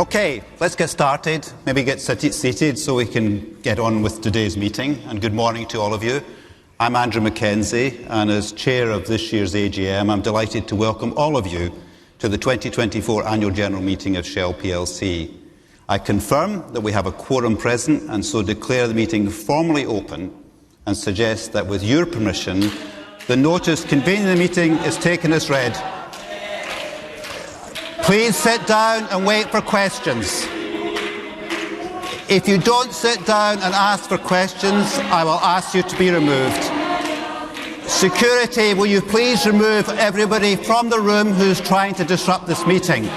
Okay, let's get started. Maybe get seated so we can get on with today's meeting. And good morning to all of you. I'm Andrew Mackenzie, and as chair of this year's AGM, I'm delighted to welcome all of you to the 2024 Annual General Meeting of Shell plc. I confirm that we have a quorum present and so declare the meeting formally open and suggest that with your permission, the notice convening the meeting is taken as read. Please sit down and wait for questions. If you don't sit down and ask for questions, I will ask you to be removed. Security, will you please remove everybody from the room who's trying to disrupt this meeting?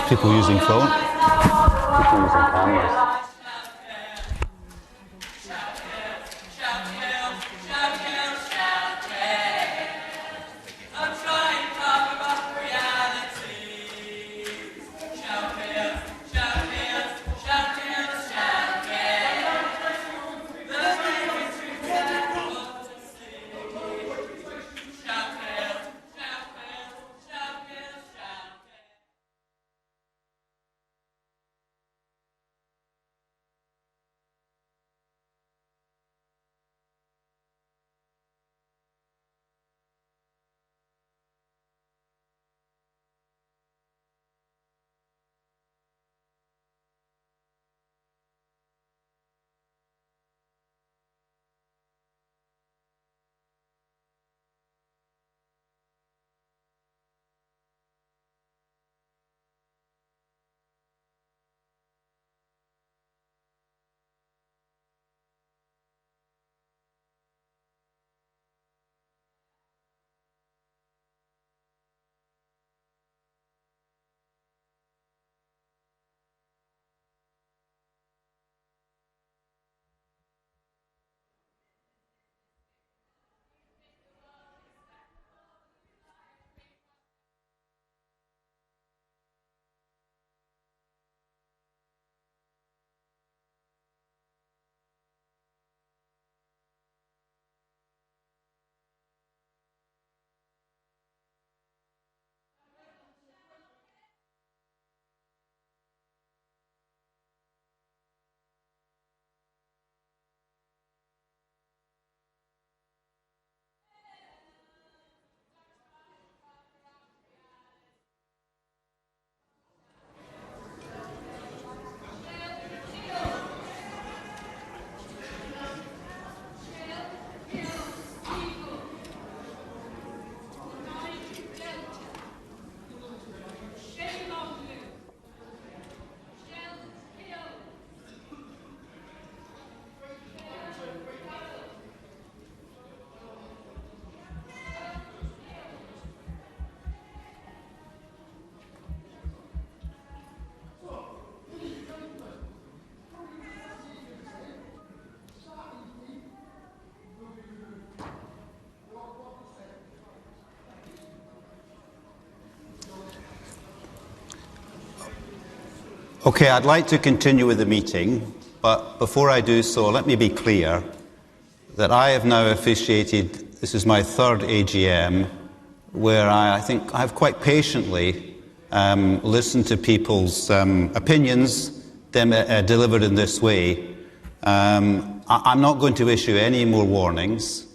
People using phone? People using cameras. Okay, I'd like to continue with the meeting. but before I do so, let me be clear that I have now officiated, this is my third AGM, where I think I have quite patiently listened to people's opinions delivered in this way. I'm not going to issue any more warnings,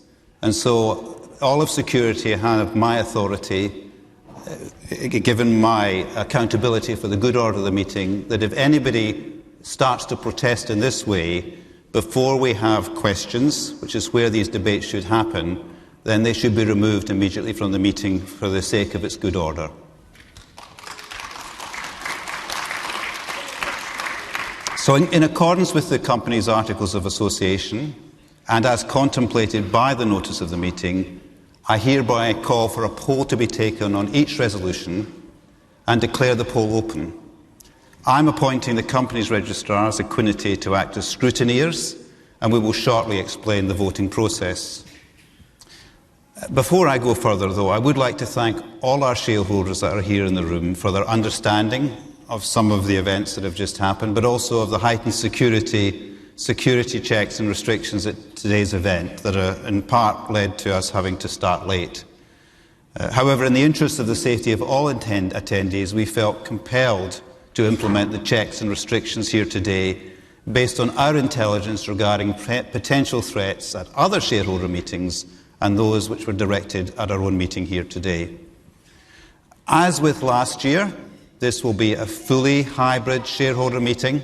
and so all of security have my authority, given my accountability for the good order of the meeting, that if anybody starts to protest in this way before we have questions, which is where these debates should happen, then they should be removed immediately from the meeting for the sake of its good order. So in accordance with the company's Articles of Association, and as contemplated by the notice of the meeting, I hereby call for a poll to be taken on each resolution and declare the poll open. I'm appointing the company's registrars, Equinity, to act as scrutineers, and we will shortly explain the voting process. Before I go further, though, I would like to thank all our shareholders that are here in the room for their understanding of some of the events that have just happened, but also of the heightened security checks and restrictions at today's event that are in part led to us having to start late. However, in the interest of the safety of all attendees, we felt compelled to implement the checks and restrictions here today based on our intelligence regarding potential threats at other shareholder meetings and those which were directed at our own meeting here today. As with last year, this will be a fully hybrid shareholder meeting.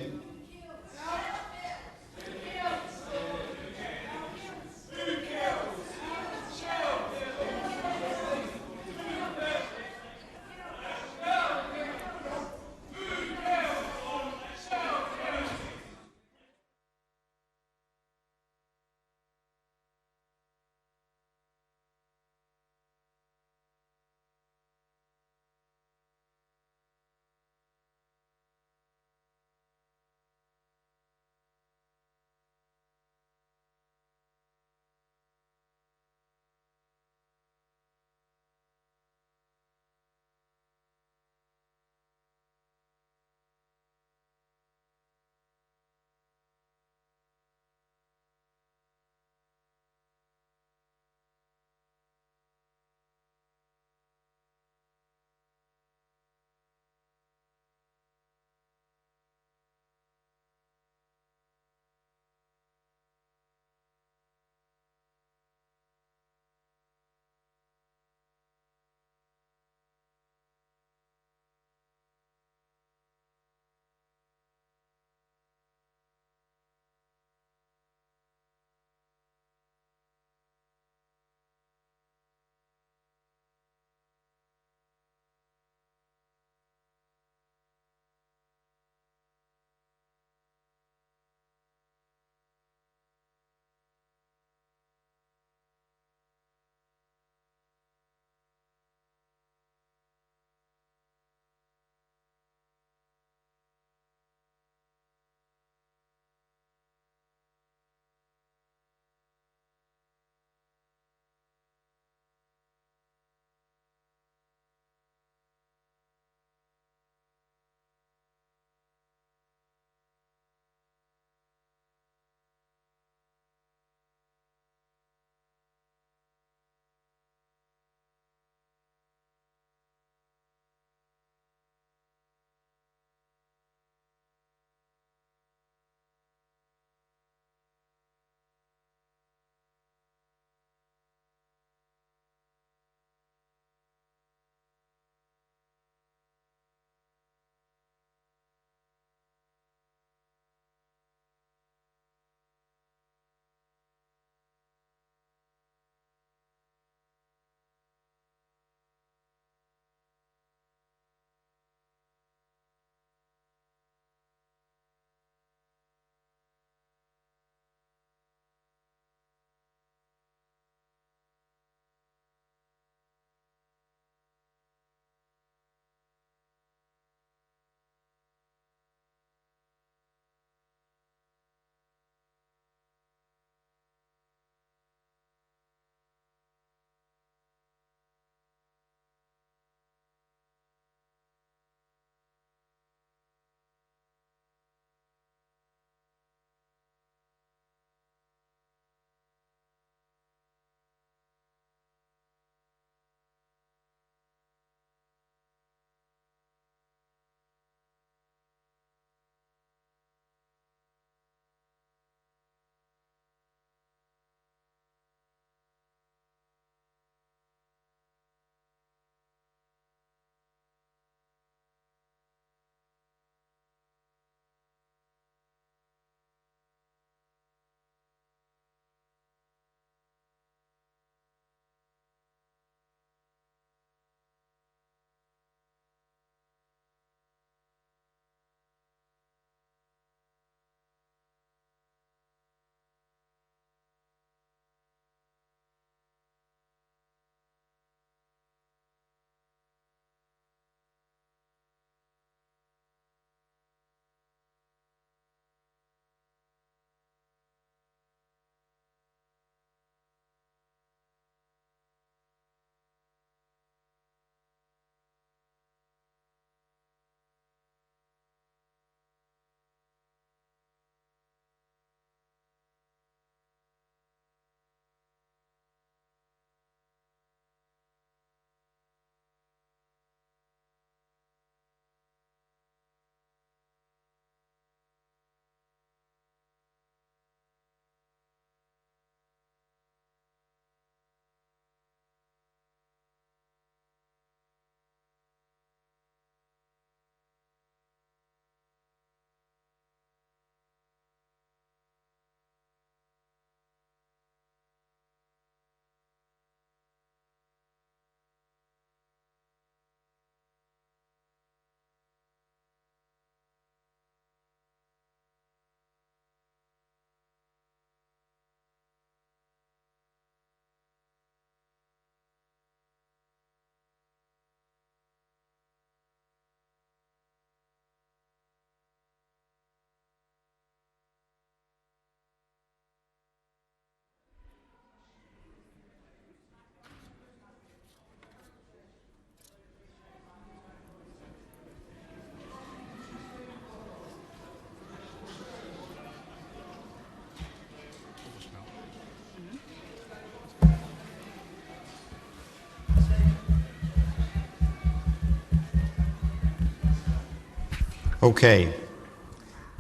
Okay,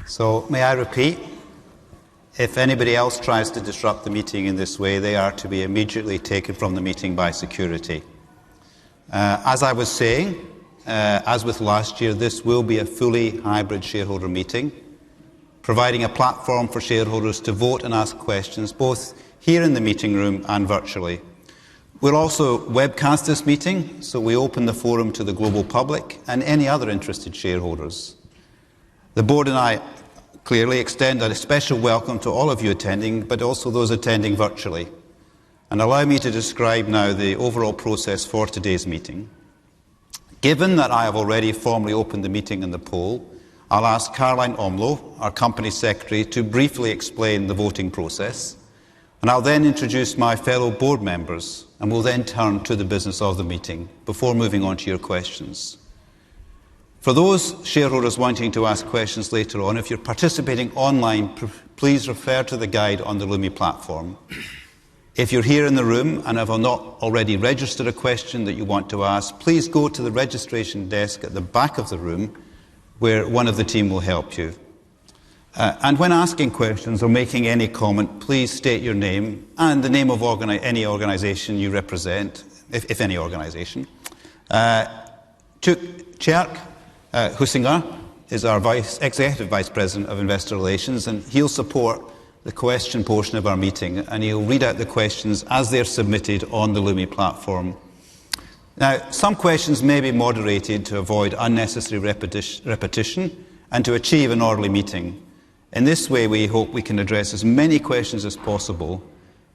so may I repeat? If anybody else tries to disrupt the meeting in this way, they are to be immediately taken from the meeting by security. As I was saying, as with last year, this will be a fully hybrid shareholder meeting, providing a platform for shareholders to vote and ask questions, both here in the meeting room and virtually. We'll also webcast this meeting, so we open the forum to the global public and any other interested shareholders. The board and I clearly extend a special welcome to all of you attending, but also those attending virtually. And allow me to describe now the overall process for today's meeting. Given that I have already formally opened the meeting and the poll, I'll ask Caroline Omlo, our Company Secretary, to briefly explain the voting process. And I'll then introduce my fellow board members, and we'll then turn to the business of the meeting before moving on to your questions. For those shareholders wanting to ask questions later on, if you're participating online, please refer to the guide on the Lumi platform. If you're here in the room and have not already registered a question that you want to ask, please go to the registration desk at the back of the room where one of the team will help you. And when asking questions or making any comment, please state your name and the name of any organisation you represent, if any organisation. Tjerk Hussinger is our Executive Vice President of Investor Relations, and he'll support the question portion of our meeting, and he'll read out the questions as they're submitted on the Lumi platform. Now, some questions may be moderated to avoid unnecessary repetition and to achieve an orderly meeting. In this way, we hope we can address as many questions as possible,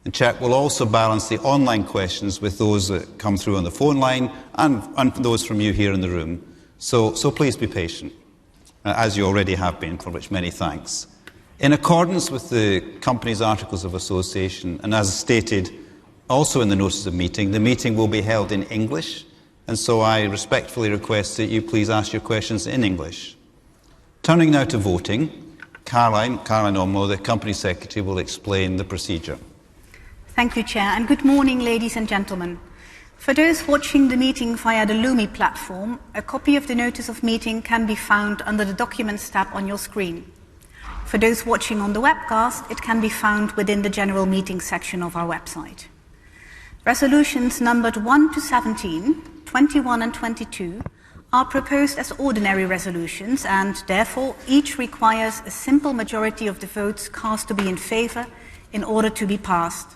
and Tjerk will also balance the online questions with those that come through on the phone line and those from you here in the room. So please be patient, as you already have been, for which many thanks. In accordance with the company's Articles of Association, and as stated also in the notice of meeting, the meeting will be held in English, and so I respectfully request that you please ask your questions in English. Turning now to voting, Caroline Omlo, the Company Secretary, will explain the procedure. Thank you, Chair, and good morning, ladies and gentlemen. For those watching the meeting via the Lumi platform, a copy of the notice of meeting can be found under the Documents tab on your screen. For those watching on the webcast, it can be found within the General Meeting section of our website. Resolutions numbered 1 to 17, 21 and 22 are proposed as ordinary resolutions, and therefore each requires a simple majority of the votes cast to be in favour in order to be passed.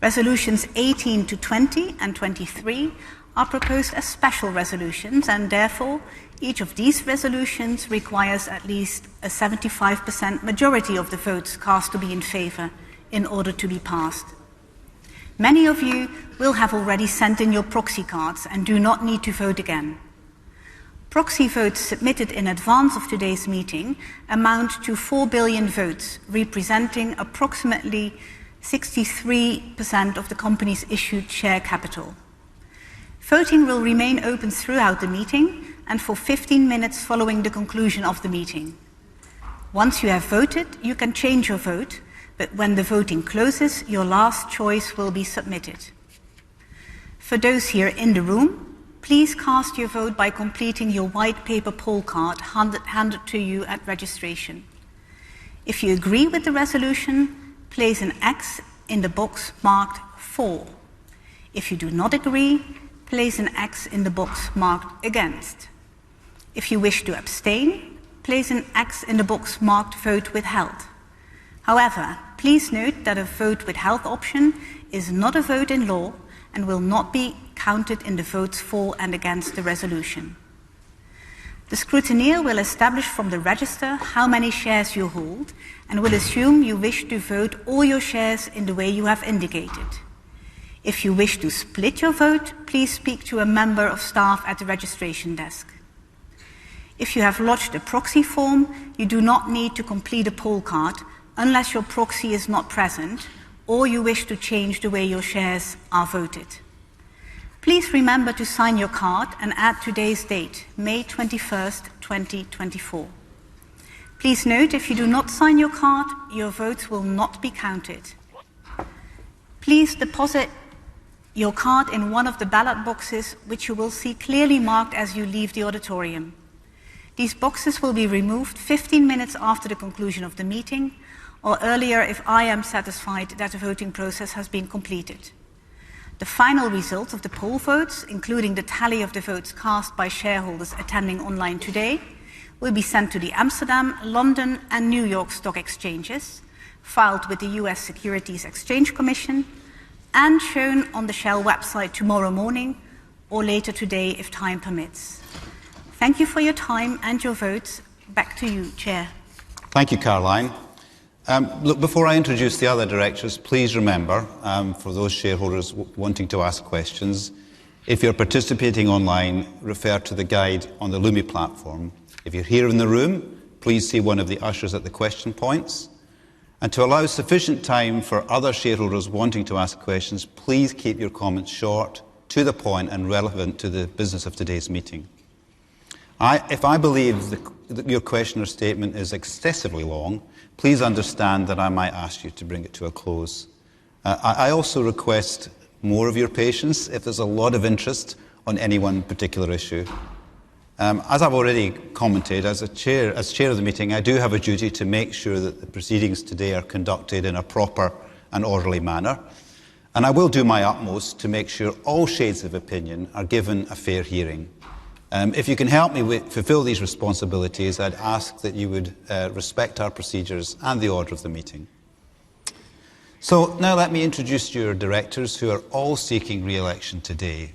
Resolutions 18 to 20 and 23 are proposed as special resolutions, and therefore each of these resolutions requires at least a 75% majority of the votes cast to be in favour in order to be passed. Many of you will have already sent in your proxy cards and do not need to vote again. Proxy votes submitted in advance of today's meeting amount to 4 billion votes, representing approximately 63% of the company's issued share capital. Voting will remain open throughout the meeting and for 15 minutes following the conclusion of the meeting. Once you have voted, you can change your vote, but when the voting closes, your last choice will be submitted. For those here in the room, please cast your vote by completing your white paper poll card handed to you at registration. If you agree with the resolution, place an X in the box marked For. If you do not agree, place an X in the box marked Against. If you wish to abstain, place an X in the box marked Vote Withheld. However, please note that a vote withheld option is not a vote in law and will not be counted in the votes for and against the resolution. The scrutineer will establish from the register how many shares you hold and will assume you wish to vote all your shares in the way you have indicated. If you wish to split your vote, please speak to a member of staff at the registration desk. If you have lodged a proxy form, you do not need to complete a poll card unless your proxy is not present or you wish to change the way your shares are voted. Please remember to sign your card and add today's date, May 21st, 2024. Please note, if you do not sign your card, your votes will not be counted. Please deposit your card in one of the ballot boxes, which you will see clearly marked as you leave the auditorium. These boxes will be removed 15 minutes after the conclusion of the meeting, or earlier if I am satisfied that the voting process has been completed. The final results of the poll votes, including the tally of the votes cast by shareholders attending online today, will be sent to the Amsterdam, London and New York stock exchanges, filed with the US Securities Exchange Commission, and shown on the Shell website tomorrow morning or later today if time permits. Thank you for your time and your votes. Back to you, Chair. Thank you, Caroline. Look, before I introduce the other directors, please remember, for those shareholders wanting to ask questions, if you're participating online, refer to the guide on the Lumi platform. If you're here in the room, please see one of the ushers at the question points. And to allow sufficient time for other shareholders wanting to ask questions, please keep your comments short, to the point and relevant to the business of today's meeting. If I believe that your question or statement is excessively long, please understand that I might ask you to bring it to a close. I also request more of your patience if there's a lot of interest on any one particular issue. As I've already commented, as chair of the meeting, I do have a duty to make sure that the proceedings today are conducted in a proper and orderly manner. And I will do my utmost to make sure all shades of opinion are given a fair hearing. If you can help me fulfil these responsibilities, I'd ask that you would respect our procedures and the order of the meeting. So now let me introduce your directors who are all seeking re-election today.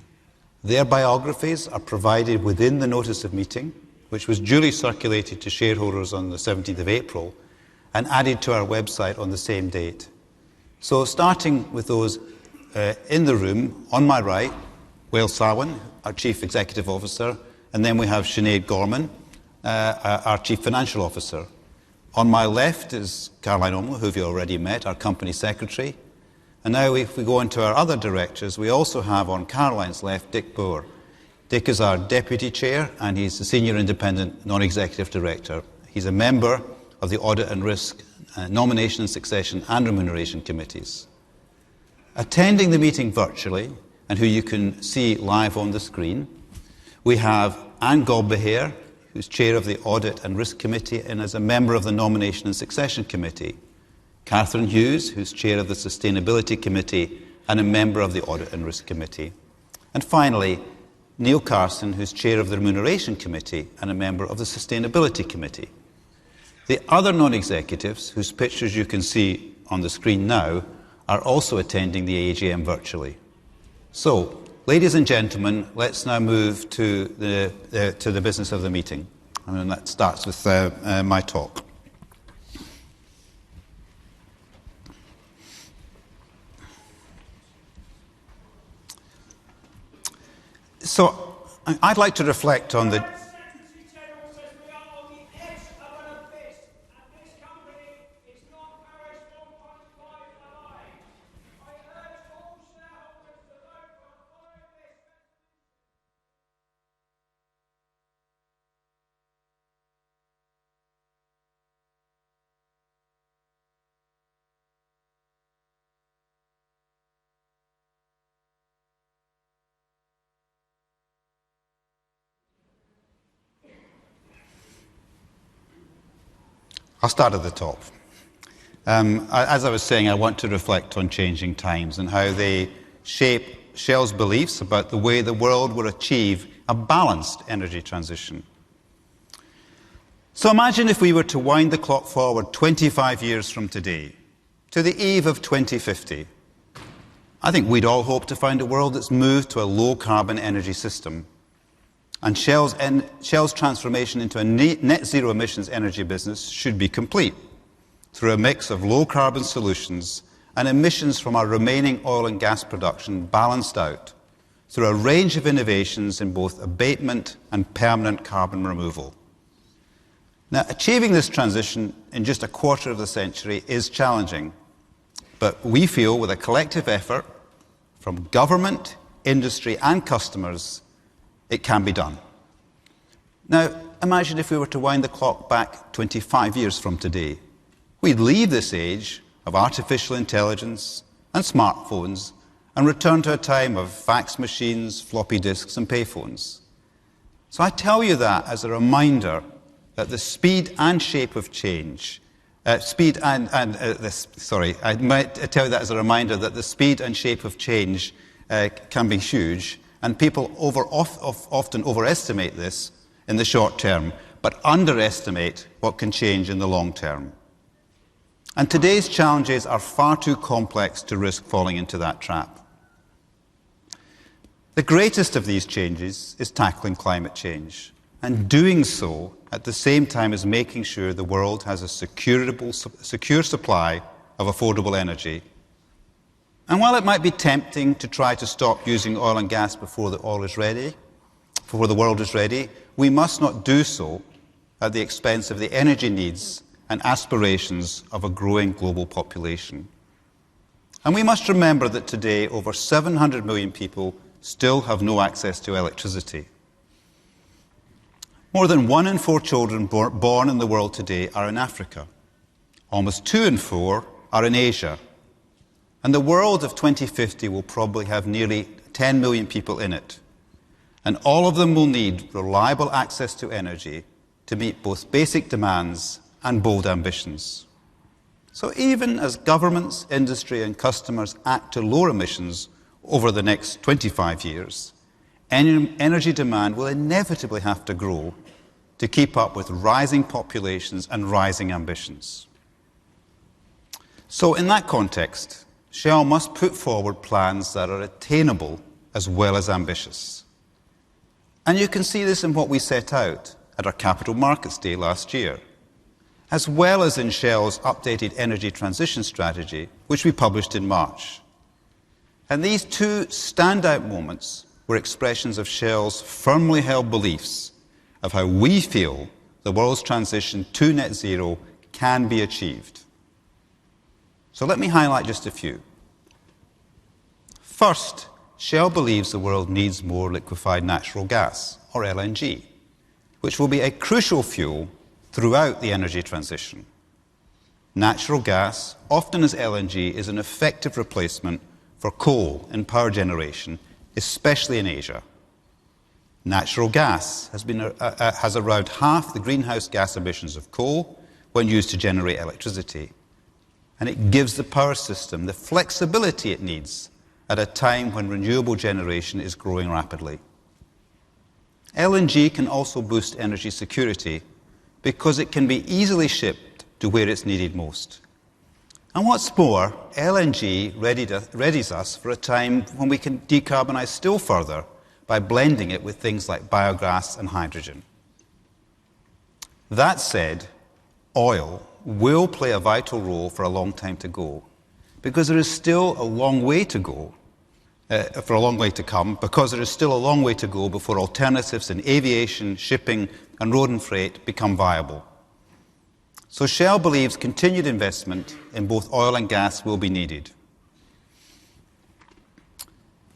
Their biographies are provided within the notice of meeting, which was duly circulated to shareholders on the 17th of April and added to our website on the same date. So starting with those in the room, on my right, Wael Sawan, our Chief Executive Officer, and then we have Sinead Gorman, our Chief Financial Officer. On my left is Caroline Omloo, who you've already met, our Company Secretary. And now if we go on to our other directors, we also have on Caroline's left Dick Boer. Dick is our Deputy Chair and he's the Senior Independent Non-Executive Director. He's a member of the Audit and Risk, Nomination and Succession and Remuneration Committees. Attending the meeting virtually, and who you can see live on the screen, we have Anne Galbeheer, who's Chair of the Audit and Risk Committee and is a member of the Nomination and Succession Committee. Catherine Hughes, who's Chair of the Sustainability Committee and a member of the Audit and Risk Committee. And finally, Neil Carson, who's Chair of the Remuneration Committee and a member of the Sustainability Committee. The other non-executives, whose pictures you can see on the screen now, are also attending the AGM virtually. So, ladies and gentlemen, let's now move to the business of the meeting. And that starts with my talk. So, I'd like to reflect on the... I'll start at the top. As I was saying, I want to reflect on changing times and how they shape Shell's beliefs about the way the world will achieve a balanced energy transition. So imagine if we were to wind the clock forward 25 years from today, to the eve of 2050. I think we'd all hope to find a world that's moved to a low-carbon energy system. And Shell's transformation into a net zero emissions energy business should be complete through a mix of low-carbon solutions and emissions from our remaining oil and gas production balanced out through a range of innovations in both abatement and permanent carbon removal. Now, achieving this transition in just a quarter of the century is challenging, but we feel with a collective effort from government, industry and customers, it can be done. Now, imagine if we were to wind the clock back 25 years from today. We'd leave this age of artificial intelligence and smartphones and return to a time of fax machines, floppy disks and payphones. So I tell you that as a reminder that the speed and shape of change, I might tell you that as a reminder that the speed and shape of change can be huge, and people often overestimate this in the short term, but underestimate what can change in the long term. And today's challenges are far too complex to risk falling into that trap. The greatest of these changes is tackling climate change, and doing so at the same time as making sure the world has a secure supply of affordable energy. And while it might be tempting to try to stop using oil and gas before the world is ready, we must not do so at the expense of the energy needs and aspirations of a growing global population. And we must remember that today over 700 million people still have no access to electricity. More than 1 in 4 children born in the world today are in Africa. Almost 2 in 4 are in Asia. And the world of 2050 will probably have nearly 10 million people in it. And all of them will need reliable access to energy to meet both basic demands and bold ambitions. So even as governments, industry and customers act to lower emissions over the next 25 years, energy demand will inevitably have to grow to keep up with rising populations and rising ambitions. So in that context, Shell must put forward plans that are attainable as well as ambitious. And you can see this in what we set out at our Capital Markets Day last year, as well as in Shell's updated energy transition strategy, which we published in March. And these two standout moments were expressions of Shell's firmly held beliefs of how we feel the world's transition to net zero can be achieved. So let me highlight just a few. First, Shell believes the world needs more liquefied natural gas, or LNG, which will be a crucial fuel throughout the energy transition. Natural gas, often as LNG, is an effective replacement for coal in power generation, especially in Asia. Natural gas has around half the greenhouse gas emissions of coal when used to generate electricity. And it gives the power system the flexibility it needs at a time when renewable generation is growing rapidly. LNG can also boost energy security because it can be easily shipped to where it's needed most. And what's more, LNG readies us for a time when we can decarbonise still further by blending it with things like biogas and hydrogen. That said, oil will play a vital role for a long time to go, because there is still a long way to go, because there is still a long way to go before alternatives in aviation, shipping and road and freight become viable. So Shell believes continued investment in both oil and gas will be needed.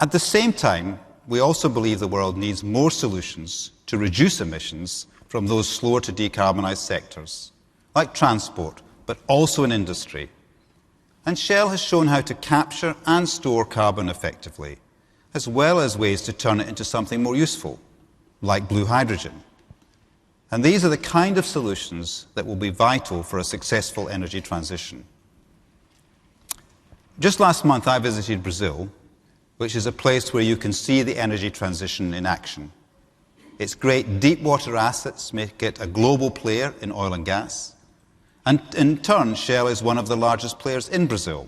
At the same time, we also believe the world needs more solutions to reduce emissions from those slower to decarbonise sectors, like transport, but also in industry. And Shell has shown how to capture and store carbon effectively, as well as ways to turn it into something more useful, like blue hydrogen. And these are the kind of solutions that will be vital for a successful energy transition. Just last month I visited Brazil, which is a place where you can see the energy transition in action. Its great deep water assets make it a global player in oil and gas. And in turn, Shell is one of the largest players in Brazil.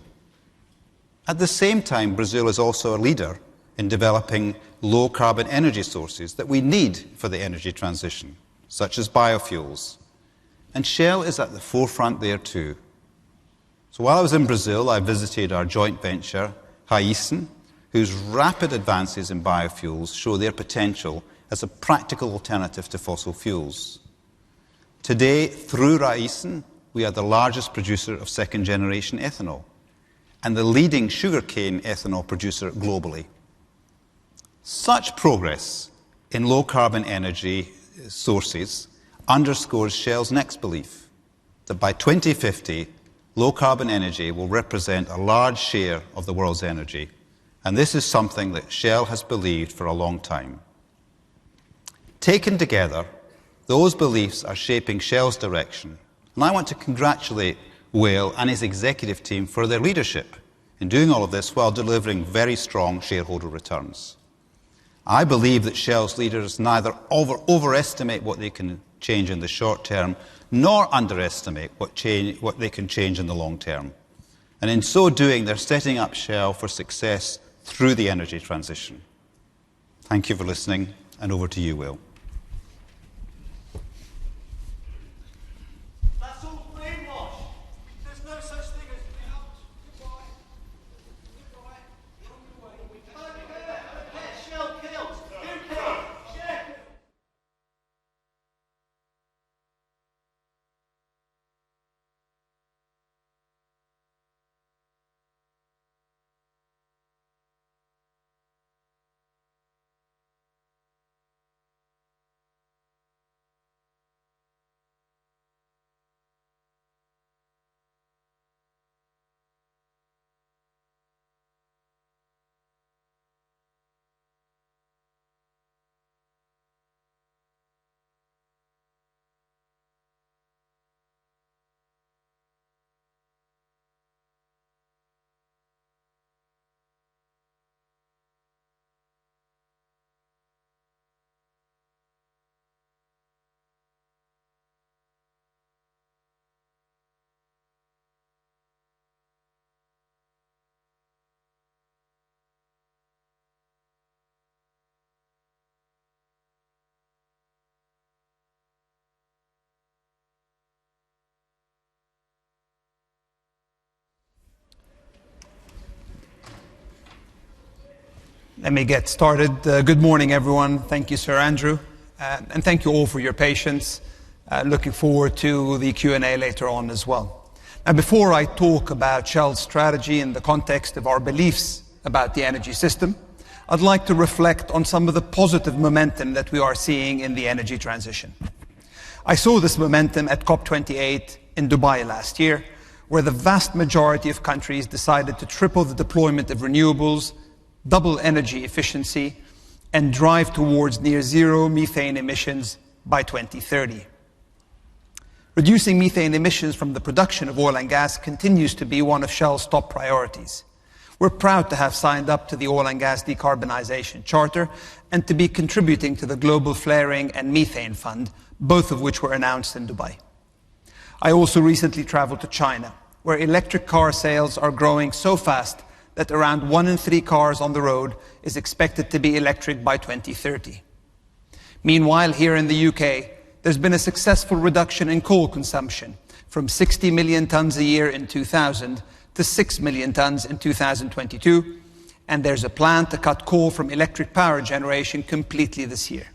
At the same time, Brazil is also a leader in developing low-carbon energy sources that we need for the energy transition, such as biofuels. And Shell is at the forefront there too. So while I was in Brazil, I visited our joint venture, Raízen, whose rapid advances in biofuels show their potential as a practical alternative to fossil fuels. Today, through Raízen, we are the largest producer of second-generation ethanol and the leading sugarcane ethanol producer globally. Such progress in low-carbon energy sources underscores Shell's next belief, that by 2050, low-carbon energy will represent a large share of the world's energy, and this is something that Shell has believed for a long time. Taken together, those beliefs are shaping Shell's direction, and I want to congratulate Wael and his executive team for their leadership in doing all of this while delivering very strong shareholder returns. I believe that Shell's leaders neither overestimate what they can change in the short term, nor underestimate what they can change in the long term. And in so doing, they're setting up Shell for success through the energy transition. Thank you for listening, and over to you, Wael. That's all brainwash. There's no such thing as out. Goodbye. Goodbye. You're on your way. Shell kills. Who kills? Shell. Let me get started. Good morning, everyone. Thank you, Sir Andrew. And thank you all for your patience. Looking forward to the Q&A later on as well. Now, before I talk about Shell's strategy in the context of our beliefs about the energy system, I'd like to reflect on some of the positive momentum that we are seeing in the energy transition. I saw this momentum at COP28 in Dubai last year, where the vast majority of countries decided to triple the deployment of renewables, double energy efficiency, and drive towards near zero methane emissions by 2030. Reducing methane emissions from the production of oil and gas continues to be one of Shell's top priorities. We're proud to have signed up to the Oil and Gas Decarbonization Charter and to be contributing to the Global Flaring and Methane Fund, both of which were announced in Dubai. I also recently traveled to China, where electric car sales are growing so fast that around 1 in 3 cars on the road is expected to be electric by 2030. Meanwhile, here in the UK, there's been a successful reduction in coal consumption from 60 million tonnes a year in 2000 to 6 million tonnes in 2022, and there's a plan to cut coal from electric power generation completely this year.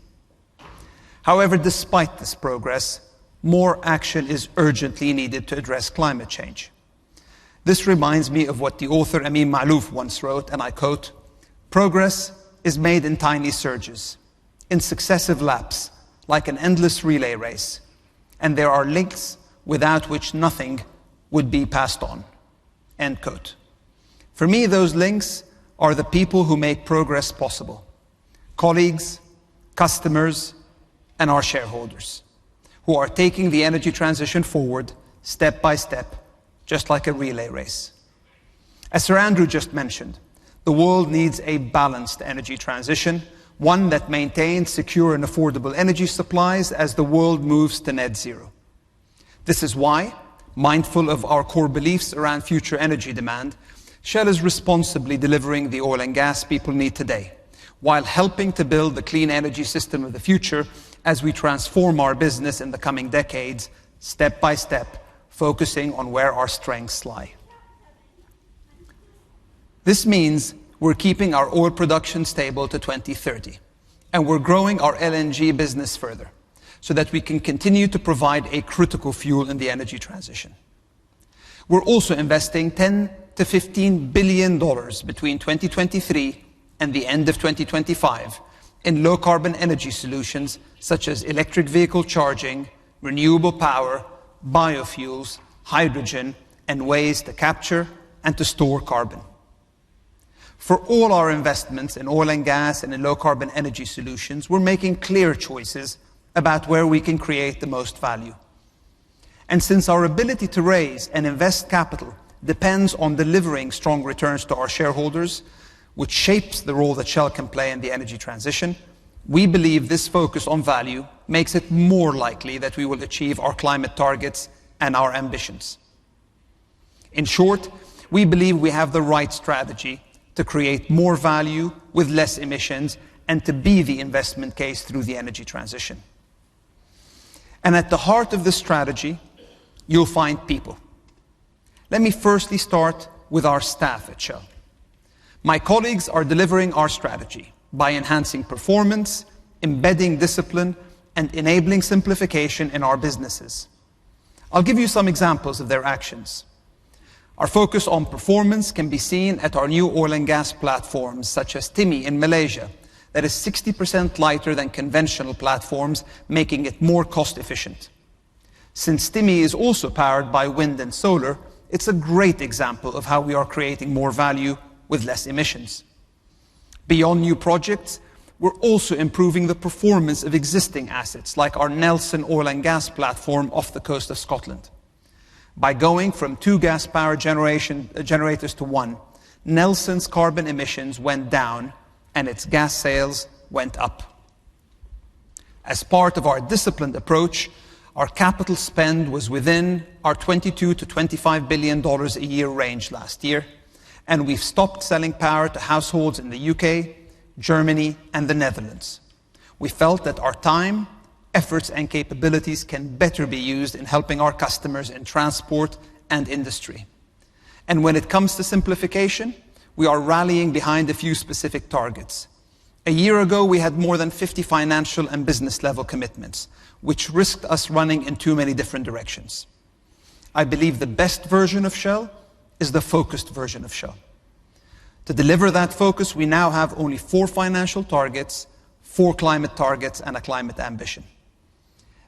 However, despite this progress, more action is urgently needed to address climate change. This reminds me of what the author Amin Maalouf once wrote, and I quote, "Progress is made in tiny surges, in successive laps, like an endless relay race, and there are links without which nothing would be passed on." End quote. For me, those links are the people who make progress possible: colleagues, customers, and our shareholders, who are taking the energy transition forward step by step, just like a relay race. As Sir Andrew just mentioned, the world needs a balanced energy transition, one that maintains secure and affordable energy supplies as the world moves to net zero. This is why, mindful of our core beliefs around future energy demand, Shell is responsibly delivering the oil and gas people need today, while helping to build the clean energy system of the future as we transform our business in the coming decades, step by step, focusing on where our strengths lie. This means we're keeping our oil production stable to 2030, and we're growing our LNG business further, so that we can continue to provide a critical fuel in the energy transition. We're also investing $10 to $15 billion between 2023 and the end of 2025 in low-carbon energy solutions such as electric vehicle charging, renewable power, biofuels, hydrogen, and ways to capture and to store carbon. For all our investments in oil and gas and in low-carbon energy solutions, we're making clear choices about where we can create the most value. And since our ability to raise and invest capital depends on delivering strong returns to our shareholders, which shapes the role that Shell can play in the energy transition, we believe this focus on value makes it more likely that we will achieve our climate targets and our ambitions. In short, we believe we have the right strategy to create more value with less emissions and to be the investment case through the energy transition. And at the heart of this strategy, you'll find people. Let me firstly start with our staff at Shell. My colleagues are delivering our strategy by enhancing performance, embedding discipline, and enabling simplification in our businesses. I'll give you some examples of their actions. Our focus on performance can be seen at our new oil and gas platforms, such as Timi in Malaysia, that is 60% lighter than conventional platforms, making it more cost efficient. Since Timi is also powered by wind and solar, it's a great example of how we are creating more value with less emissions. Beyond new projects, we're also improving the performance of existing assets, like our Nelson oil and gas platform off the coast of Scotland. By going from 2 gas-powered generators to 1, Nelson's carbon emissions went down and its gas sales went up. As part of our disciplined approach, our capital spend was within our $22 to $25 billion a year range last year, and we've stopped selling power to households in the UK, Germany, and the Netherlands. We felt that our time, efforts, and capabilities can better be used in helping our customers in transport and industry. And when it comes to simplification, we are rallying behind a few specific targets. A year ago, we had more than 50 financial and business level commitments, which risked us running in too many different directions. I believe the best version of Shell is the focused version of Shell. To deliver that focus, we now have only 4 financial targets, 4 climate targets, and a climate ambition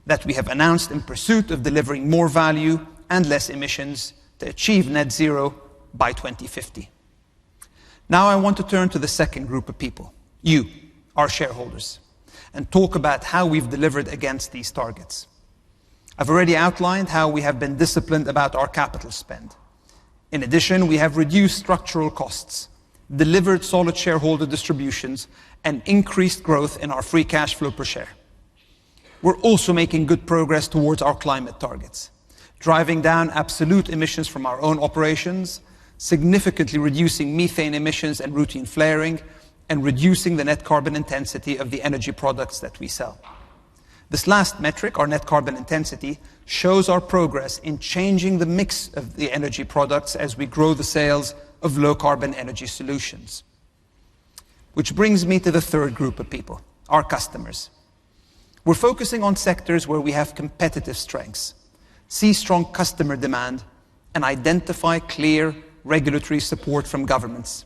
that we have announced in pursuit of delivering more value and less emissions to achieve net zero by 2050. Now I want to turn to the second group of people, you, our shareholders, and talk about how we've delivered against these targets. I've already outlined how we have been disciplined about our capital spend. In addition, we have reduced structural costs, delivered solid shareholder distributions, and increased growth in our free cash flow per share. We're also making good progress towards our climate targets, driving down absolute emissions from our own operations, significantly reducing methane emissions and routine flaring, and reducing the net carbon intensity of the energy products that we sell. This last metric, our net carbon intensity, shows our progress in changing the mix of the energy products as we grow the sales of low-carbon energy solutions. Which brings me to the third group of people, our customers. We're focusing on sectors where we have competitive strengths, see strong customer demand, and identify clear regulatory support from governments.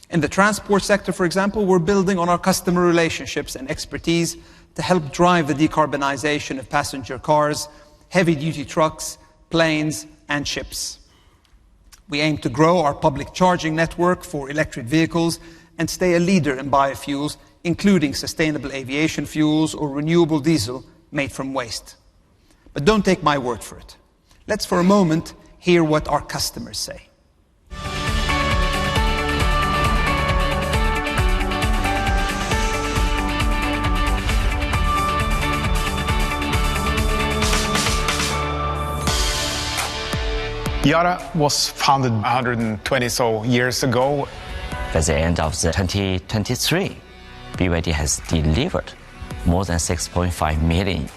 In the transport sector, for example, we're building on our customer relationships and expertise to help drive the decarbonization of passenger cars, heavy-duty trucks, planes, and ships. We aim to grow our public charging network for electric vehicles and stay a leader in biofuels, including sustainable aviation fuels or renewable diesel made from waste. But don't take my word for it. Let's for a moment hear what our customers say. Yara was founded 120 so years ago. By the end of the 2023, BYD has delivered more than 6.5 million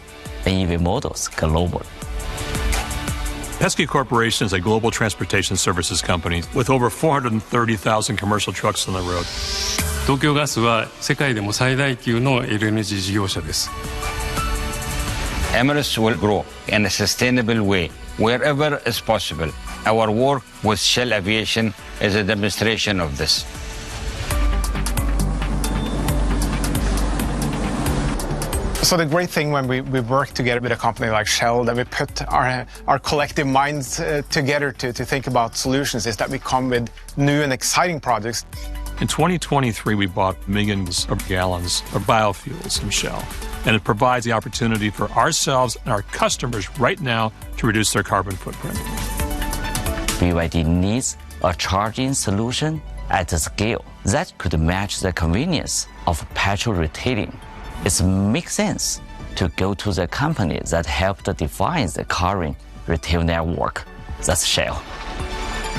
NEV models globally. Penske Corporation is a global transportation services company with over 430,000 commercial trucks on the road. 東京ガスは世界でも最大級の LNG 事業者です。Emirates will grow in a sustainable way wherever is possible. Our work with Shell Aviation is a demonstration of this. So the great thing when we work together with a company like Shell, that we put our collective minds together to think about solutions, is that we come with new and exciting projects. In 2023, we bought millions of gallons of biofuels from Shell, and it provides the opportunity for ourselves and our customers right now to reduce their carbon footprint. BYD needs a charging solution at a scale that could match the convenience of petrol retailing. It makes sense to go to the company that helped define the current retail network. That's Shell.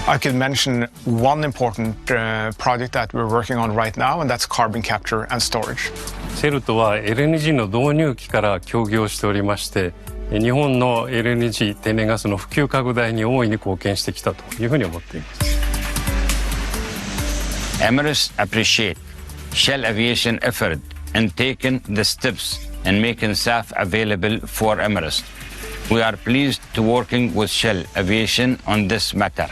I could mention one important project that we're working on right now, and that's carbon capture and storage. シェルとは LNG の導入期から協業しておりまして、日本の LNG 天然ガスの普及拡大に大いに貢献してきたというふうに思っています。Emirates appreciate Shell Aviation effort in taking the steps and making SAF available for Emirates. We are pleased to working with Shell Aviation on this matter.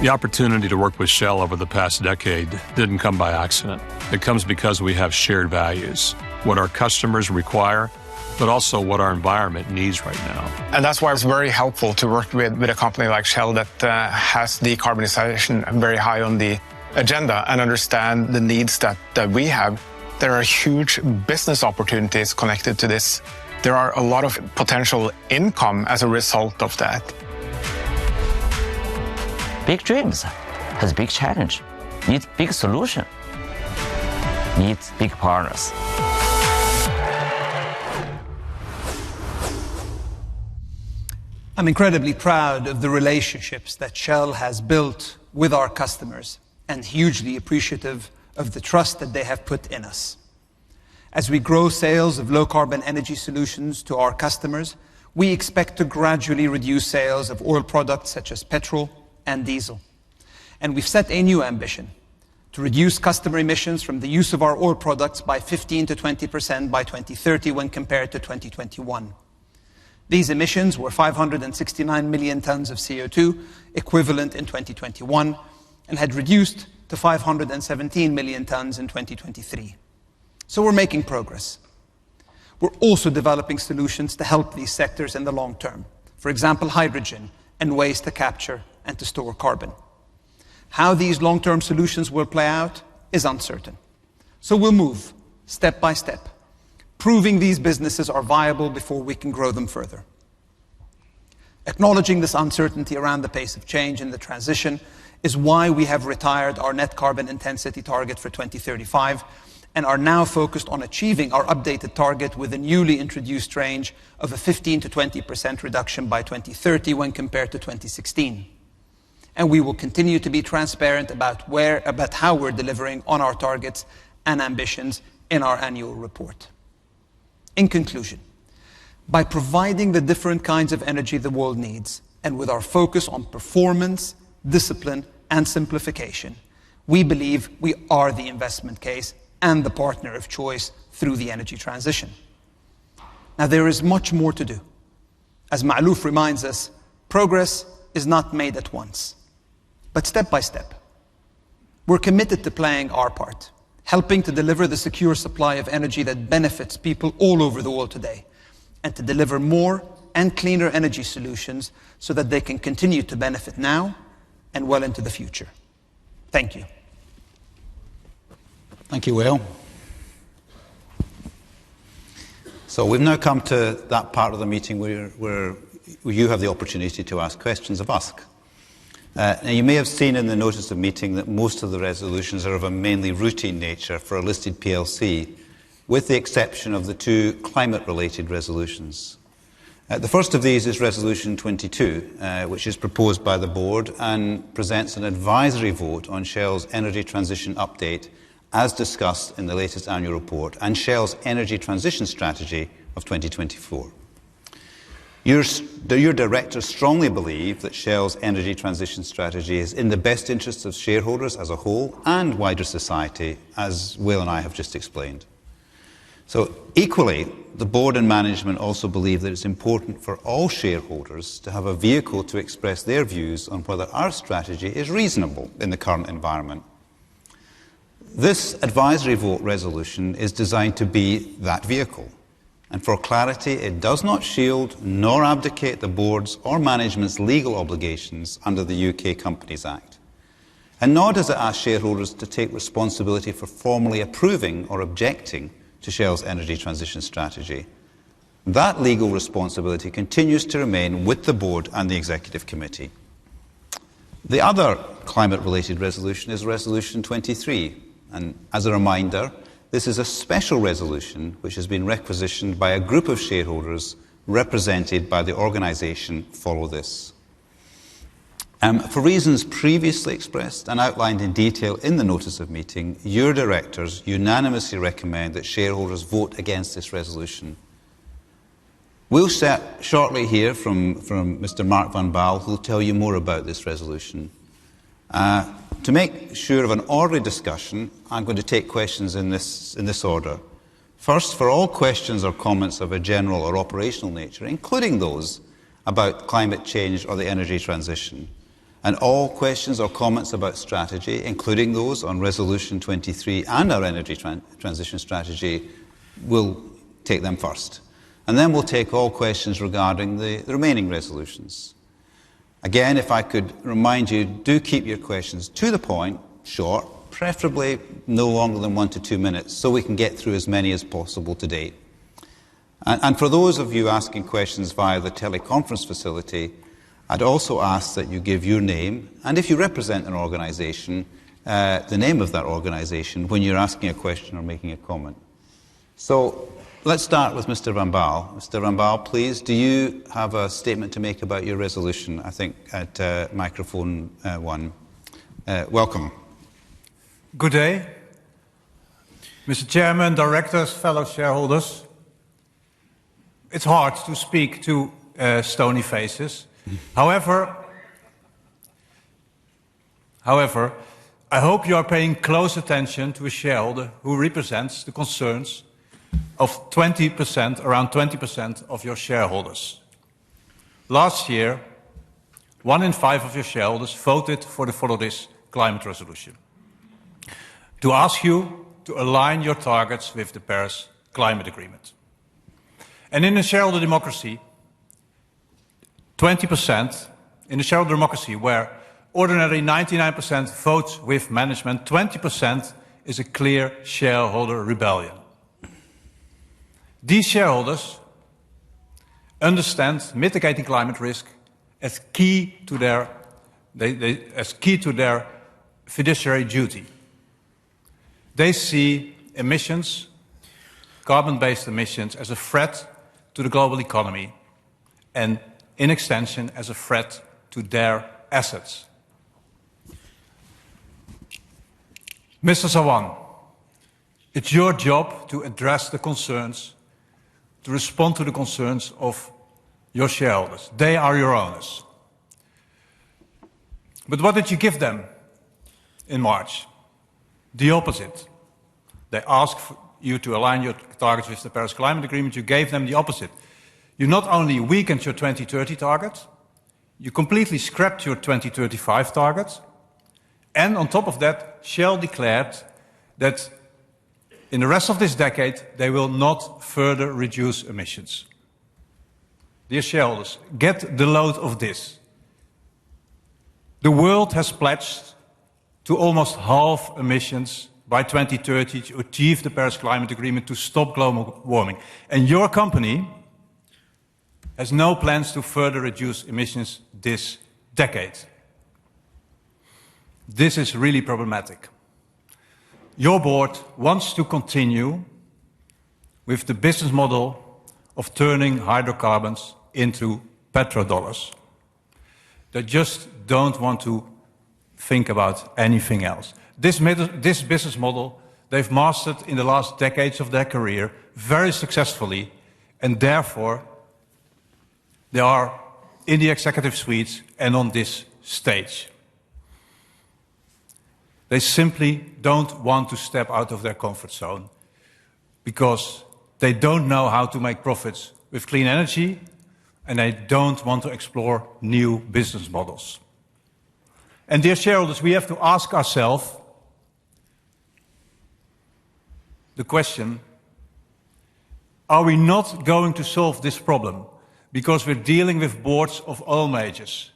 The opportunity to work with Shell over the past decade didn't come by accident. It comes because we have shared values, what our customers require, but also what our environment needs right now. And that's why it's very helpful to work with a company like Shell that has decarbonization very high on the agenda and understand the needs that we have. There are huge business opportunities connected to this. There are a lot of potential income as a result of that. Big dreams has big challenge, need big solution, need big partners. I'm incredibly proud of the relationships that Shell has built with our customers and hugely appreciative of the trust that they have put in us. As we grow sales of low-carbon energy solutions to our customers, we expect to gradually reduce sales of oil products such as petrol and diesel. And we've set a new ambition to reduce customer emissions from the use of our oil products by 15 to 20% by 2030 when compared to 2021. These emissions were 569 million tons of CO2 equivalent in 2021 and had reduced to 517 million tons in 2023. So we're making progress. We're also developing solutions to help these sectors in the long term. For example, hydrogen and ways to capture and to store carbon. How these long-term solutions will play out is uncertain. So we'll move step by step, proving these businesses are viable before we can grow them further. Acknowledging this uncertainty around the pace of change in the transition is why we have retired our net carbon intensity target for 2035 and are now focused on achieving our updated target with a newly introduced range of a 15 to 20% reduction by 2030 when compared to 2016. And we will continue to be transparent about how we're delivering on our targets and ambitions in our annual report. In conclusion, by providing the different kinds of energy the world needs, and with our focus on performance, discipline, and simplification, we believe we are the investment case and the partner of choice through the energy transition. Now, there is much more to do. As Ma'loof reminds us, progress is not made at once, but step by step. We're committed to playing our part, helping to deliver the secure supply of energy that benefits people all over the world today, and to deliver more and cleaner energy solutions so that they can continue to benefit now and well into the future. Thank you. Thank you, Will. So we've now come to that part of the meeting where you have the opportunity to ask questions of us. Now, you may have seen in the notice of meeting that most of the resolutions are of a mainly routine nature for a listed PLC, with the exception of the two climate-related resolutions. The first of these is Resolution 22, which is proposed by the Board and presents an advisory vote on Shell's energy transition update as discussed in the latest annual report and Shell's energy transition strategy of 2024. Your directors strongly believe that Shell's energy transition strategy is in the best interests of shareholders as a whole and wider society, as Will and I have just explained. So equally, the board and management also believe that it's important for all shareholders to have a vehicle to express their views on whether our strategy is reasonable in the current environment. This advisory vote resolution is designed to be that vehicle. And for clarity, it does not shield nor abdicate the board's or management's legal obligations under the UK Companies Act. And nor does it ask shareholders to take responsibility for formally approving or objecting to Shell's energy transition strategy. That legal responsibility continues to remain with the board and the executive committee. The other climate-related resolution is Resolution 23. And as a reminder, this is a special resolution which has been requisitioned by a group of shareholders represented by the organisation Follow This. For reasons previously expressed and outlined in detail in the notice of meeting, your directors unanimously recommend that shareholders vote against this resolution. We'll shortly hear from Mr. Mark van Baal, who will tell you more about this resolution. To make sure of an orderly discussion, I'm going to take questions in this order. First, for all questions or comments of a general or operational nature, including those about climate change or the energy transition, and all questions or comments about strategy, including those on Resolution 23 and our energy transition strategy, we'll take them first. And then we'll take all questions regarding the remaining resolutions. Again, if I could remind you, do keep your questions to the point, short, preferably no longer than 1 to 2 minutes, so we can get through as many as possible today. And for those of you asking questions via the teleconference facility, I'd also ask that you give your name, and if you represent an organisation, the name of that organisation when you're asking a question or making a comment. So let's start with Mr. van Baal. Mr. van Baal, please, do you have a statement to make about your resolution? I think at microphone 1. Welcome. Good day. Mr. Chairman, directors, fellow shareholders. It's hard to speak to stony faces. However, I hope you are paying close attention to a shareholder who represents the concerns of 20%, around 20% of your shareholders. Last year, 1 in 5 of your shareholders voted for the Follow This climate resolution to ask you to align your targets with the Paris Climate Agreement. And in a shareholder democracy, 20%, in a shareholder democracy where ordinarily 99% votes with management, 20% is a clear shareholder rebellion. These shareholders understand mitigating climate risk as key to their fiduciary duty. They see emissions, carbon-based emissions, as a threat to the global economy and, in extension, as a threat to their assets. Mr. Sawan, it's your job to address the concerns, to respond to the concerns of your shareholders. They are your owners. But what did you give them in March? The opposite. They asked you to align your targets with the Paris Climate Agreement. You gave them the opposite. You not only weakened your 2030 target, you completely scrapped your 2035 target, and on top of that, Shell declared that in the rest of this decade, they will not further reduce emissions. Dear shareholders, get the load of this. The world has pledged to almost halve emissions by 2030 to achieve the Paris Climate Agreement to stop global warming. And your company has no plans to further reduce emissions this decade. This is really problematic. Your board wants to continue with the business model of turning hydrocarbons into petrodollars. They just don't want to think about anything else. This business model they've mastered in the last decades of their career very successfully, and therefore they are in the executive suites and on this stage. They simply don't want to step out of their comfort zone because they don't know how to make profits with clean energy, and they don't want to explore new business models. And dear shareholders, we have to ask ourselves the question, are we not going to solve this problem because we're dealing with boards of oil majors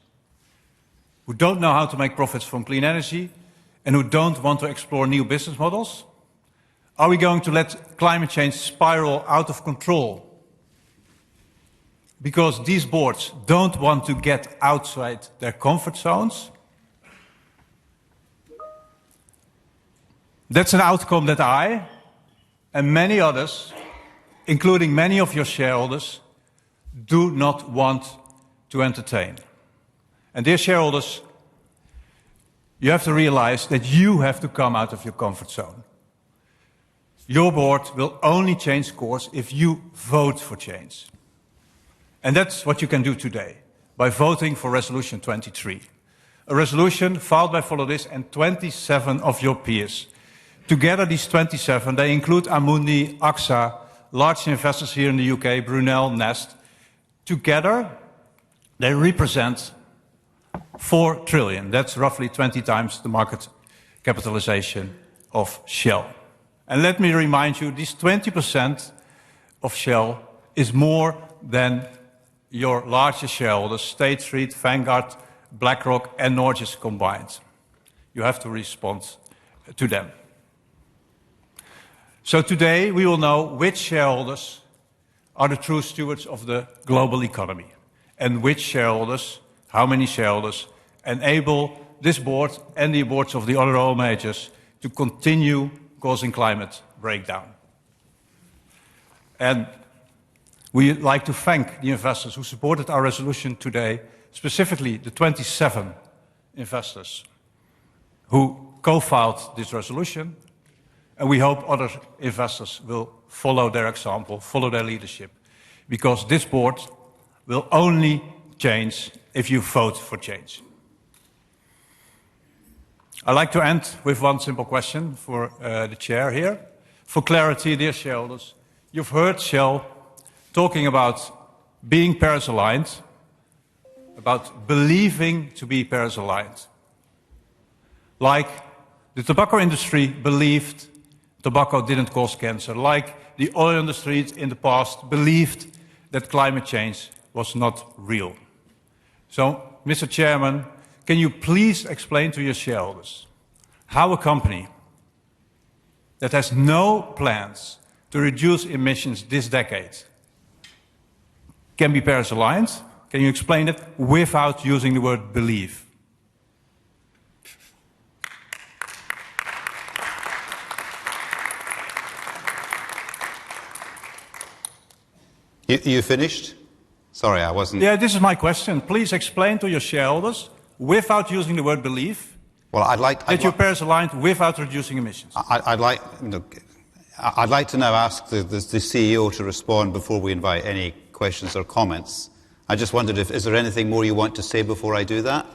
who don't know how to make profits from clean energy and who don't want to explore new business models? Are we going to let climate change spiral out of control because these boards don't want to get outside their comfort zones? That's an outcome that I and many others, including many of your shareholders, do not want to entertain. And dear shareholders, you have to realize that you have to come out of your comfort zone. Your board will only change course if you vote for change. And that's what you can do today, by voting for Resolution 23. A resolution filed by Follow This and 27 of your peers. Together, these 27, they include Amundi, AXA, large investors here in the UK, Brunel, Nest. Together, they represent 4 trillion. That's roughly 20 times the market capitalization of Shell. And let me remind you, this 20% of Shell is more than your largest shareholders, State Street, Vanguard, BlackRock, and Norges combined. You have to respond to them. So today we will know which shareholders are the true stewards of the global economy and which shareholders, how many shareholders, enable this board and the boards of the other oil majors to continue causing climate breakdown. And we'd like to thank the investors who supported our resolution today, specifically the 27 investors who co-filed this resolution. And we hope other investors will follow their example, follow their leadership, because this board will only change if you vote for change. I'd like to end with one simple question for the chair here. For clarity, dear shareholders, you've heard Shell talking about being Paris-aligned, about believing to be Paris-aligned. Like the tobacco industry believed tobacco didn't cause cancer, like the oil industry in the past believed that climate change was not real. So, Mr. Chairman, can you please explain to your shareholders how a company that has no plans to reduce emissions this decade can be Paris-aligned? Can you explain it without using the word believe? You finished? Sorry, I wasn't... Yeah, this is my question. Please explain to your shareholders, without using the word believe, well, that you're Paris-aligned without reducing emissions. I'd like to now ask the CEO to respond before we invite any questions or comments. I just wondered, is there anything more you want to say before I do that?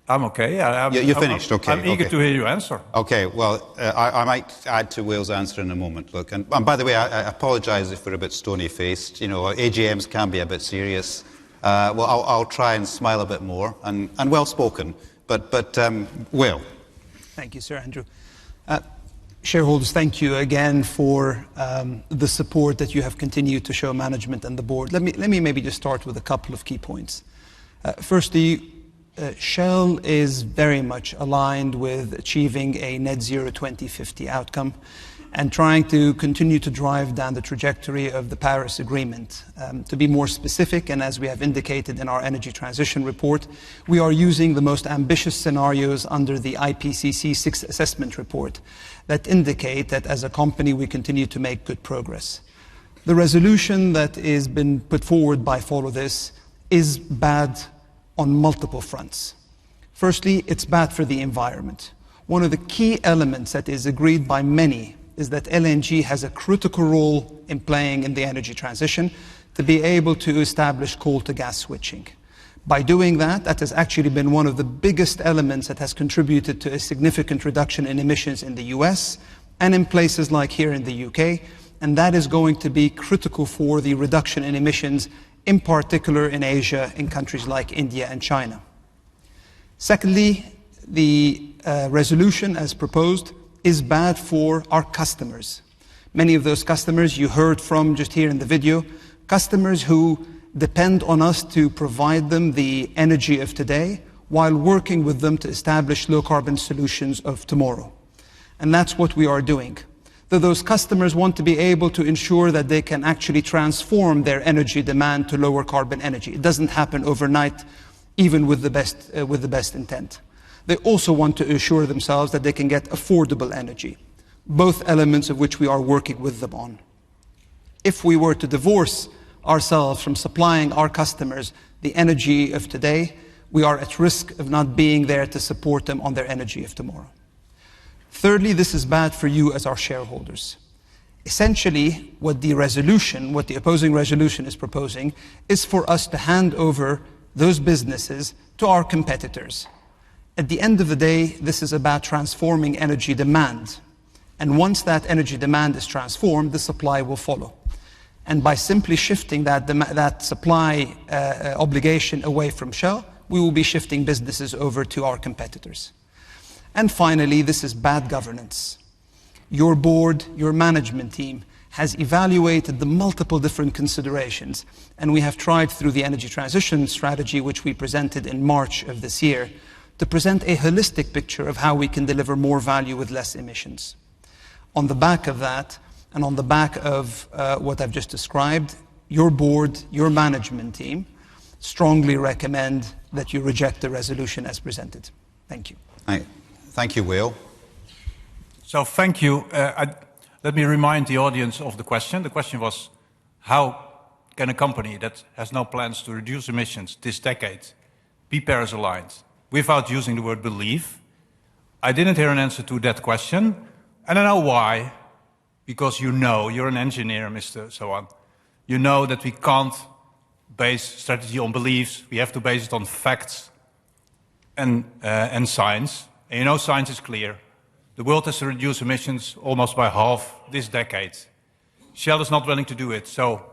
I'm okay. You're finished, okay. I'm eager to hear your answer. Okay, well, I might add to Will's answer in a moment. Look, and by the way, I apologise if we're a bit stony-faced. You know, AGMs can be a bit serious. Well, I'll try and smile a bit more, and well-spoken. But Will. Thank you, Sir Andrew. Shareholders, thank you again for the support that you have continued to show management and the board. Let me maybe just start with a couple of key points. Firstly, Shell is very much aligned with achieving a net zero 2050 outcome and trying to continue to drive down the trajectory of the Paris Agreement. To be more specific, and as we have indicated in our energy transition report, we are using the most ambitious scenarios under the IPCC 6th assessment report that indicate that as a company we continue to make good progress. The resolution that has been put forward by Follow This is bad on multiple fronts. Firstly, it's bad for the environment. One of the key elements that is agreed by many is that LNG has a critical role in playing in the energy transition to be able to establish coal to gas switching. By doing that, that has actually been one of the biggest elements that has contributed to a significant reduction in emissions in the US and in places like here in the UK, and that is going to be critical for the reduction in emissions, in particular in Asia, in countries like India and China. Secondly, the resolution as proposed is bad for our customers. Many of those customers you heard from just here in the video, customers who depend on us to provide them the energy of today while working with them to establish low-carbon solutions of tomorrow. And that's what we are doing. Though those customers want to be able to ensure that they can actually transform their energy demand to lower carbon energy. It doesn't happen overnight, even with the best intent. They also want to assure themselves that they can get affordable energy, both elements of which we are working with them on. If we were to divorce ourselves from supplying our customers the energy of today, we are at risk of not being there to support them on their energy of tomorrow. Thirdly, this is bad for you as our shareholders. Essentially, what the opposing resolution is proposing is for us to hand over those businesses to our competitors. At the end of the day, this is about transforming energy demand. And once that energy demand is transformed, the supply will follow. And by simply shifting that supply obligation away from Shell, we will be shifting businesses over to our competitors. And finally, this is bad governance. Your board, your management team has evaluated the multiple different considerations, and we have tried through the energy transition strategy, which we presented in March of this year, to present a holistic picture of how we can deliver more value with less emissions. On the back of that, and on the back of what I've just described, your board, your management team strongly recommend that you reject the resolution as presented. Thank you. Thank you, Will. So thank you. Let me remind the audience of the question. The question was, how can a company that has no plans to reduce emissions this decade be Paris aligned without using the word believe? I didn't hear an answer to that question, and I know why. Because you're an engineer, Mr. Sawan. You know that we can't base strategy on beliefs. We have to base it on facts and science. And you know science is clear. The world has to reduce emissions almost by half this decade. Shell is not willing to do it. So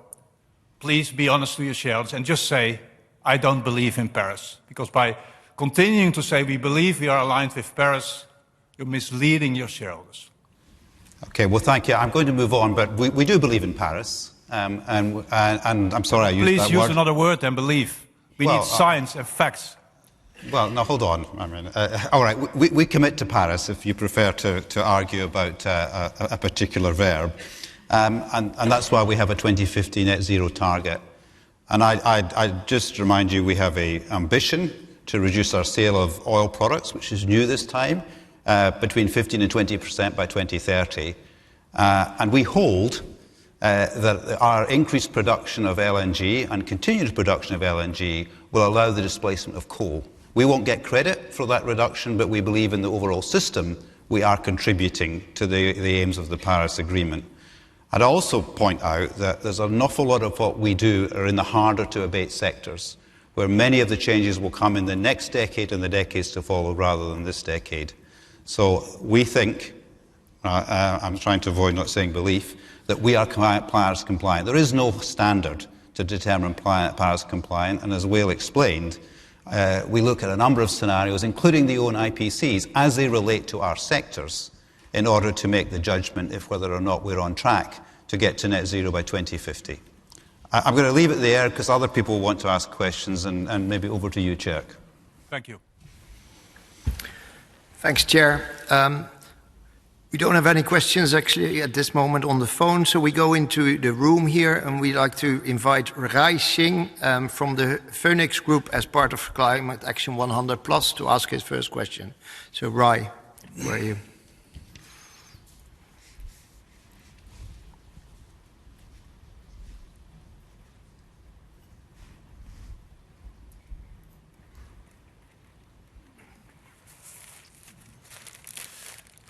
please be honest to your shareholders and just say, I don't believe in Paris. Because by continuing to say we believe we are aligned with Paris, you're misleading your shareholders. Okay, well, thank you. I'm going to move on, but we do believe in Paris. And I'm sorry I used that word. Please use another word than believe. We need science and facts. Well, no, hold on. I mean, all right, we commit to Paris if you prefer to argue about a particular verb. And that's why we have a 2050 net zero target. And I just remind you, we have an ambition to reduce our sale of oil products, which is new this time, between 15 and 20% by 2030. And we hold that our increased production of LNG and continued production of LNG will allow the displacement of coal. We won't get credit for that reduction, but we believe in the overall system we are contributing to the aims of the Paris Agreement. I'd also point out that there's an awful lot of what we do are in the harder to abate sectors, where many of the changes will come in the next decade and the decades to follow rather than this decade. So we think, I'm trying to avoid not saying belief, that we are Paris compliant. There is no standard to determine Paris compliant, and as Will explained, we look at a number of scenarios, including the own IPCs, as they relate to our sectors, in order to make the judgment if whether or not we're on track to get to net zero by 2050. I'm going to leave it there because other people want to ask questions, and maybe over to you, Chair. Thank you. Thanks, Chair. We don't have any questions actually at this moment on the phone, so we go into the room here and we'd like to invite Rai Singh from the Phoenix Group as part of Climate Action 100 Plus to ask his first question. So Rai, where are you?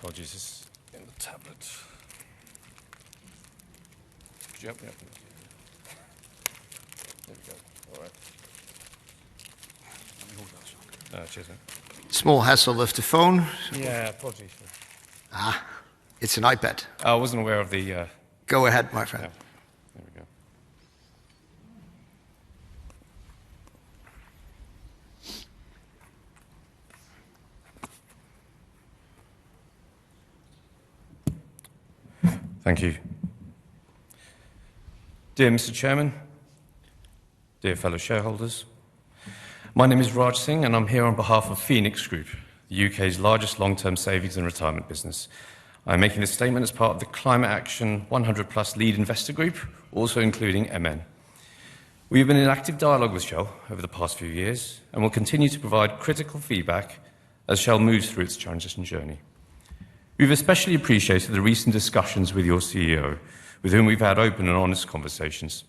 Oh, Jesus. In the tablet. Yep. There we go. All right. Cheers, man. Small hassle with the phone. Yeah, apologies. It's an iPad. I wasn't aware of the... Go ahead, my friend. Yeah. There we go. Thank you. Dear Mr. Chairman, dear fellow shareholders, my name is Raj Singh and I'm here on behalf of Phoenix Group, the UK's largest long-term savings and retirement business. I'm making this statement as part of the Climate Action 100 Plus Lead Investor Group, also including MN. We have been in active dialogue with Shell over the past few years and will continue to provide critical feedback as Shell moves through its transition journey. We've especially appreciated the recent discussions with your CEO, with whom we've had open and honest conversations.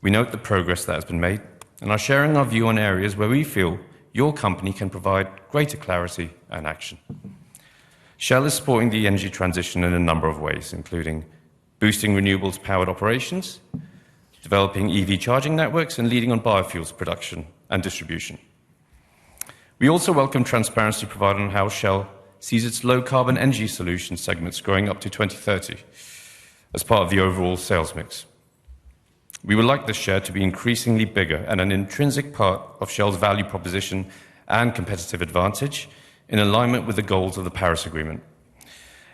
We note the progress that has been made and are sharing our view on areas where we feel your company can provide greater clarity and action. Shell is supporting the energy transition in a number of ways, including boosting renewables-powered operations, developing EV charging networks, and leading on biofuels production and distribution. We also welcome transparency provided on how Shell sees its low-carbon energy solution segments growing up to 2030 as part of the overall sales mix. We would like this share to be increasingly bigger and an intrinsic part of Shell's value proposition and competitive advantage in alignment with the goals of the Paris Agreement.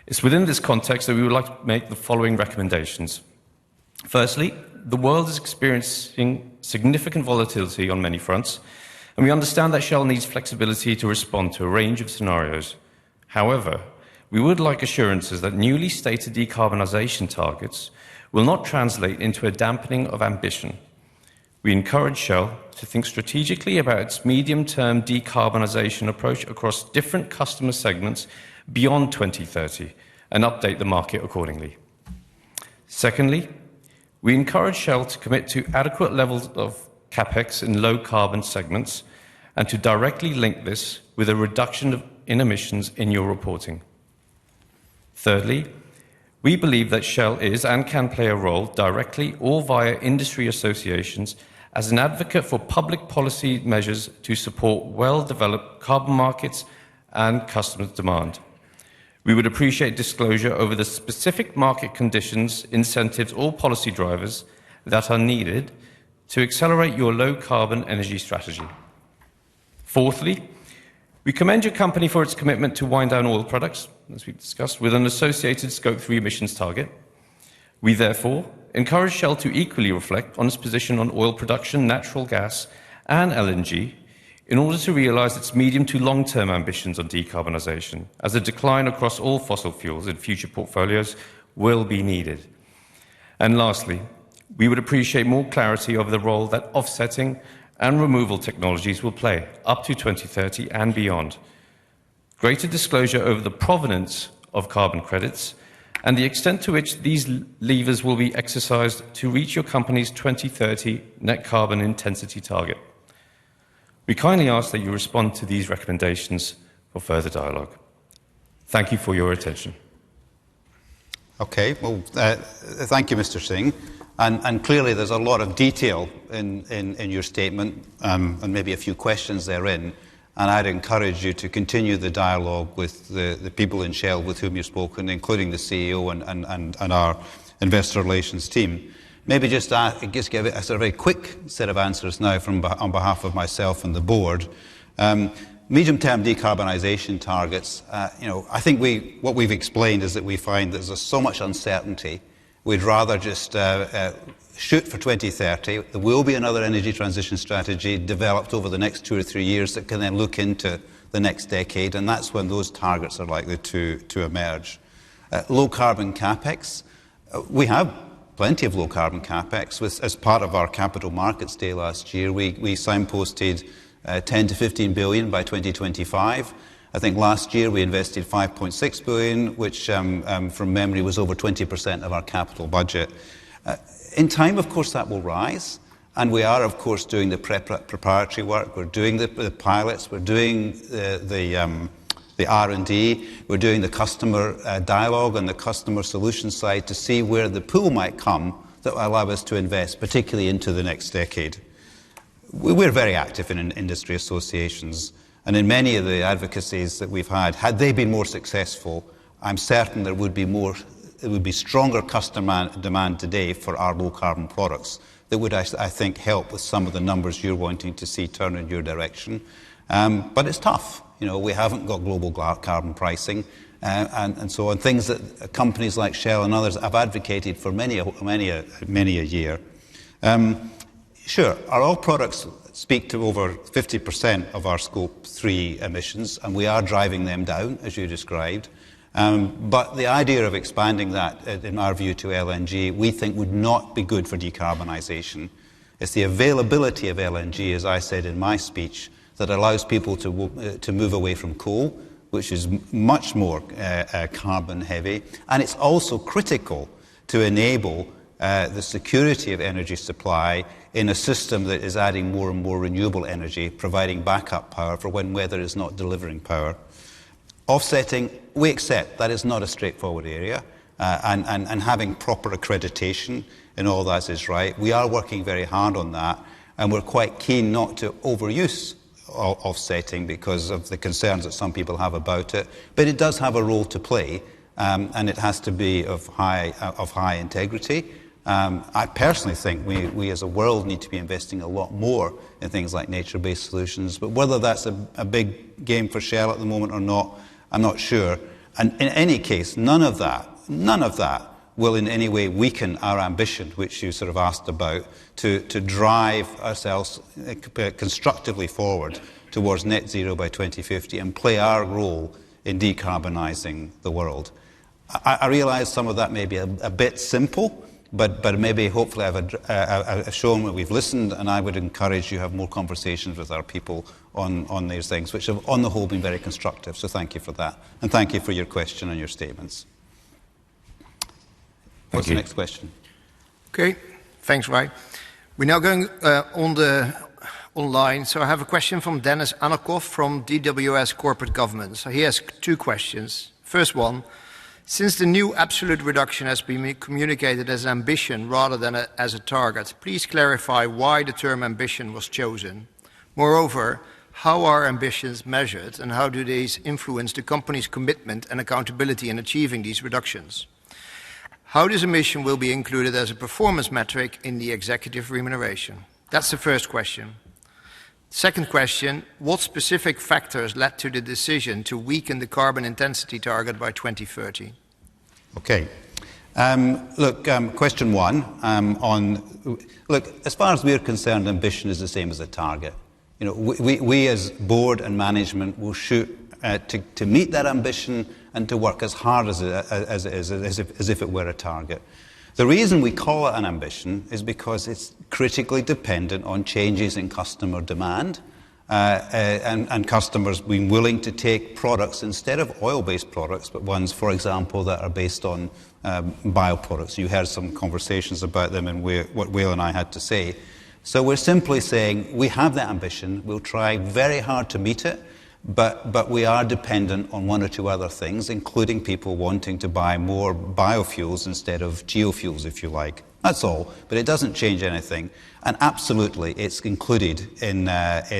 It's within this context that we would like to make the following recommendations. Firstly, the world is experiencing significant volatility on many fronts, and we understand that Shell needs flexibility to respond to a range of scenarios. However, we would like assurances that newly stated decarbonisation targets will not translate into a dampening of ambition. We encourage Shell to think strategically about its medium-term decarbonisation approach across different customer segments beyond 2030 and update the market accordingly. Secondly, we encourage Shell to commit to adequate levels of capex in low-carbon segments and to directly link this with a reduction in emissions in your reporting. Thirdly, we believe that Shell is and can play a role directly or via industry associations as an advocate for public policy measures to support well-developed carbon markets and customer demand. We would appreciate disclosure over the specific market conditions, incentives, or policy drivers that are needed to accelerate your low-carbon energy strategy. Fourthly, we commend your company for its commitment to wind down oil products, as we've discussed, with an associated Scope 3 emissions target. We therefore encourage Shell to equally reflect on its position on oil production, natural gas, and LNG in order to realise its medium to long-term ambitions on decarbonisation, as a decline across all fossil fuels in future portfolios will be needed. And lastly, we would appreciate more clarity over the role that offsetting and removal technologies will play up to 2030 and beyond. Greater disclosure over the provenance of carbon credits and the extent to which these levers will be exercised to reach your company's 2030 net carbon intensity target. We kindly ask that you respond to these recommendations for further dialogue. Thank you for your attention. Okay, well, thank you, Mr. Singh. And clearly there's a lot of detail in your statement and maybe a few questions therein. And I'd encourage you to continue the dialogue with the people in Shell with whom you've spoken, including the CEO and our investor relations team. Maybe just give it a sort of very quick set of answers now on behalf of myself and the board. Medium-term decarbonisation targets, I think what we've explained is that we find that there's so much uncertainty. We'd rather just shoot for 2030. There will be another energy transition strategy developed over the next 2 or 3 years that can then look into the next decade, and that's when those targets are likely to emerge. Low-carbon capex. We have plenty of low-carbon capex. As part of our Capital Markets Day last year, we signposted 10 to 15 billion by 2025. I think last year we invested 5.6 billion, which from memory was over 20% of our capital budget. In time, of course, that will rise. And we are, of course, doing the preparatory work. We're doing the pilots. We're doing the R&D. We're doing the customer dialogue and the customer solution side to see where the pool might come that will allow us to invest, particularly into the next decade. We're very active in industry associations. And in many of the advocacies that we've had they been more successful, I'm certain there would be stronger customer demand today for our low carbon products that would, I think, help with some of the numbers you're wanting to see turn in your direction. But it's tough. We haven't got global carbon pricing and so on. Things that companies like Shell and others have advocated for many a year. Sure, our oil products speak to over 50% of our Scope 3 emissions, and we are driving them down, as you described. But the idea of expanding that, in our view, to LNG, we think would not be good for decarbonisation. It's the availability of LNG, as I said in my speech, that allows people to move away from coal, which is much more carbon heavy. And it's also critical to enable the security of energy supply in a system that is adding more and more renewable energy, providing backup power for when weather is not delivering power. Offsetting, we accept that is not a straightforward area, and having proper accreditation in all that is right. We are working very hard on that, and we're quite keen not to overuse offsetting because of the concerns that some people have about it. But it does have a role to play, and it has to be of high integrity. I personally think we as a world need to be investing a lot more in things like nature-based solutions. But whether that's a big game for Shell at the moment or not, I'm not sure. And in any case, none of that will in any way weaken our ambition, which you sort of asked about, to drive ourselves constructively forward towards net zero by 2050 and play our role in decarbonising the world. I realise some of that may be a bit simple, but maybe hopefully I've shown that we've listened, and I would encourage you to have more conversations with our people on these things, which have on the whole been very constructive. So thank you for that, and thank you for your question and your statements. What's the next question? Okay, thanks, Rai. We're now going online. So I have a question from Dennis Anakov from DWS Corporate Government. So he has two questions. First one, since the new absolute reduction has been communicated as an ambition rather than as a target, please clarify why the term ambition was chosen. Moreover, how are ambitions measured and how do these influence the company's commitment and accountability in achieving these reductions? How this emission will be included as a performance metric in the executive remuneration? That's the first question. Second question, what specific factors led to the decision to weaken the carbon intensity target by 2030? Okay. Question one. As far as we're concerned, ambition is the same as a target. We as board and management will shoot to meet that ambition and to work as hard as if it were a target. The reason we call it an ambition is because it's critically dependent on changes in customer demand and customers being willing to take products instead of oil-based products, but ones, for example, that are based on bioproducts. You heard some conversations about them and what Wael and I had to say. So we're simply saying we have that ambition, we'll try very hard to meet it, but we are dependent on one or two other things, including people wanting to buy more biofuels instead of geofuels, if you like. That's all, but it doesn't change anything. And absolutely, it's included in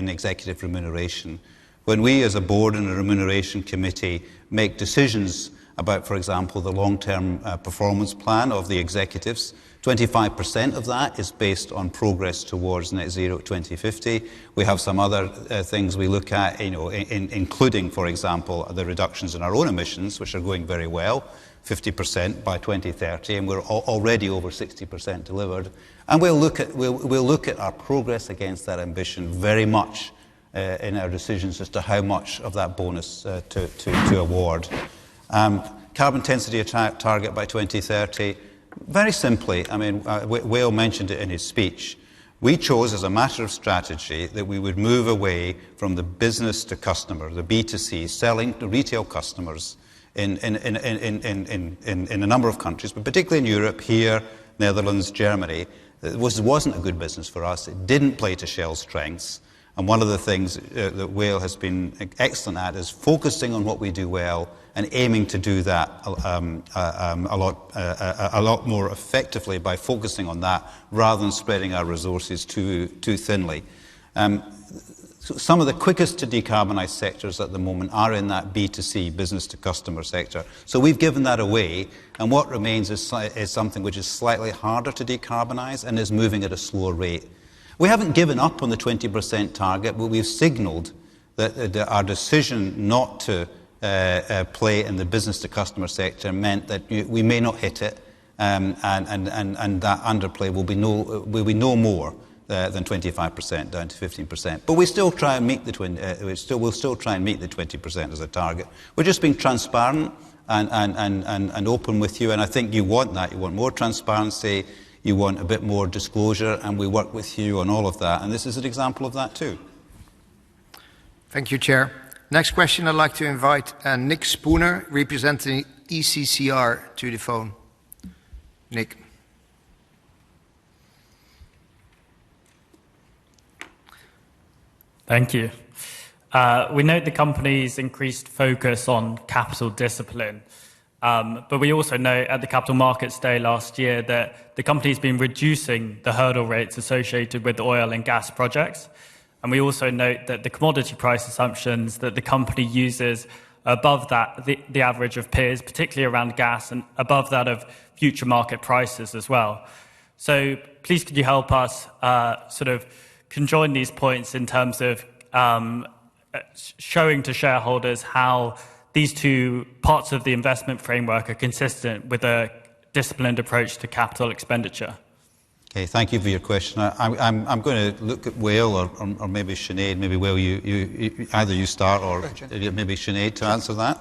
executive remuneration. When we as a board and a remuneration committee make decisions about, for example, the long-term performance plan of the executives, 25% of that is based on progress towards net zero 2050. We have some other things we look at, including, for example, the reductions in our own emissions, which are going very well, 50% by 2030, and we're already over 60% delivered. And we'll look at our progress against that ambition very much in our decisions as to how much of that bonus to award. Carbon intensity target by 2030. Very simply, Wael mentioned it in his speech, we chose as a matter of strategy that we would move away from the business to customer, the B2C, selling to retail customers in a number of countries, but particularly in Europe, here, Netherlands, Germany. It wasn't a good business for us. It didn't play to Shell's strengths. And one of the things that Wael has been excellent at is focusing on what we do well and aiming to do that a lot more effectively by focusing on that rather than spreading our resources too thinly. So some of the quickest to decarbonise sectors at the moment are in that B2C, business to customer sector. So we've given that away, and what remains is something which is slightly harder to decarbonise and is moving at a slower rate. We haven't given up on the 20% target, but we've signalled that our decision not to play in the business to customer sector meant that we may not hit it, and that underplay will be no more than 25%, down to 15%. But we still try and meet we'll still try and meet the 20% as a target. We're just being transparent and open with you, and I think you want that. You want more transparency, you want a bit more disclosure, and we work with you on all of that, and this is an example of that too. Thank you, Chair. Next question, I'd like to invite Nick Spooner, representing ECCR, to the phone. Nick. Thank you. We note the company's increased focus on capital discipline, but we also note at the Capital Markets Day last year that the company's been reducing the hurdle rates associated with oil and gas projects. And we also note that the commodity price assumptions that the company uses above that, the average of peers, particularly around gas, and above that of future market prices as well. So please could you help us sort of conjoin these points in terms of showing to shareholders how these two parts of the investment framework are consistent with a disciplined approach to capital expenditure? Okay, thank you for your question. I'm going to look at Wael or maybe Sinead. Maybe Wael, you either you start or maybe Sinead to answer that.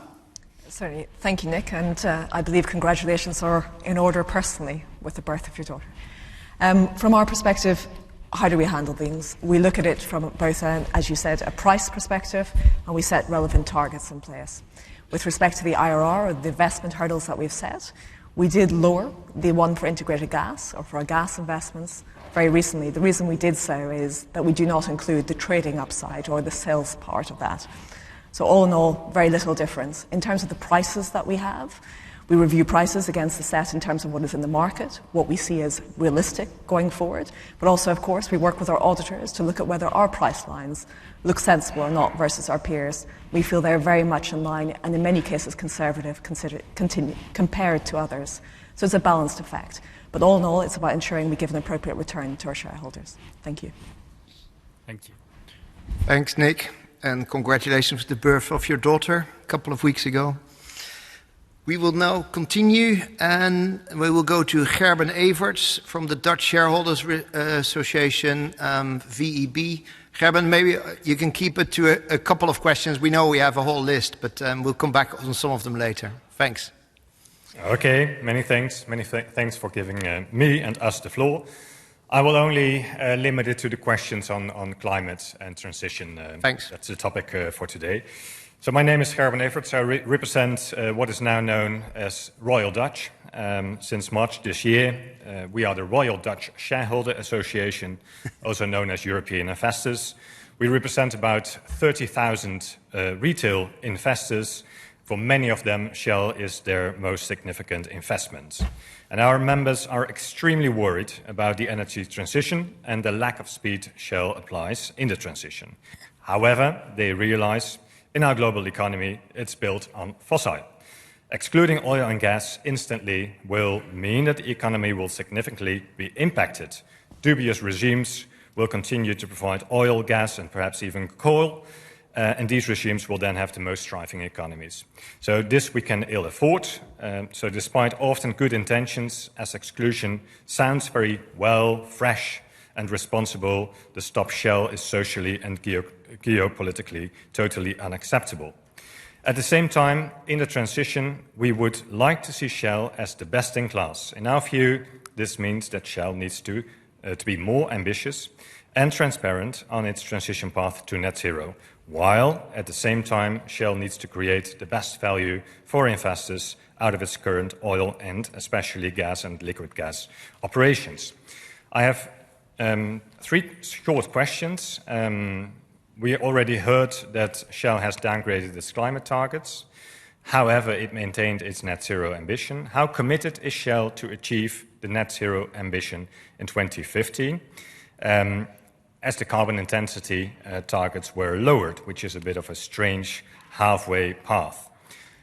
Certainly. Thank you, Nick, and I believe congratulations are in order personally with the birth of your daughter. From our perspective, how do we handle things? We look at it from both, as you said, a price perspective, and we set relevant targets in place. With respect to the IRR, or the investment hurdles that we've set, we did lower the one for integrated gas, or for our gas investments, very recently. The reason we did so is that we do not include the trading upside or the sales part of that. So all in all, very little difference. In terms of the prices that we have, we review prices against the set in terms of what is in the market, what we see as realistic going forward. But also, of course, we work with our auditors to look at whether our price lines look sensible or not versus our peers. We feel they're very much in line and in many cases conservative compared to others. So it's a balanced effect. But all in all, it's about ensuring we give an appropriate return to our shareholders. Thank you. Thank you. Thanks, Nick. And congratulations with the birth of your daughter a couple of weeks ago. We will now continue, and we will go to Gerben Everts from the Dutch Shareholders Association, VEB. Gerben, maybe you can keep it to a couple of questions. We know we have a whole list, but we'll come back on some of them later. Thanks. Okay, many thanks. Many thanks for giving me and us the floor. I will only limit it to the questions on climate and transition. Thanks. That's the topic for today. So my name is Gerben Everts. I represent what is now known as Royal Dutch. Since March this year, we are the Royal Dutch Shareholder Association, also known as European Investors. We represent about 30,000 retail investors. For many of them, Shell is their most significant investment. And our members are extremely worried about the energy transition and the lack of speed Shell applies in the transition. However, they realize in our global economy, it's built on fossil. Excluding oil and gas instantly will mean that the economy will significantly be impacted. Dubious regimes will continue to provide oil, gas, and perhaps even coal, and these regimes will then have the most thriving economies. So this we can ill afford. So despite often good intentions, as exclusion sounds very well, fresh, and responsible, the stop Shell is socially and geopolitically totally unacceptable. At the same time, in the transition, we would like to see Shell as the best in class. In our view, this means that Shell needs to be more ambitious and transparent on its transition path to net zero, while at the same time, Shell needs to create the best value for investors out of its current oil and especially gas and liquid gas operations. I have 3 short questions. We already heard that Shell has downgraded its climate targets. However, it maintained its net zero ambition. How committed is Shell to achieve the net zero ambition in 2050? as the carbon intensity targets were lowered, which is a bit of a strange halfway path.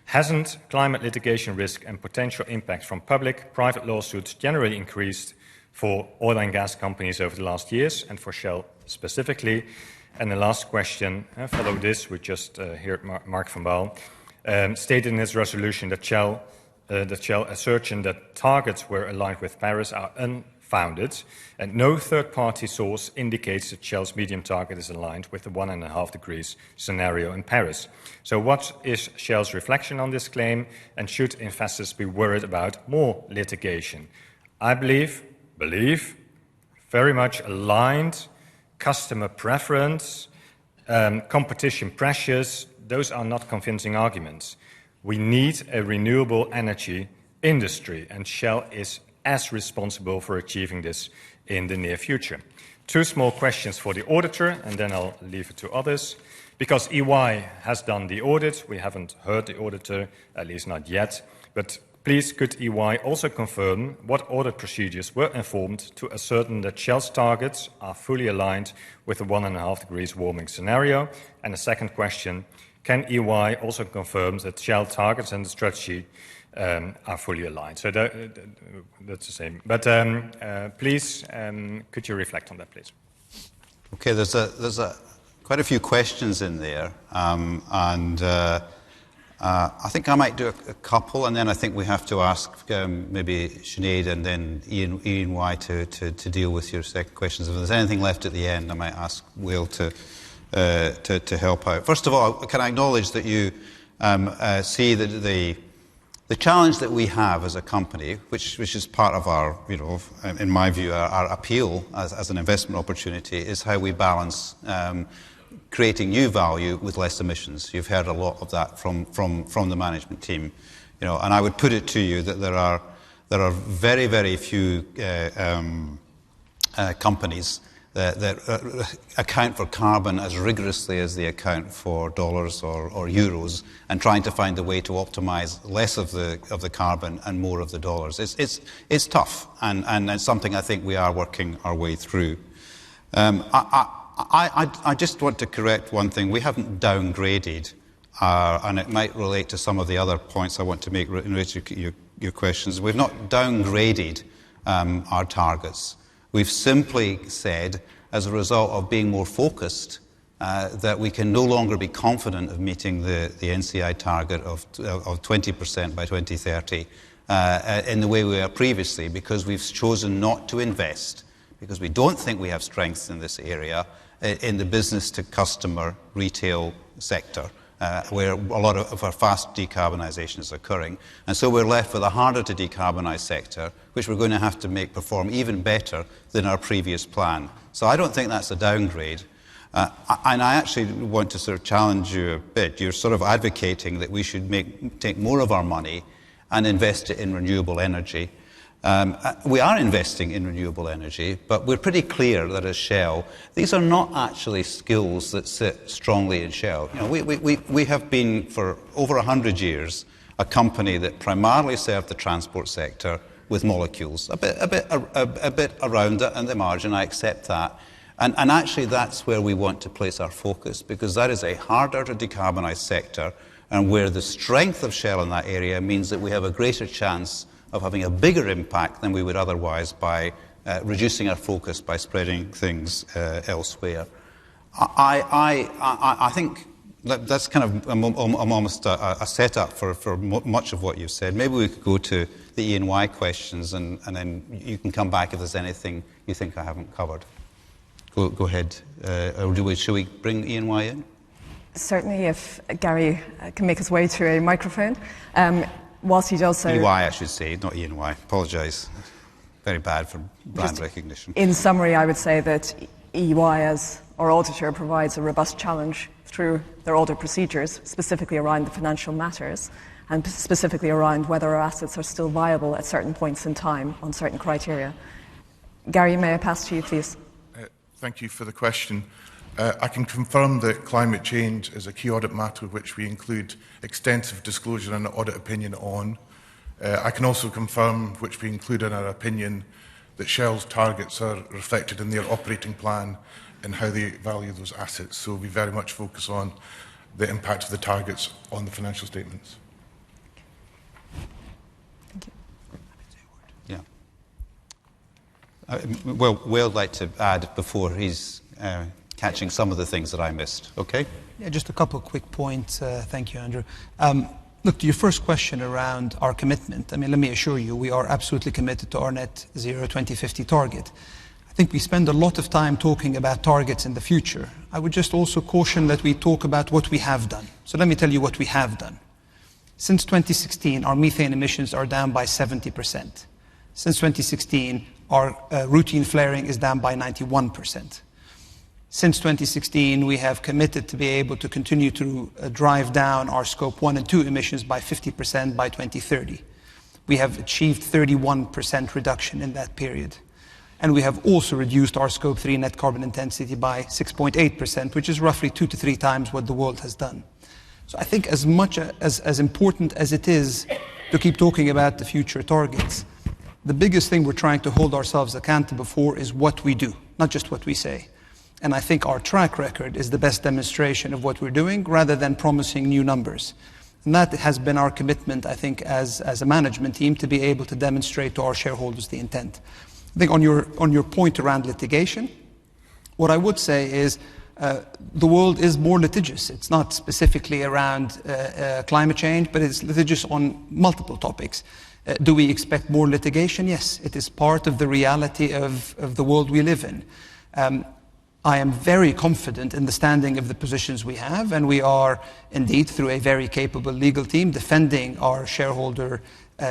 Hasn't climate litigation risk and potential impact from public-private lawsuits generally increased for oil and gas companies over the last years, and for Shell specifically? And the last question, follow this, we just heard Mark van Baal, stated in his resolution that Shell assertion that targets were aligned with Paris are unfounded, and no third-party source indicates that Shell's medium target is aligned with the 1.5 degrees scenario in Paris. So what is Shell's reflection on this claim, and should investors be worried about more litigation? I believe very much aligned, customer preference, competition pressures, those are not convincing arguments. We need a renewable energy industry, and Shell is as responsible for achieving this in the near future. Two small questions for the auditor, and then I'll leave it to others. Because EY has done the audit, we haven't heard the auditor, at least not yet, but please could EY also confirm what audit procedures were informed to ascertain that Shell's targets are fully aligned with the 1.5 degrees warming scenario? And the second question, can EY also confirm that Shell targets and the strategy are fully aligned? So that's the same. But please, could you reflect on that, please? Okay, there's quite a few questions in there, I think I might do a couple, and then I think we have to ask maybe Sinead and then Ian Y to deal with your second questions. If there's anything left at the end, I might ask Will to help out. First of all, can I acknowledge that you see that the challenge that we have as a company, which is part of our, in my view, our appeal as an investment opportunity, is how we balance creating new value with less emissions. You've heard a lot of that from the management team, and I would put it to you that there are very, very few companies that account for carbon as rigorously as they account for dollars or euros, and trying to find a way to optimize less of the carbon and more of the dollars. It's tough, and it's something I think we are working our way through. I just want to correct one thing. We haven't downgraded, and it might relate to some of the other points I want to make in relation to your questions. We've not downgraded our targets. We've simply said, as a result of being more focused, that we can no longer be confident of meeting the NCI target of 20% by 2030 in the way we were previously, because we've chosen not to invest, because we don't think we have strengths in this area, in the business-to-customer retail sector, where a lot of our fast decarbonisation is occurring. And so we're left with a harder to decarbonise sector, which we're going to have to make perform even better than our previous plan. So I don't think that's a downgrade. And I actually want to sort of challenge you a bit. You're sort of advocating that we should take more of our money and invest it in renewable energy. We are investing in renewable energy, but we're pretty clear that as Shell, these are not actually skills that sit strongly in Shell. We have been for over 100 years a company that primarily served the transport sector with molecules, a bit around it and the margin. I accept that, and actually that's where we want to place our focus, because that is a harder to decarbonise sector, and where the strength of Shell in that area means that we have a greater chance of having a bigger impact than we would otherwise by reducing our focus by spreading things elsewhere. I think that's kind of almost a setup for much of what you've said. Maybe we could go to the E&Y questions, and then you can come back if there's anything you think I haven't covered. Go ahead. Or should we bring E&Y in? Certainly, if Gary can make his way to a microphone. Whilst he does so... EY, I should say, not E&Y. Apologise. Very bad for brand recognition. In summary, I would say that EY, as our auditor, provides a robust challenge through their audit procedures, specifically around the financial matters, and specifically around whether our assets are still viable at certain points in time on certain criteria. Gary, may I pass to you, please? Thank you for the question. I can confirm that climate change is a key audit matter which we include extensive disclosure and audit opinion on. I can also confirm, which we include in our opinion, that Shell's targets are reflected in their operating plan in how they value those assets. So we very much focus on the impact of the targets on the financial statements. Thank you. Yeah. Well, I'd like to add before he's catching some of the things that I missed. Okay? Yeah, just a couple of quick points. Thank you, Andrew. Look, to your first question around our commitment, I mean, let me assure you, we are absolutely committed to our net zero 2050 target. I think we spend a lot of time talking about targets in the future. I would just also caution that we talk about what we have done. So let me tell you what we have done. Since 2016, our methane emissions are down by 70%. Since 2016, our routine flaring is down by 91%. Since 2016, we have committed to be able to continue to drive down our Scope 1 and 2 emissions by 50% by 2030. We have achieved 31% reduction in that period. And we have also reduced our Scope 3 net carbon intensity by 6.8%, which is roughly 2 to 3 times what the world has done. So I think as much as important as it is to keep talking about the future targets, the biggest thing we're trying to hold ourselves accountable for is what we do, not just what we say. And I think our track record is the best demonstration of what we're doing rather than promising new numbers. And that has been our commitment, I think, as a management team to be able to demonstrate to our shareholders the intent. I think on your point around litigation, what I would say is the world is more litigious. It's not specifically around climate change, but it's litigious on multiple topics. Do we expect more litigation? Yes, it is part of the reality of the world we live in. I am very confident in the standing of the positions we have, and we are indeed, through a very capable legal team, defending our shareholder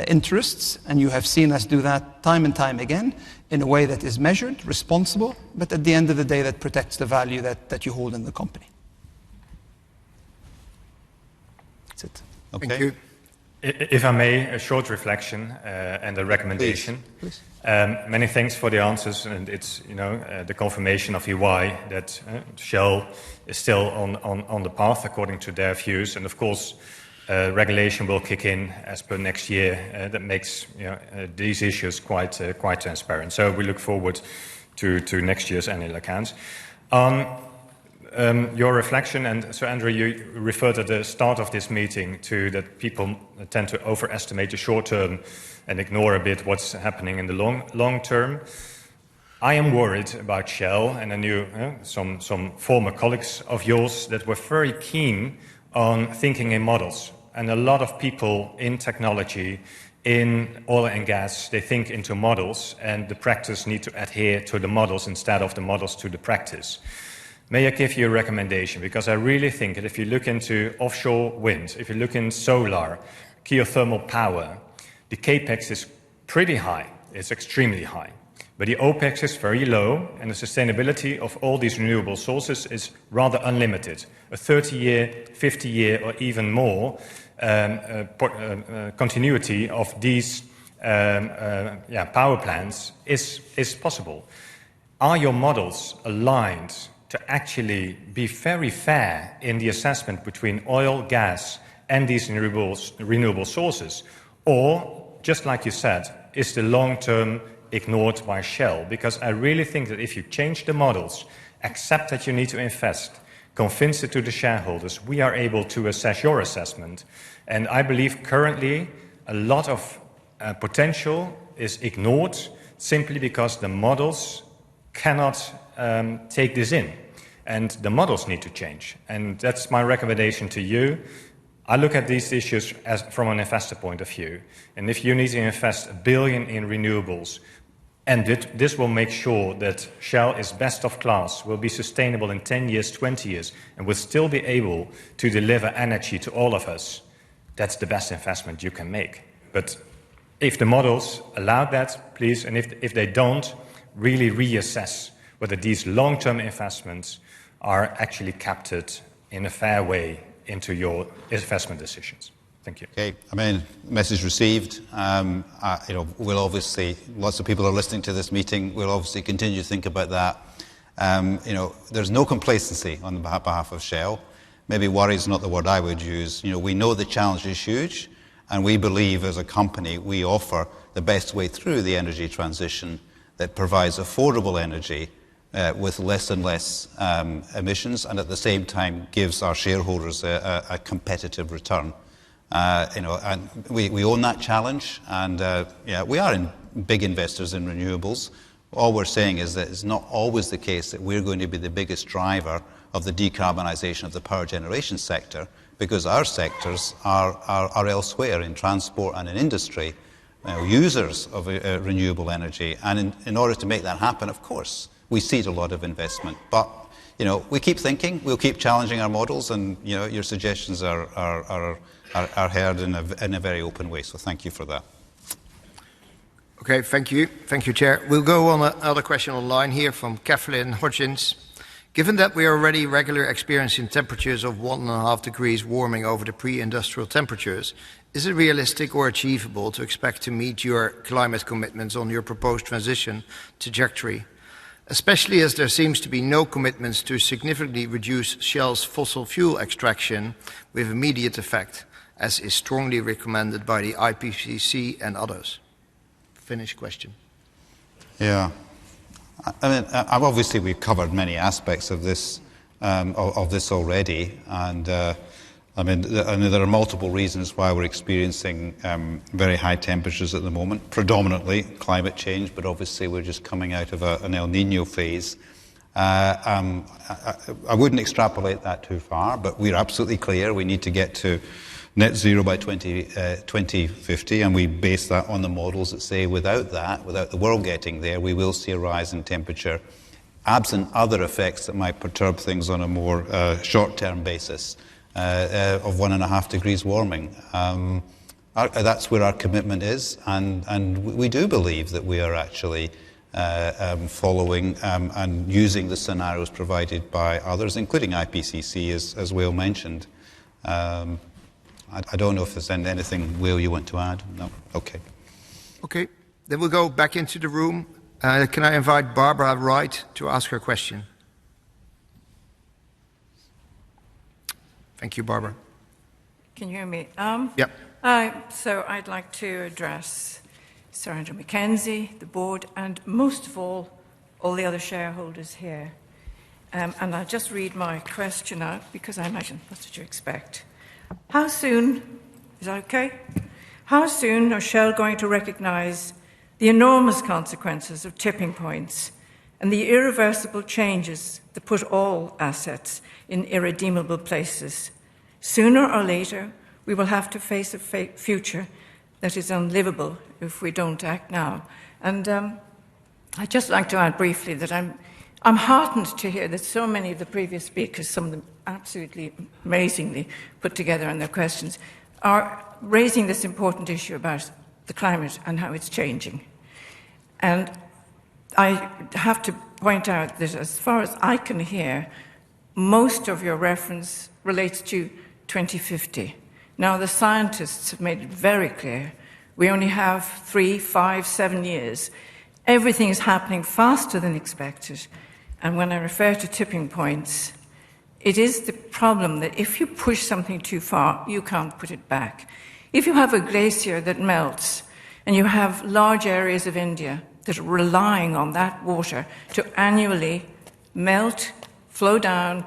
interests, and you have seen us do that time and time again in a way that is measured, responsible, but at the end of the day that protects the value that you hold in the company. That's it. Okay. Thank you. If I may, a short reflection and a recommendation. Please. Many thanks for the answers, and it's the confirmation of EY that Shell is still on the path according to their views, and of course, regulation will kick in as per next year. That makes these issues quite transparent. So we look forward to next year's annual accounts. Your reflection, and so Andrew, you referred at the start of this meeting to that people tend to overestimate the short term and ignore a bit what's happening in the long term. I am worried about Shell, and I knew some former colleagues of yours that were very keen on thinking in models. And a lot of people in technology, in oil and gas, they think into models, and the practice need to adhere to the models instead of the models to the practice. May I give you a recommendation? Because I really think that if you look into offshore wind, if you look in solar, geothermal power, the CAPEX is pretty high. It's extremely high. But the OPEX is very low, and the sustainability of all these renewable sources is rather unlimited. A 30-year, 50-year, or even more continuity of these power plants is possible. Are your models aligned to actually be very fair in the assessment between oil, gas, and these renewable sources? Or, just like you said, is the long term ignored by Shell? Because I really think that if you change the models, accept that you need to invest, convince it to the shareholders, we are able to assess your assessment. And I believe currently a lot of potential is ignored simply because the models cannot take this in. And the models need to change. And that's my recommendation to you. I look at these issues from an investor point of view. And if you need to invest $1 billion in renewables, and this will make sure that Shell is best of class, will be sustainable in 10 years, 20 years, and will still be able to deliver energy to all of us, that's the best investment you can make. But if the models allow that, please, and if they don't, really reassess whether these long-term investments are actually captured in a fair way into your investment decisions. Thank you. Okay, I mean, message received. We'll obviously, lots of people are listening to this meeting. We'll obviously continue to think about that. There's no complacency on behalf of Shell. Maybe worry is not the word I would use. We know the challenge is huge, and we believe as a company we offer the best way through the energy transition that provides affordable energy with less and less emissions, and at the same time gives our shareholders a competitive return. And we own that challenge, and we are big investors in renewables. All we're saying is that it's not always the case that we're going to be the biggest driver of the decarbonisation of the power generation sector, because our sectors are elsewhere in transport and in industry, users of renewable energy. And in order to make that happen, of course, we seed a lot of investment. But we keep thinking, we'll keep challenging our models, and your suggestions are heard in a very open way. So thank you for that. Okay, thank you. Thank you, Chair. We'll go on another question online here from Kathleen Hodgins. Given that we are already regularly experiencing temperatures of 1.5 degrees warming over the pre-industrial temperatures, is it realistic or achievable to expect to meet your climate commitments on your proposed transition trajectory? Especially as there seems to be no commitments to significantly reduce Shell's fossil fuel extraction with immediate effect, as is strongly recommended by the IPCC and others. Finish question. Yeah. I mean, obviously we've covered many aspects of this already, and there are multiple reasons why we're experiencing very high temperatures at the moment, predominantly climate change, but obviously we're just coming out of an El Nino phase. I wouldn't extrapolate that too far, but we're absolutely clear we need to get to net zero by 2050, and we base that on the models that say without the world getting there, we will see a rise in temperature, absent other effects that might perturb things on a more short-term basis of 1.5 degrees warming. That's where our commitment is, and we do believe that we are actually following and using the scenarios provided by others, including IPCC, as Will mentioned. I don't know if there's anything, Will, you want to add? No? Okay. Okay. Then we'll go back into the room. Can I invite Barbara Wright to ask her question? Thank you, Barbara. Can you hear me? Yep. So I'd like to address Sir Andrew Mackenzie, the board, and most of all the other shareholders here. And I'll just read my question out, because I imagine that's what you expect. How soon, is that okay? How soon are Shell going to recognise the enormous consequences of tipping points and the irreversible changes that put all assets in irredeemable places? Sooner or later, we will have to face a future that is unlivable if we don't act now. And I'd just like to add briefly that I'm heartened to hear that so many of the previous speakers, some of them absolutely amazingly put together in their questions, are raising this important issue about the climate and how it's changing. And I have to point out that as far as I can hear, most of your reference relates to 2050. Now, the scientists have made it very clear we only have 3, 5, 7 years. Everything is happening faster than expected. And when I refer to tipping points, it is the problem that if you push something too far, you can't put it back. If you have a glacier that melts and you have large areas of India that are relying on that water to annually melt, flow down,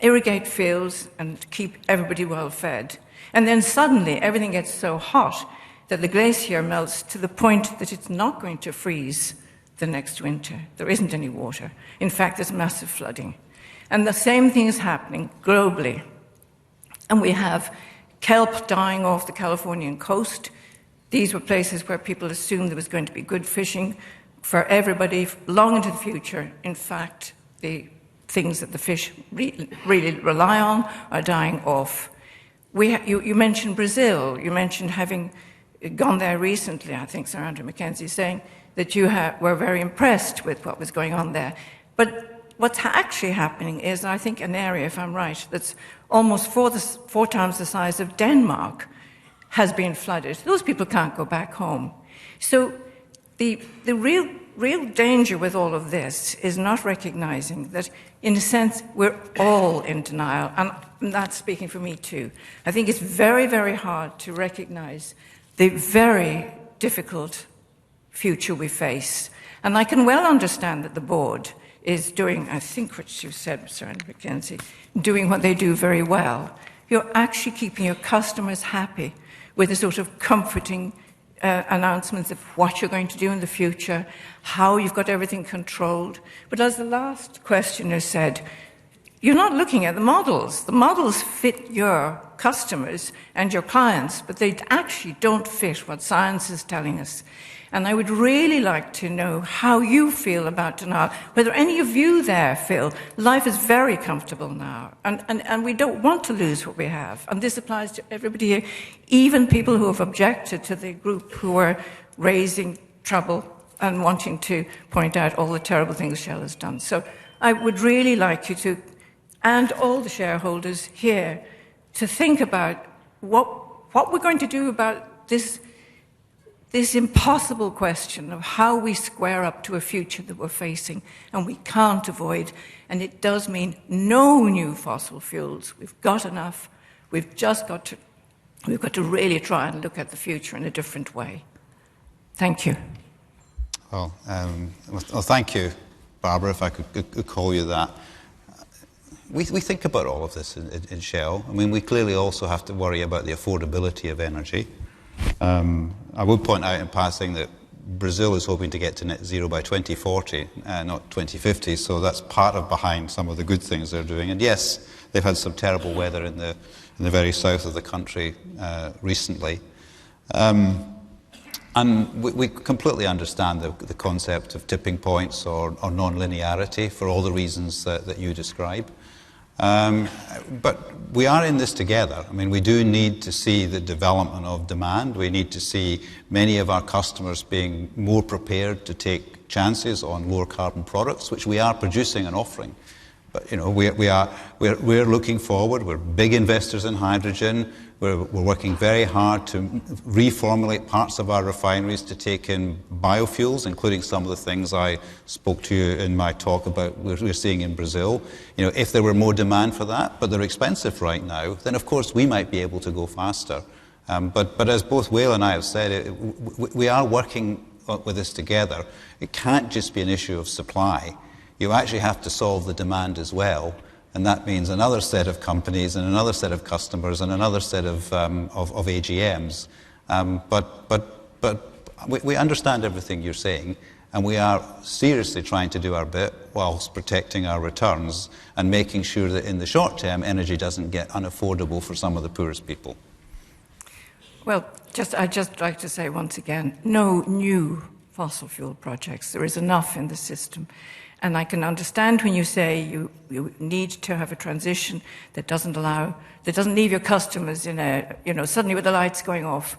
irrigate fields, and keep everybody well fed, and then suddenly everything gets so hot that the glacier melts to the point that it's not going to freeze the next winter. There isn't any water. In fact, there's massive flooding. And the same thing is happening globally. And we have kelp dying off the Californian coast. These were places where people assumed there was going to be good fishing for everybody long into the future. In fact, the things that the fish really rely on are dying off. You mentioned Brazil. You mentioned having gone there recently. I think Sir Andrew Mackenzie saying that you were very impressed with what was going on there. But what's actually happening is, I think, an area, if I'm right, that's almost 4 times the size of Denmark has been flooded. Those people can't go back home. So the real danger with all of this is not recognizing that, in a sense, we're all in denial. And that's speaking for me too. I think it's very, very hard to recognize the very difficult future we face. And I can well understand that the board is doing, I think what you said, Mr. Andrew Mackenzie, doing what they do very well. You're actually keeping your customers happy with a sort of comforting announcements of what you're going to do in the future, how you've got everything controlled. But as the last questioner said, you're not looking at the models. The models fit your customers and your clients, but they actually don't fit what science is telling us. And I would really like to know how you feel about denial, whether any of you there feel life is very comfortable now, and we don't want to lose what we have. And this applies to everybody here, even people who have objected to the group who are raising trouble and wanting to point out all the terrible things Shell has done. So I would really like you to, and all the shareholders here, to think about what we're going to do about this impossible question of how we square up to a future that we're facing and we can't avoid. And it does mean no new fossil fuels. We've got enough. We've got to really try and look at the future in a different way. Thank you. Well, thank you, Barbara, if I could call you that. We think about all of this in Shell. I mean, we clearly also have to worry about the affordability of energy. I would point out in passing that Brazil is hoping to get to net zero by 2040, not 2050, so that's part of behind some of the good things they're doing. And yes, they've had some terrible weather in the very south of the country recently. And we completely understand the concept of tipping points or non-linearity for all the reasons that you describe. But we are in this together. I mean, we do need to see the development of demand. We need to see many of our customers being more prepared to take chances on lower carbon products, which we are producing and offering. But, you know, we're looking forward. We're big investors in hydrogen. We're working very hard to reformulate parts of our refineries to take in biofuels, including some of the things I spoke to you in my talk about we're seeing in Brazil. You know, if there were more demand for that, but they're expensive right now, then of course we might be able to go faster. But as both Wael and I have said, we are working with this together. It can't just be an issue of supply. You actually have to solve the demand as well. And that means another set of companies and another set of customers and another set of AGMs. But we understand everything you're saying, and we are seriously trying to do our bit whilst protecting our returns and making sure that in the short term energy doesn't get unaffordable for some of the poorest people. Well, I'd just like to say once again, no new fossil fuel projects. There is enough in the system. And I can understand when you say you need to have a transition that doesn't leave your customers in suddenly with the lights going off.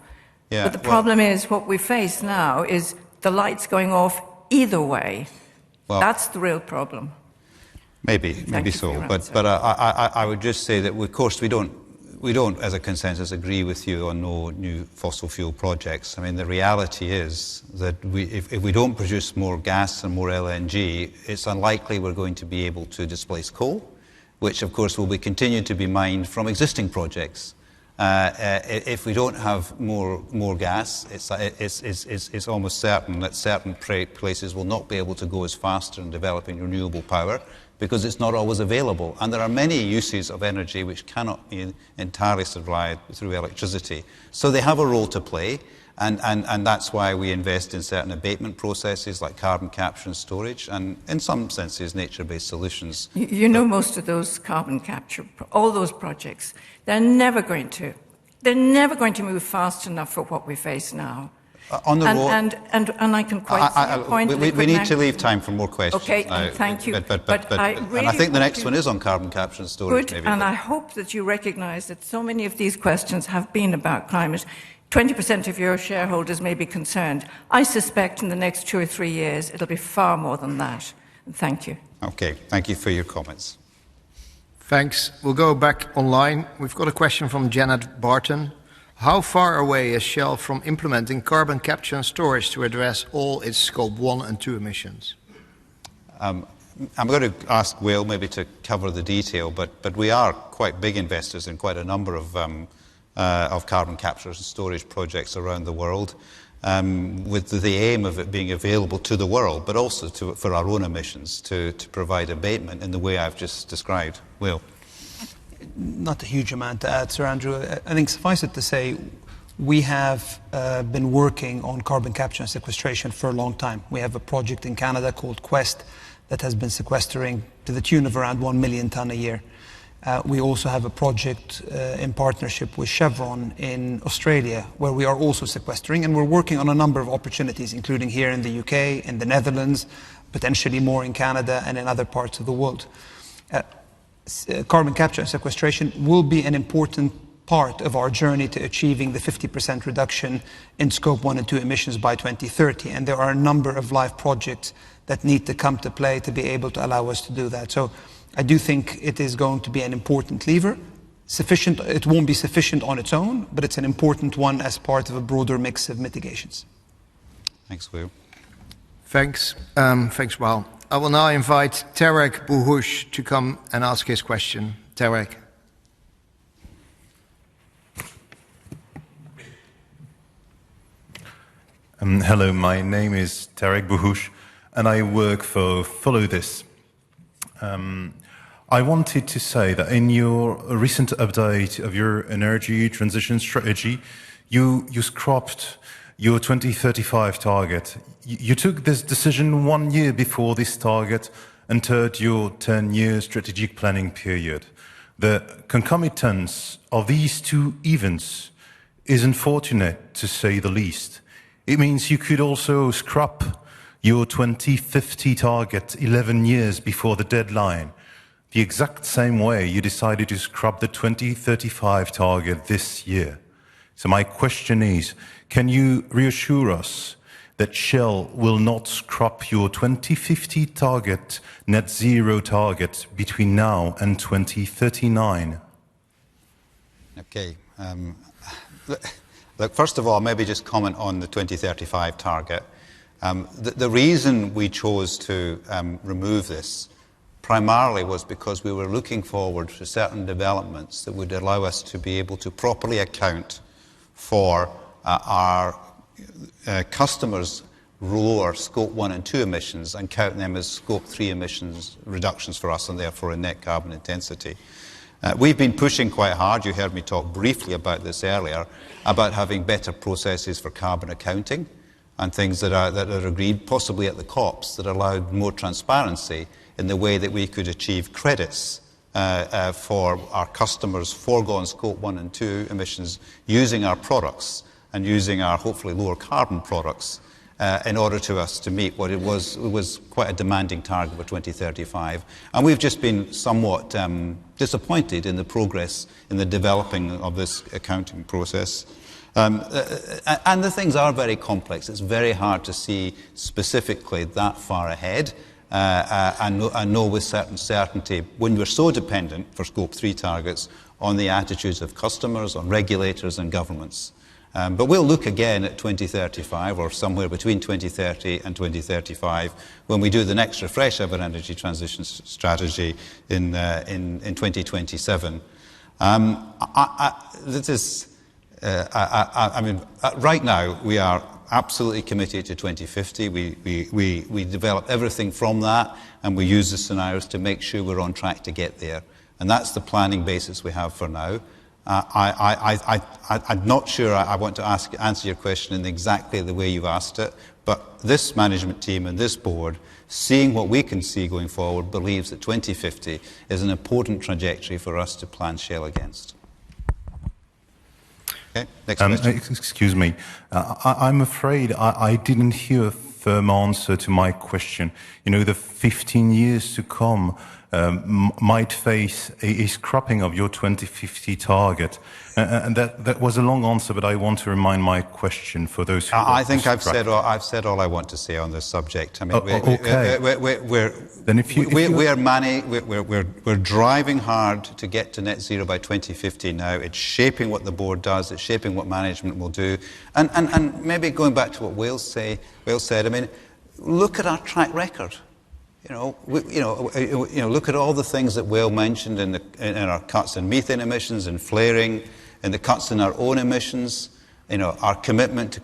Yeah, but the problem is what we face now is the lights going off either way. Well, that's the real problem. Maybe so. But I would just say that, of course, we don't, as a consensus, agree with you on no new fossil fuel projects. I mean, the reality is that if we don't produce more gas and more LNG, it's unlikely we're going to be able to displace coal, which, of course, will be continued to be mined from existing projects. If we don't have more gas, it's almost certain that certain places will not be able to go as fast in developing renewable power, because it's not always available. And there are many uses of energy which cannot be entirely supplied through electricity. So they have a role to play, and that's why we invest in certain abatement processes like carbon capture and storage, and in some senses nature-based solutions. You know, most of those carbon capture, all those projects, they're never going to move fast enough for what we face now. On the and I can quite see your point. We need to leave time for more questions. Okay, now. And thank you. But I think the next one is on carbon capture and storage. Good, maybe, I hope that you recognise that so many of these questions have been about climate. 20% of your shareholders may be concerned. I suspect in the next 2 or 3 years it'll be far more than that. And thank you. Okay, thank you for your comments. Thanks. We'll go back online. We've got a question from Janet Barton. How far away is Shell from implementing carbon capture and storage to address all its Scope 1 and 2 emissions? I'm going to ask Wael maybe to cover the detail, but we are quite big investors in quite a number of carbon capture and storage projects around the world. with the aim of it being available to the world, but also for our own emissions to provide abatement in the way I've just described. Will? Not a huge amount to add, Sir Andrew. I think suffice it to say, we have been working on carbon capture and sequestration for a long time. We have a project in Canada called Quest that has been sequestering to the tune of around 1 million tonne a year. We also have a project in partnership with Chevron in Australia where we are also sequestering, and we're working on a number of opportunities, including here in the UK, in the Netherlands, potentially more in Canada and in other parts of the world. Carbon capture and sequestration will be an important part of our journey to achieving the 50% reduction in Scope 1 and 2 emissions by 2030. And there are a number of live projects that need to come to play to be able to allow us to do that. So I do think it is going to be an important lever. It won't be sufficient on its own, but it's an important one as part of a broader mix of mitigations. Thanks, Will. Thanks. Thanks, Wael. I will now invite Tarek Bouhouch to come and ask his question. Tarek. Hello, my name is Tarek Bouhouch, and I work for Follow This. I wanted to say that in your recent update of your energy transition strategy, you scrapped your 2035 target. You took this decision 1 year before this target entered your 10-year strategic planning period. The concomitance of these two events is unfortunate, to say the least. It means you could also scrap your 2050 target 11 years before the deadline, the exact same way you decided to scrap the 2035 target this year. So my question is, can you reassure us that Shell will not scrap your 2050 target, net zero target, between now and 2039? Okay. Look, first of all, maybe just comment on the 2035 target. The reason we chose to remove this primarily was because we were looking forward to certain developments that would allow us to be able to properly account for our customers' lower Scope 1 and 2 emissions and count them as Scope 3 emissions reductions for us and therefore in net carbon intensity. We've been pushing quite hard, you heard me talk briefly about this earlier, about having better processes for carbon accounting and things that are agreed, possibly at the COPs, that allowed more transparency in the way that we could achieve credits for our customers' foregone Scope 1 and 2 emissions using our products and using our hopefully lower carbon products in order to us to meet what it was quite a demanding target for 2035. And we've just been somewhat disappointed in the progress in the developing of this accounting process. And the things are very complex. It's very hard to see specifically that far ahead and know with certain certainty when we're so dependent for Scope 3 targets on the attitudes of customers, on regulators and governments. But we'll look again at 2035 or somewhere between 2030 and 2035 when we do the next refresh of our energy transition strategy in 2027. Right now we are absolutely committed to 2050. We develop everything from that and we use the scenarios to make sure we're on track to get there. And that's the planning basis we have for now. I'm not sure I want to answer your question in exactly the way you've asked it, but this management team and this board, seeing what we can see going forward, believes that 2050 is an important trajectory for us to plan Shell against. Okay, next question. Excuse me. I'm afraid I didn't hear a firm answer to my question. You know, the 15 years to come might face a scrapping of your 2050 target. And that was a long answer, but I want to remind my question for those who... I think I've said all I want to say on this subject. I mean, we're driving hard to get to net zero by 2050 now. It's shaping what the board does. It's shaping what management will do. And maybe going back to what Will said, I mean, look at our track record. Look at all the things that Will mentioned in our cuts in methane emissions and flaring, and the cuts in our own emissions. our commitment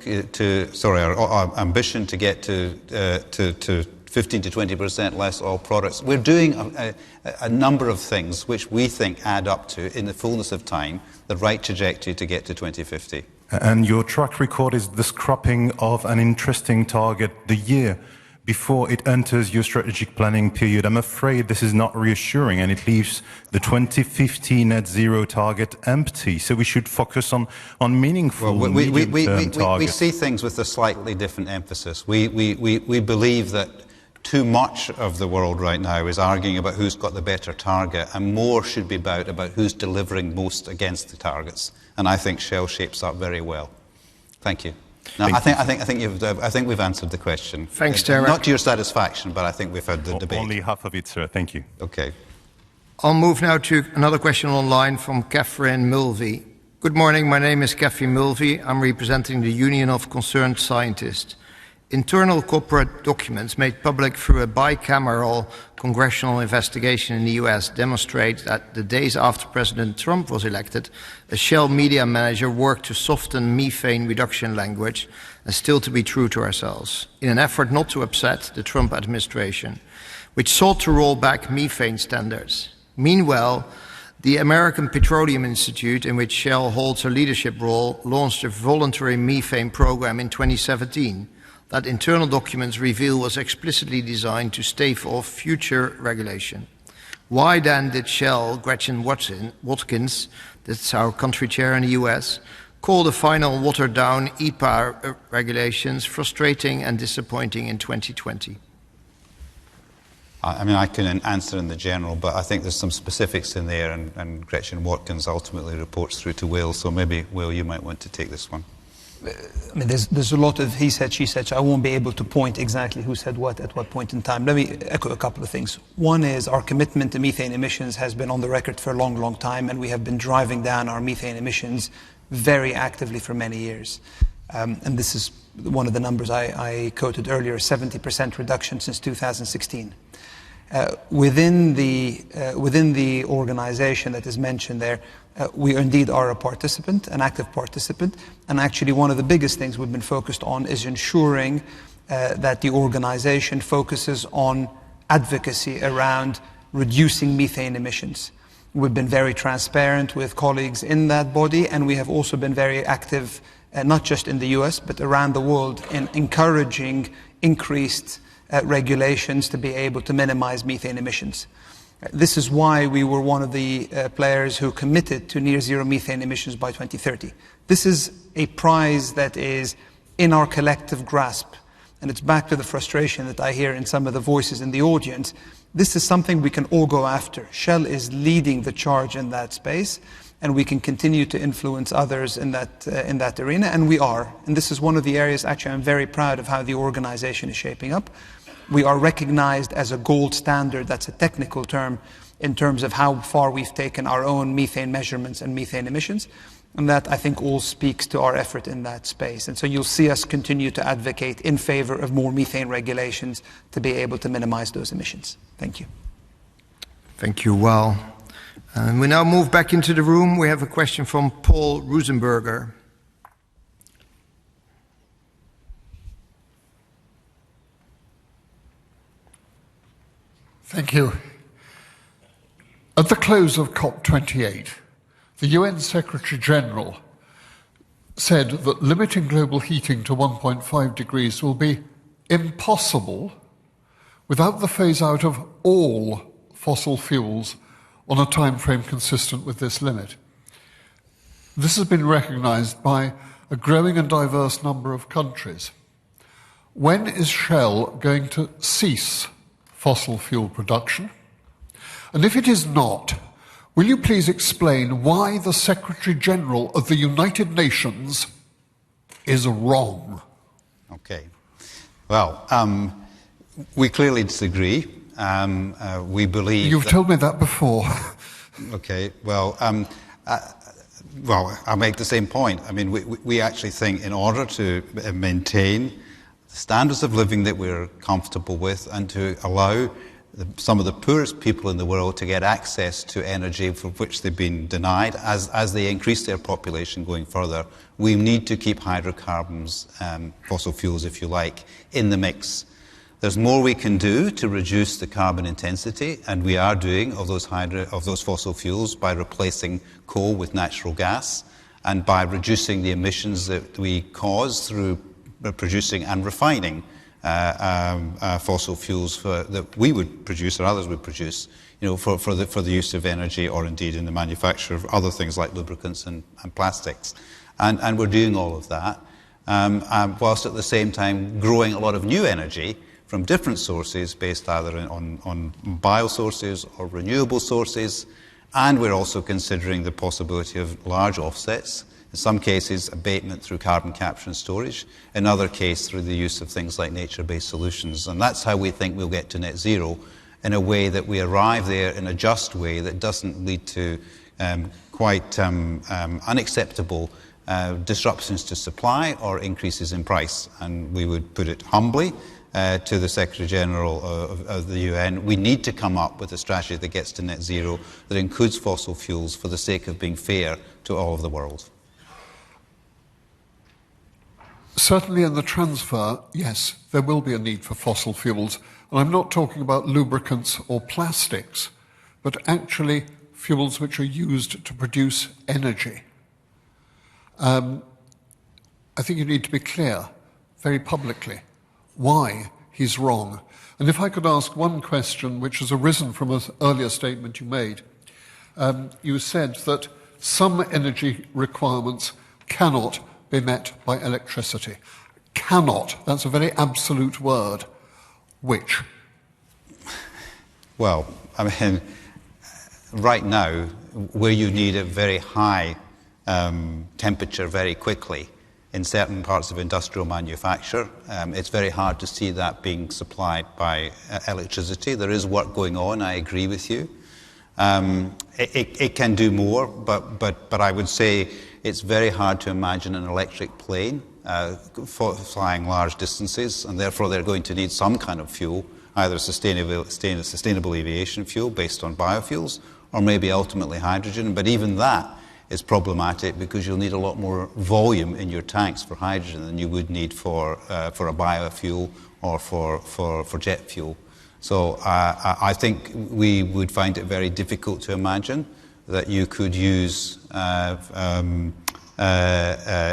our ambition to get to 15 to 20% less oil products. We're doing a number of things which we think add up to, in the fullness of time, the right trajectory to get to 2050. And your track record is the scrapping of an interesting target the year before it enters your strategic planning period. I'm afraid this is not reassuring, and it leaves the 2050 net zero target empty. So we should focus on meaningful medium-term targets. We see things with a slightly different emphasis. We believe that too much of the world right now is arguing about who's got the better target, and more should be about who's delivering most against the targets. And I think Shell shapes up very well. Thank you. Now, I think we've answered the question. Thanks, Derek. Not to your satisfaction, but I think we've had the debate. Only half of it, sir. Thank you. Okay. I'll move now to another question online from Catherine Mulvey. Good morning. My name is Catherine Mulvey. I'm representing the Union of Concerned Scientists. Internal corporate documents made public through a bicameral congressional investigation in the US demonstrate that the days after President Trump was elected, a Shell media manager worked to soften methane reduction language, and still to be true to ourselves, in an effort not to upset the Trump administration, which sought to roll back methane standards. Meanwhile, the American Petroleum Institute, in which Shell holds a leadership role, launched a voluntary methane program in 2017 that internal documents reveal was explicitly designed to stave off future regulation. Why then did Shell, Gretchen Watkins, that's our country chair in the US, call the final watered-down EPA regulations frustrating and disappointing in 2020? I mean, I can answer in the general, but I think there's some specifics in there, and Gretchen Watkins ultimately reports through to Will, so maybe, Will, you might want to take this one. I mean, there's a lot of he said, she said, so I won't be able to point exactly who said what at what point in time. Let me echo a couple of things. One is our commitment to methane emissions has been on the record for a long, long time, and we have been driving down our methane emissions very actively for many years. And this is one of the numbers I quoted earlier, 70% reduction since 2016. Within the organization that is mentioned there, we indeed are a participant, an active participant, and actually one of the biggest things we've been focused on is ensuring that the organization focuses on advocacy around reducing methane emissions. We've been very transparent with colleagues in that body, and we have also been very active, not just in the US, but around the world, in encouraging increased regulations to be able to minimize methane emissions. This is why we were one of the players who committed to near zero methane emissions by 2030. This is a prize that is in our collective grasp. And it's back to the frustration that I hear in some of the voices in the audience. This is something we can all go after. Shell is leading the charge in that space, and we can continue to influence others in that arena, and we are. And this is one of the areas, actually, I'm very proud of how the organization is shaping up. We are recognized as a gold standard, that's a technical term, in terms of how far we've taken our own methane measurements and methane emissions. And that, I think, all speaks to our effort in that space. And so you'll see us continue to advocate in favor of more methane regulations to be able to minimize those emissions. Thank you. Thank you, Well. And we now move back into the room. We have a question from Paul Rosenberger. Thank you. At the close of COP28, the UN Secretary General said that limiting global heating to 1.5 degrees will be impossible without the phase-out of all fossil fuels on a time frame consistent with this limit. This has been recognized by a growing and diverse number of countries. When is Shell going to cease fossil fuel production? And if it is not, will you please explain why the Secretary General of the United Nations is wrong? Okay. Well, we clearly disagree. We believe... You've told me that before. Okay, well, I'll make the same point. I mean, we actually think in order to maintain standards of living that we're comfortable with and to allow some of the poorest people in the world to get access to energy for which they've been denied as they increase their population going further. We need to keep hydrocarbons, fossil fuels if you like, in the mix. There's more we can do to reduce the carbon intensity, and we are doing, of those fossil fuels by replacing coal with natural gas and by reducing the emissions that we cause through producing and refining fossil fuels that we would produce or others would produce, for the use of energy or indeed in the manufacture of other things like lubricants and plastics. And we're doing all of that, whilst at the same time growing a lot of new energy from different sources based either on biosources or renewable sources. And we're also considering the possibility of large offsets. In some cases, abatement through carbon capture and storage. In other cases, through the use of things like nature-based solutions. And that's how we think we'll get to net zero, in a way that we arrive there in a just way that doesn't lead to quite unacceptable disruptions to supply or increases in price. And we would put it humbly to the Secretary General of the UN. We need to come up with a strategy that gets to net zero, that includes fossil fuels for the sake of being fair to all of the world. Certainly in the transfer, yes, there will be a need for fossil fuels. And I'm not talking about lubricants or plastics, but actually fuels which are used to produce energy. I think you need to be clear, very publicly, why he's wrong. And if I could ask one question which has arisen from an earlier statement you made. You said that some energy requirements cannot be met by electricity. Cannot, that's a very absolute word. Which? Well, I mean, right now, where you need a very high temperature very quickly, in certain parts of industrial manufacture, it's very hard to see that being supplied by electricity. There is work going on, I agree with you. It can do more, but I would say it's very hard to imagine an electric plane flying large distances, and therefore they're going to need some kind of fuel, either sustainable aviation fuel based on biofuels, or maybe ultimately hydrogen. But even that is problematic because you'll need a lot more volume in your tanks for hydrogen than you would need for a biofuel or for jet fuel. So I think we would find it very difficult to imagine that you could use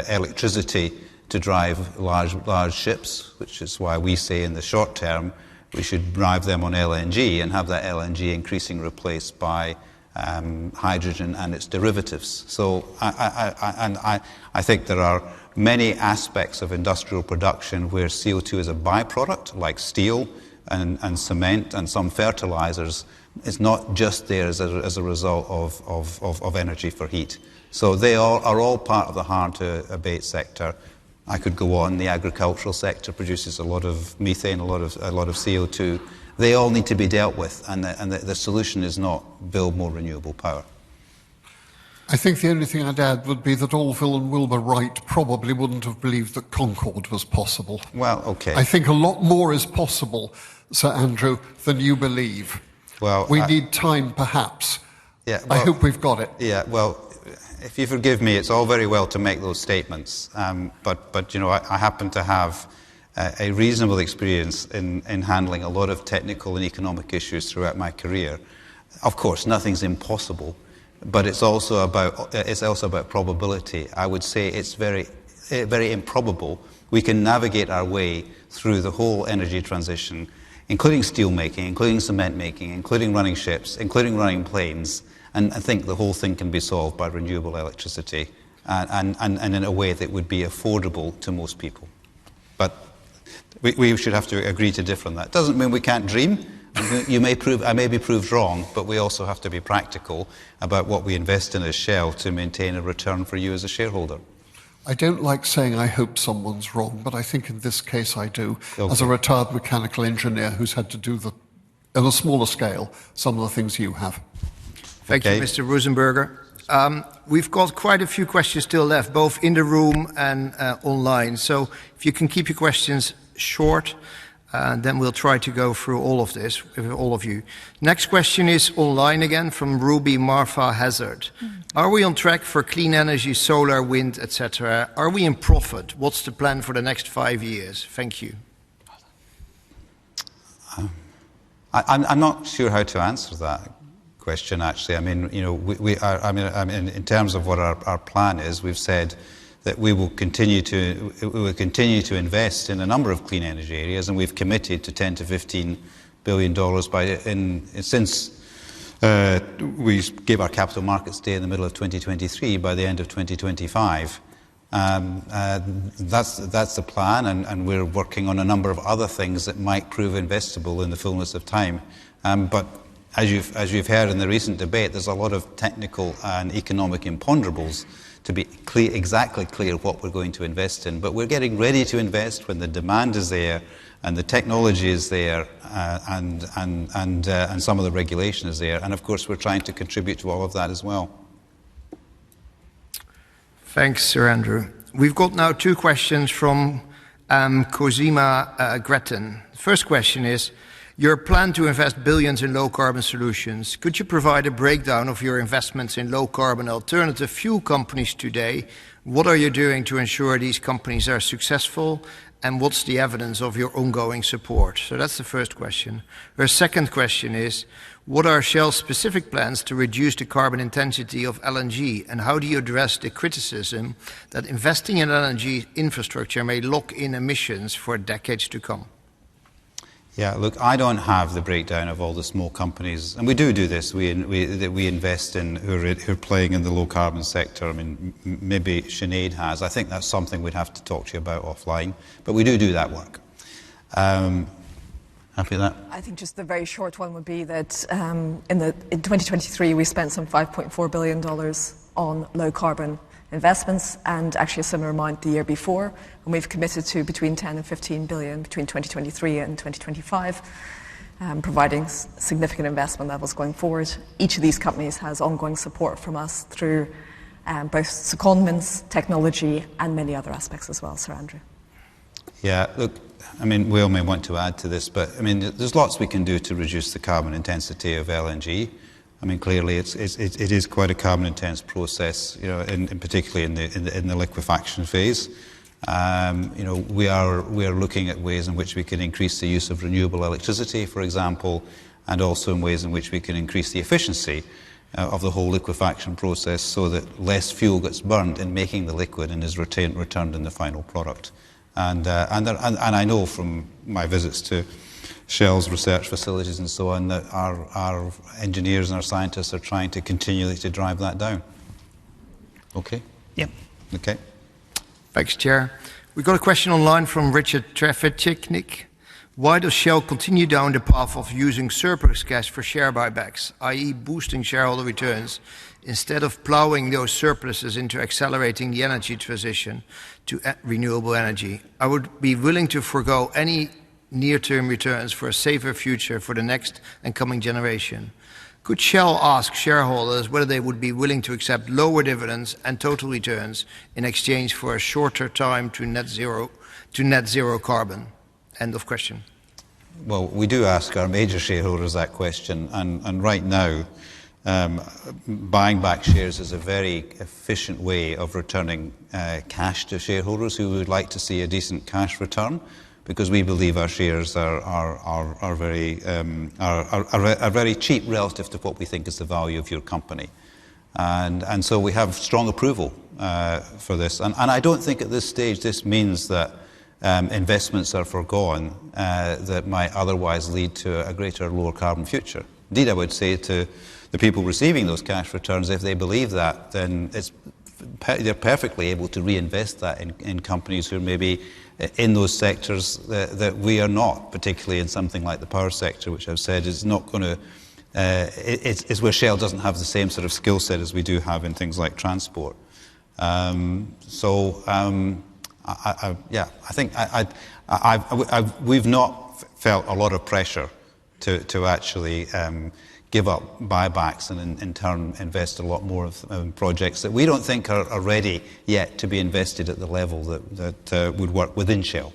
electricity to drive large ships, which is why we say in the short term we should drive them on LNG and have that LNG increasingly replaced by hydrogen and its derivatives. So I think there are many aspects of industrial production where CO2 is a byproduct, like steel and cement and some fertilizers. It's not just there as a result of energy for heat. So they are all part of the hard-to-abate sector. I could go on. The agricultural sector produces a lot of methane, a lot of CO2. They all need to be dealt with, and the solution is not build more renewable power. I think the only thing I'd add would be that Orville and Wilbur Wright probably wouldn't have believed that Concorde was possible. Well, okay. I think a lot more is possible, Sir Andrew, than you believe. Well, we need time, perhaps. Yeah. Well, I hope we've got it. Yeah. Well, if you forgive me, it's all very well to make those statements, but you know, I happen to have a reasonable experience in handling a lot of technical and economic issues throughout my career. Of course, nothing's impossible, but it's also about probability. I would say it's very improbable we can navigate our way through the whole energy transition, including steel making, including cement making, including running ships, including running planes, and I think the whole thing can be solved by renewable electricity and in a way that would be affordable to most people. But we should have to agree to differ on that. Doesn't mean we can't dream. I may be proved wrong, but we also have to be practical about what we invest in as Shell to maintain a return for you as a shareholder. I don't like saying I hope someone's wrong, but I think in this case I do. Okay. As a retired mechanical engineer who's had to do on a smaller scale, some of the things you have. Thank you, Mr. Rosenberger. We've got quite a few questions still left, both in the room and online. So if you can keep your questions short, Then we'll try to go through all of this with all of you. Next question is online again from Ruby Marfa Hazard. Are we on track for clean energy, solar, wind, etc.? Are we in profit? What's the plan for the next 5 years? Thank you. I'm not sure how to answer that question, actually. I mean, you know, in terms of what our plan is, we've said that we will continue to invest in a number of clean energy areas, and we've committed to $10 to $15 billion since we gave our Capital Markets Day in the middle of 2023, by the end of 2025. That's the plan, and we're working on a number of other things that might prove investable in the fullness of time. But as you've heard in the recent debate, there's a lot of technical and economic imponderables to be exactly clear what we're going to invest in. But we're getting ready to invest when the demand is there and the technology is there and some of the regulation is there. And of course, we're trying to contribute to all of that as well. Thanks, Sir Andrew. We've got now 2 questions from Cosima Gretton. The first question is, your plan to invest billions in low-carbon solutions. Could you provide a breakdown of your investments in low-carbon alternative fuel companies today? What are you doing to ensure these companies are successful? And what's the evidence of your ongoing support? So that's the first question. Her second question is, what are Shell's specific plans to reduce the carbon intensity of LNG? And how do you address the criticism that investing in LNG infrastructure may lock in emissions for decades to come? Yeah, look, I don't have the breakdown of all the small companies, and we do this. We invest in who are playing in the low carbon sector. I mean, maybe Sinead has. I think that's something we'd have to talk to you about offline. But we do that work. Happy with that? I think just the very short one would be that in 2023 we spent some $5.4 billion on low carbon investments, and actually a similar amount the year before, and we've committed to between 10 and 15 billion between 2023 and 2025, providing significant investment levels going forward. Each of these companies has ongoing support from us through both secondments, technology, and many other aspects as well. Sir Andrew. Yeah, look, I mean, Will may want to add to this, but I mean, there's lots we can do to reduce the carbon intensity of LNG. I mean, clearly, it is quite a carbon-intense process, you know, in particularly in the liquefaction phase. You know, we are looking at ways in which we can increase the use of renewable electricity, for example, and also in ways in which we can increase the efficiency of the whole liquefaction process, so that less fuel gets burned in making the liquid and is returned in the final product. And I know from my visits to Shell's research facilities and so on that our engineers and our scientists are trying to continually to drive that down. Okay? Yep. Okay. Thanks, Chair. We've got a question online from Richard Trefetchnik. Why does Shell continue down the path of using surplus cash for share buybacks, i.e. boosting shareholder returns, instead of ploughing those surpluses into accelerating the energy transition to renewable energy? I would be willing to forego any near-term returns for a safer future for the next and coming generation. Could Shell ask shareholders whether they would be willing to accept lower dividends and total returns in exchange for a shorter time to net zero carbon? End of question. Well, we do ask our major shareholders that question, and right now, buying back shares is a very efficient way of returning cash to shareholders who would like to see a decent cash return, because we believe our shares are very cheap relative to what we think is the value of your company. And so we have strong approval for this. And I don't think at this stage this means that investments are foregone that might otherwise lead to a greater lower carbon future. Indeed, I would say to the people receiving those cash returns, if they believe that, then they're perfectly able to reinvest that in companies who are maybe in those sectors that we are not, particularly in something like the power sector, which I've said is not going to, it's where Shell doesn't have the same sort of skill set as we do have in things like transport. I think we've not felt a lot of pressure to actually give up buybacks and in turn invest a lot more of projects that we don't think are ready yet to be invested at the level that would work within Shell.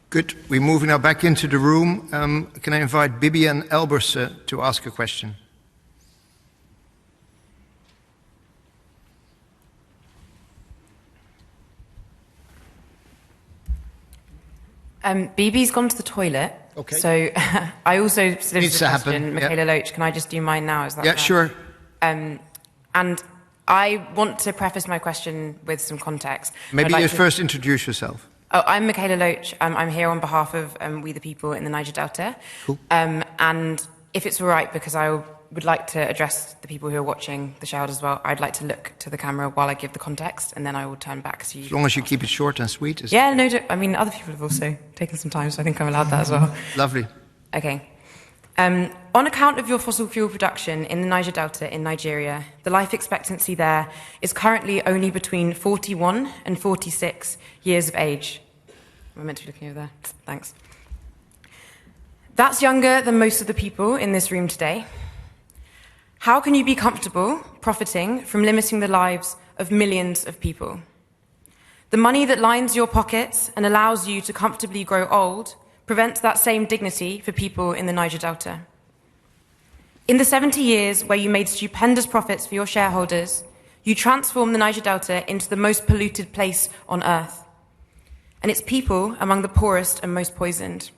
Good. We're moving now back into the room. Can I invite Bibian Elbers to ask a question? BB's gone to the toilet. Okay. So I also submitted Needs a to question. happen, Mikaela yeah. Loach, can I just do mine now? Is that Yeah, fair? sure. And I want to preface my question with some context. Maybe I'd you like to- first introduce yourself. Oh, I'm Mikaela Loach. I'm here on behalf of We the People in the Niger Delta. Cool. And if it's all right, because I would like to address the people who are watching the shareholders as well, I'd like to look to the camera while I give the context, and then I will turn back to you. As long as you keep it short and sweet. Yeah, no, I mean, other people have also taken some time, so I think I'm allowed that as well. Lovely. Okay. On account of your fossil fuel production in the Niger Delta in Nigeria, the life expectancy there is currently only between 41 and 46 years of age. Am I meant to be looking over there? Thanks. That's younger than most of the people in this room today. How can you be comfortable profiting from limiting the lives of millions of people? The money that lines your pockets and allows you to comfortably grow old prevents that same dignity for people in the Niger Delta. In the 70 years where you made stupendous profits for your shareholders, you transformed the Niger Delta into the most polluted place on earth, and its people among the poorest and most poisoned.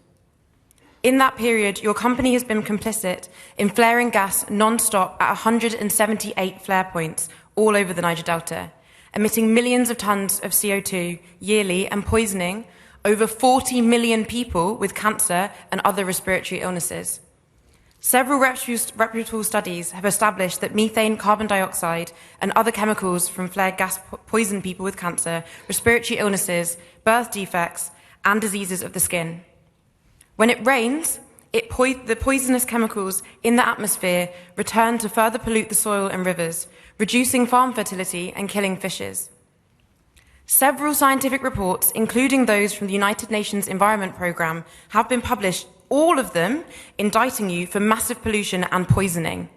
In that period, your company has been complicit in flaring gas non-stop at 178 flare points all over the Niger Delta, emitting millions of tons of CO2 yearly and poisoning over 40 million people with cancer and other respiratory illnesses. Several reputable studies have established that methane, carbon dioxide, and other chemicals from flared gas poison people with cancer, respiratory illnesses, birth defects, and diseases of the skin. When it rains, the poisonous chemicals in the atmosphere return to further pollute the soil and rivers, reducing farm fertility and killing fishes. Several scientific reports, including those from the United Nations Environment Programme, have been published, all of them indicting you for massive pollution and poisoning.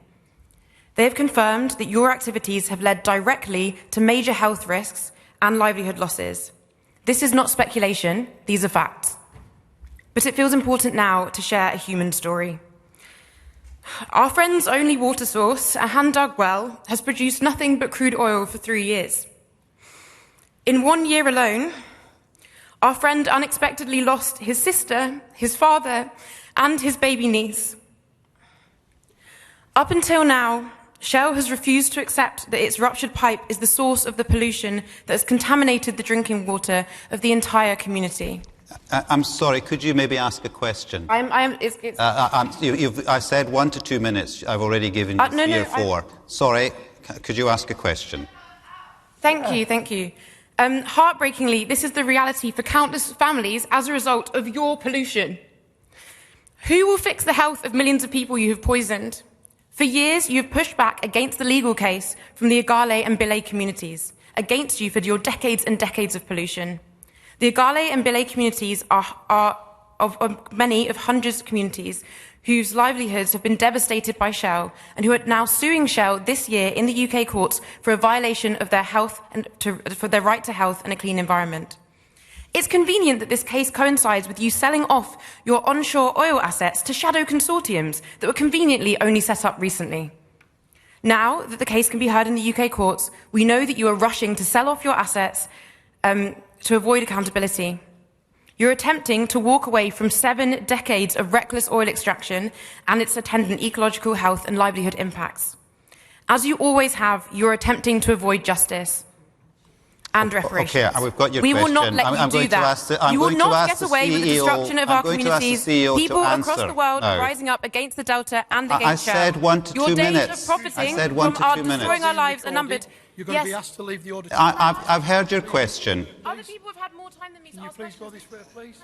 They have confirmed that your activities have led directly to major health risks and livelihood losses. This is not speculation, these are facts. But it feels important now to share a human story. Our friend's only water source, a hand-dug well, has produced nothing but crude oil for 3 years. In 1 year alone, our friend unexpectedly lost his sister, his father, and his baby niece. Up until now, Shell has refused to accept that its ruptured pipe is the source of the pollution that has contaminated the drinking water of the entire community. I'm sorry, could you maybe ask a question? It's I said 1 to 2 minutes. I've already given you 3 or 4. Sorry, could you ask a question? Thank you. Heartbreakingly, this is the reality for countless families as a result of your pollution. Who will fix the health of millions of people you have poisoned? For years, you have pushed back against the legal case from the Igale and Bile communities, against you for your decades and decades of pollution. The Igale and Bile communities are of many of hundreds of communities whose livelihoods have been devastated by Shell and who are now suing Shell this year in the UK courts for a violation of their health and for their right to health and a clean environment. It's convenient that this case coincides with you selling off your onshore oil assets to shadow consortiums that were conveniently only set up recently. Now that the case can be heard in the UK courts, we know that you are rushing to sell off your assets to avoid accountability. You're attempting to walk away from 7 decades of reckless oil extraction and its attendant ecological health and livelihood impacts. As you always have, you're attempting to avoid justice and reparations. Okay, we've got your we question. will not let you do that. You will not get away with the destruction of our communities. People across the world are rising up against the Delta and against Shell. I said 1 to 2 minutes. Your days of profiting from our destroying our lives are numbered. You're going to be asked to leave the auditorium. I've heard your question. Other people have had more time than me to ask questions. Go this way, please.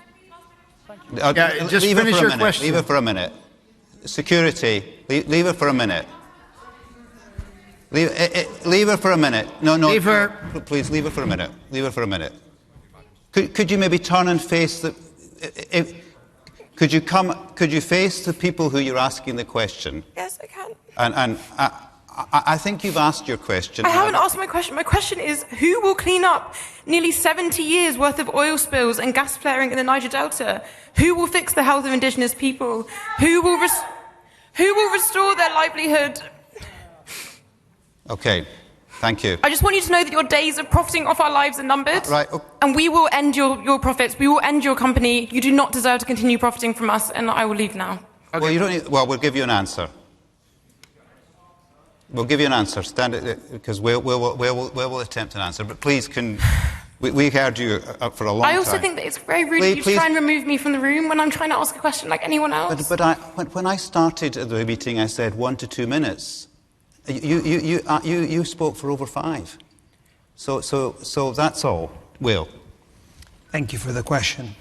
Thank you. Yeah, just finish your question. Leave it for a minute. Security, leave it for a minute. Leave it for a minute. No. Leave her. Please, leave it for a minute. Leave it for a minute. Could you maybe turn and face the... Could you face the people who you're asking the question? Yes, I can. And I think you've asked your question. I haven't asked my question. My question is, who will clean up nearly 70 years' worth of oil spills and gas flaring in the Niger Delta? Who will fix the health of indigenous people? Who will restore their livelihood? Okay, thank you. I just want you to know that your days of profiting off our lives are numbered. Right. And we will end your profits. We will end your company. You do not deserve to continue profiting from us, and I will leave now. Okay. Well, you don't need, well, we'll give you an answer. We'll give you an answer. Stand it, because we'll attempt an answer. But please, we heard you for a long time. I also think that it's very rude of you to try and remove me from the room when I'm trying to ask a question like anyone else. But when I started the meeting, I said 1 to 2 minutes. You spoke for over 5. So that's all. Will. Thank you for the question.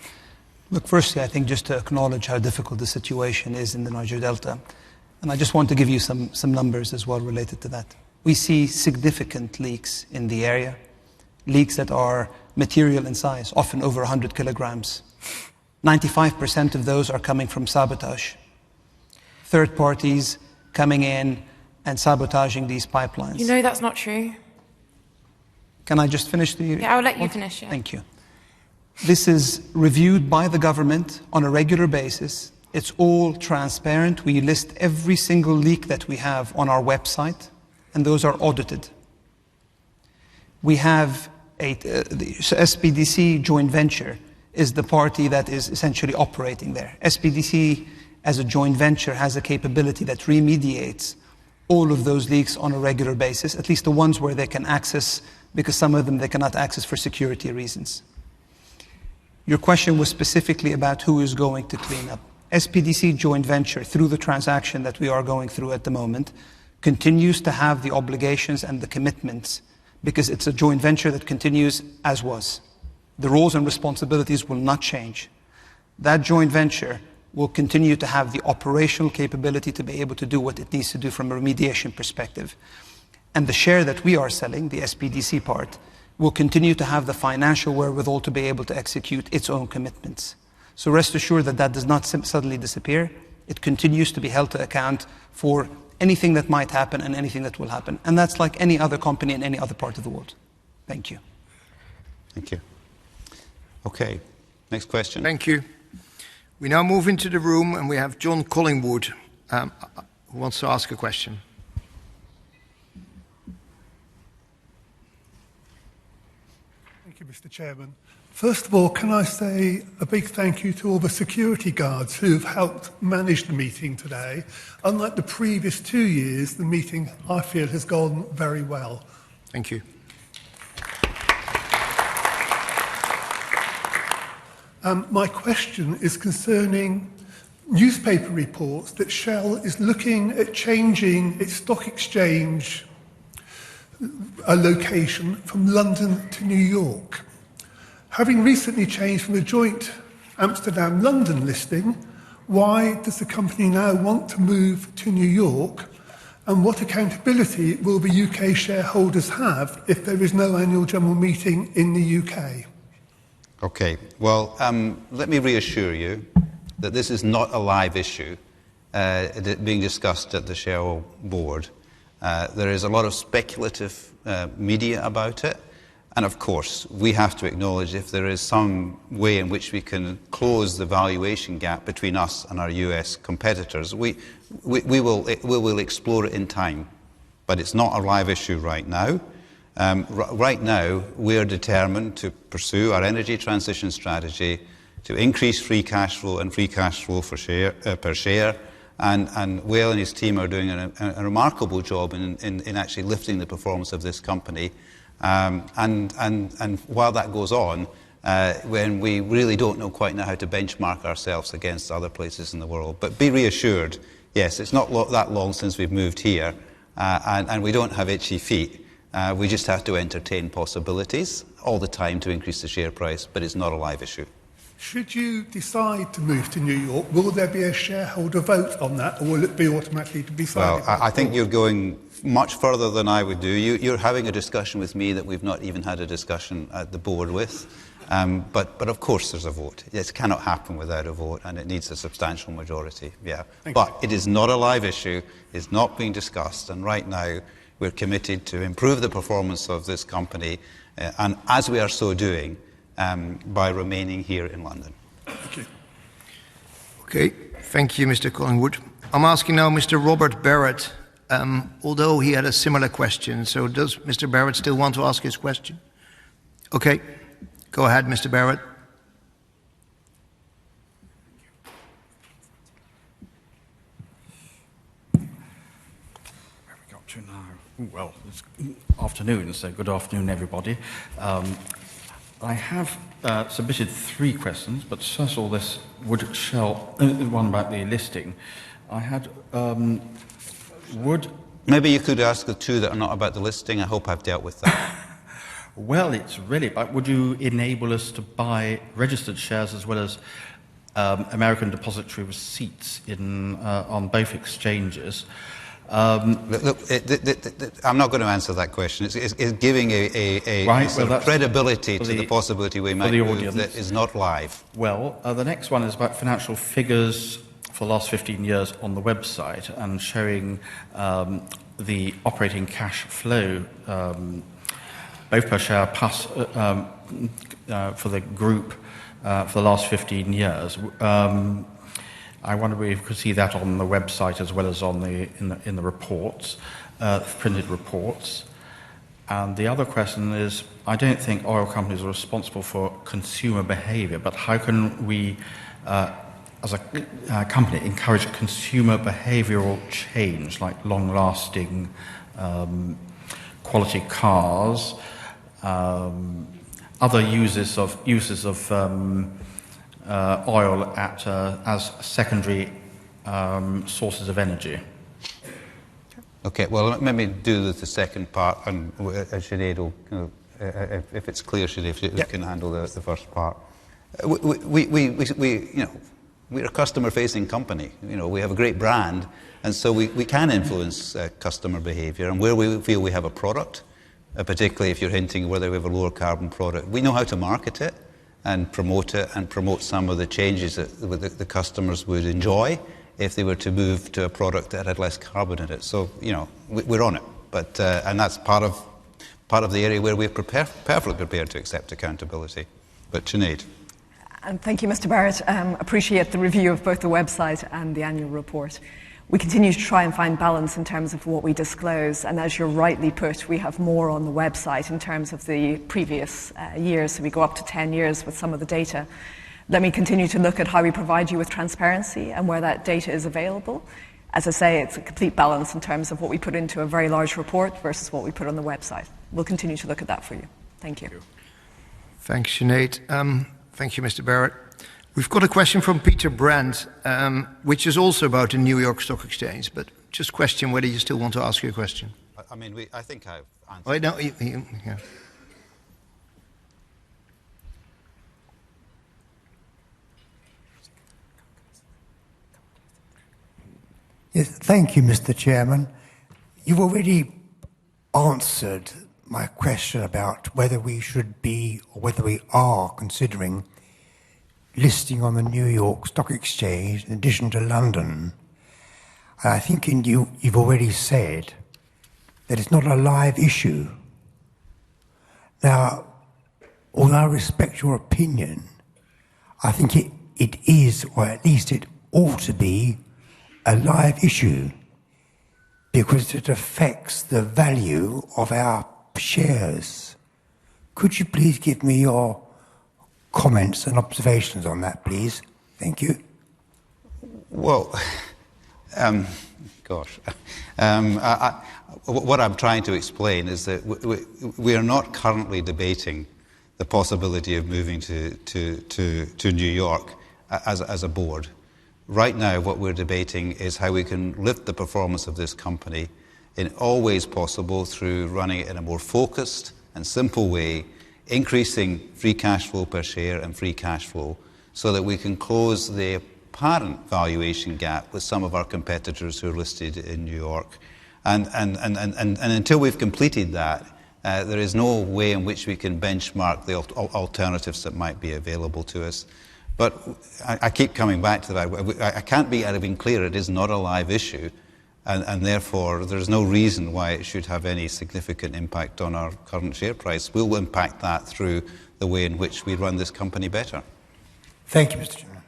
Look, firstly, I think just to acknowledge how difficult the situation is in the Niger Delta. And I just want to give you some numbers as well related to that. We see significant leaks in the area, leaks that are material in size, often over 100 kilograms. 95% of those are coming from sabotage. Third parties coming in and sabotaging these pipelines. You know that's not true. Can I just finish the... Yeah, I'll let you finish. Yeah. Thank you. This is reviewed by the government on a regular basis. It's all transparent. We list every single leak that we have on our website, and those are audited. We have the SPDC joint venture is the party that is essentially operating there. SPDC, as a joint venture, has a capability that remediates all of those leaks on a regular basis, at least the ones where they can access, because some of them they cannot access for security reasons. Your question was specifically about who is going to clean up. SPDC joint venture, through the transaction that we are going through at the moment, continues to have the obligations and the commitments because it's a joint venture that continues as was. The roles and responsibilities will not change. That joint venture will continue to have the operational capability to be able to do what it needs to do from a remediation perspective. And the share that we are selling, the SPDC part, will continue to have the financial wherewithal to be able to execute its own commitments. So rest assured that that does not suddenly disappear. It continues to be held to account for anything that might happen and anything that will happen. And that's like any other company in any other part of the world. Thank you. Thank you. Okay, next question. Thank you. We now move into the room and we have John Collingwood who wants to ask a question. Thank you, Mr. Chairman. First of all, can I say a big thank you to all the security guards who've helped manage the meeting today. Unlike the previous 2 years, the meeting, I feel, has gone very well. Thank you. My question is concerning newspaper reports that Shell is looking at changing its stock exchange location from London to New York. Having recently changed from a joint Amsterdam-London listing, why does the company now want to move to New York? And what accountability will the UK shareholders have if there is no annual general meeting in the UK? Okay, well, let me reassure you that this is not a live issue being discussed at the Shell board. There is a lot of speculative media about it. And of course, we have to acknowledge if there is some way in which we can close the valuation gap between us and our US competitors, we will explore it in time. But it's not a live issue right now. Right now, we are determined to pursue our energy transition strategy to increase free cash flow and free cash flow per share. And Will and his team are doing a remarkable job in actually lifting the performance of this company. And while that goes on, when we really don't know quite how to benchmark ourselves against other places in the world. But be reassured, yes, it's not that long since we've moved here, and we don't have itchy feet. We just have to entertain possibilities all the time to increase the share price, but it's not a live issue. Should you decide to move to New York, will there be a shareholder vote on that, or will it be automatically decided? Well, I think you're going much further than I would do. You're having a discussion with me that we've not even had a discussion at the board with. But of course there's a vote. It cannot happen without a vote, and it needs a substantial majority. Yeah. But it is not a live issue. It's not being discussed. And right now we're committed to improve the performance of this company, and as we are so doing, by remaining here in London. Thank you. Okay. Thank you, Mr. Collingwood. I'm asking now Mr. Robert Barrett, although he had a similar question. So does Mr. Barrett still want to ask his question? Okay. Go ahead, Mr. Barrett. Where have we got to now? Well, it's afternoon, so good afternoon, everybody. I have submitted 3 questions, but first of all, this one about the listing. I had Maybe you could ask the 2 that are not about the listing. I hope I've dealt with that. Well, it's really, but would you enable us to buy registered shares as well as American depository receipts on both exchanges? Look, I'm not going to answer that question. It's giving a sort of credibility to the possibility we might move that is not live. Well, the next one is about financial figures for the last 15 years on the website and showing the operating cash flow, both per share plus for the group for the last 15 years. I wonder if you could see that on the website as well as on in the reports, printed reports. And the other question is, I don't think oil companies are responsible for consumer behaviour, but how can we, as a company, encourage consumer behavioural change, like long-lasting quality cars, other uses of oil as secondary sources of energy? Okay, well, let me do the second part, and Sinead will, if it's clear, Sinead can handle the first part. We're a customer-facing company. We have a great brand, and so we can influence customer behaviour. And where we feel we have a product, particularly if you're hinting whether we have a lower carbon product, we know how to market it and promote some of the changes that the customers would enjoy if they were to move to a product that had less carbon in it. So, we're on it. But and that's part of the area where we're perfectly prepared to accept accountability. But Sinead. And thank you, Mr. Barrett. Appreciate the review of both the website and the annual report. We continue to try and find balance in terms of what we disclose, and as you're rightly put, we have more on the website in terms of the previous years, so we go up to 10 years with some of the data. Let me continue to look at how we provide you with transparency and where that data is available. As I say, it's a complete balance in terms of what we put into a very large report versus what we put on the website. We'll continue to look at that for you. Thank you. Thanks, Sinead. Thank you, Mr. Barrett. We've got a question from Peter Brandt, which is also about the New York Stock Exchange, but just question whether you still want to ask your question. I think I've answered. Oh, no, yeah. Yes, thank you, Mr. Chairman. You've already answered my question about whether we should be or whether we are considering listing on the New York Stock Exchange in addition to London. And I think you've already said that it's not a live issue. Now, although I respect your opinion, I think it is, or at least it ought to be, a live issue because it affects the value of our shares. Could you please give me your comments and observations on that, please? Thank you. Well, what I'm trying to explain is that we are not currently debating the possibility of moving to New York as a board. Right now, what we're debating is how we can lift the performance of this company in all ways possible through running it in a more focused and simple way, increasing free cash flow per share and free cash flow so that we can close the apparent valuation gap with some of our competitors who are listed in New York. And until we've completed that, There is no way in which we can benchmark the alternatives that might be available to us. But I keep coming back to that. I can't be any clearer. It is not a live issue, and therefore there's no reason why it should have any significant impact on our current share price. We'll impact that through the way in which we run this company better. Thank you, Mr. Chairman.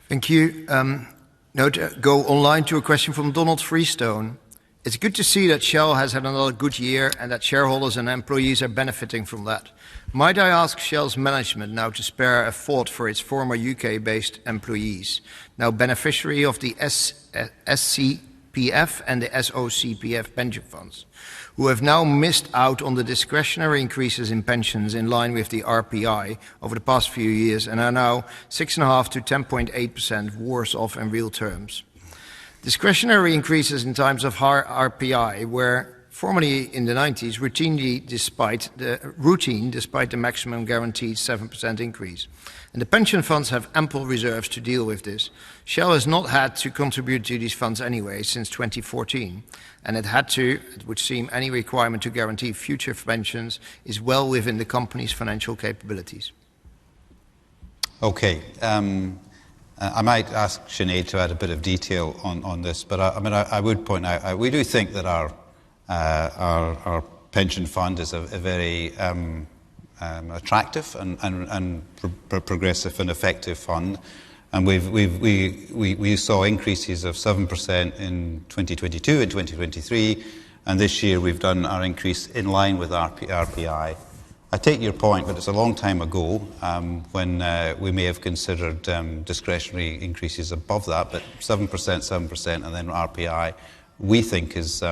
Thank you. Now to go online to a question from Donald Freestone. It's good to see that Shell has had another good year and that shareholders and employees are benefiting from that. Might I ask Shell's management now to spare a thought for its former UK-based employees, now beneficiary of the SCPF and the SOCPF pension funds, who have now missed out on the discretionary increases in pensions in line with the RPI over the past few years and are now 6.5% to 10.8% worse off in real terms. Discretionary increases in times of high RPI were formerly in the 90s routine despite the maximum guaranteed 7% increase. And the pension funds have ample reserves to deal with this. Shell has not had to contribute to these funds anyway since 2014, and it would seem any requirement to guarantee future pensions is well within the company's financial capabilities. Okay. I might ask Sinead to add a bit of detail on this, but I would point out we do think that our pension fund is a very attractive and progressive and effective fund, and we saw increases of 7% in 2022 and 2023, and this year we've done our increase in line with RPI. I take your point, but it's a long time ago when we may have considered discretionary increases above that, but 7%, and then RPI, we think is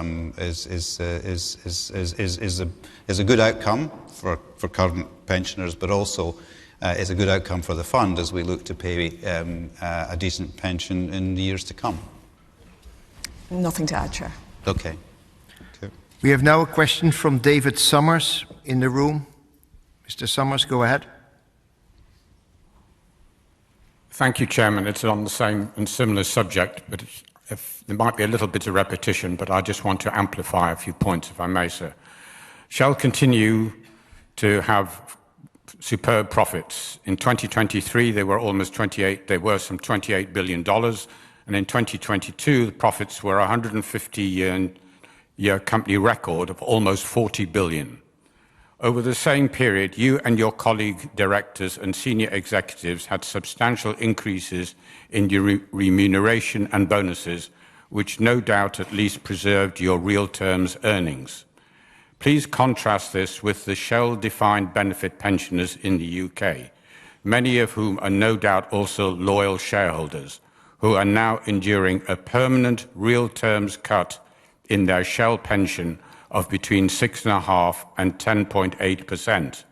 a good outcome for current pensioners, but also is a good outcome for the fund as we look to pay a decent pension in the years to come. Nothing to add, Chair. Okay. We have now a question from David Summers in the room. Mr. Summers, go ahead. Thank you, Chairman. It's on the same and similar subject, but there might be a little bit of repetition, but I just want to amplify a few points, if I may, sir. Shell continue to have superb profits. In 2023, they were some $28 billion, and in 2022, the profits were a 150-year company record of almost $40 billion. Over the same period, you and your colleague directors and senior executives had substantial increases in your remuneration and bonuses, which no doubt at least preserved your real terms earnings. Please contrast this with the Shell-defined benefit pensioners in the UK, many of whom are no doubt also loyal shareholders, who are now enduring a permanent real terms cut in their Shell pension of between 6.5% and 10.8%.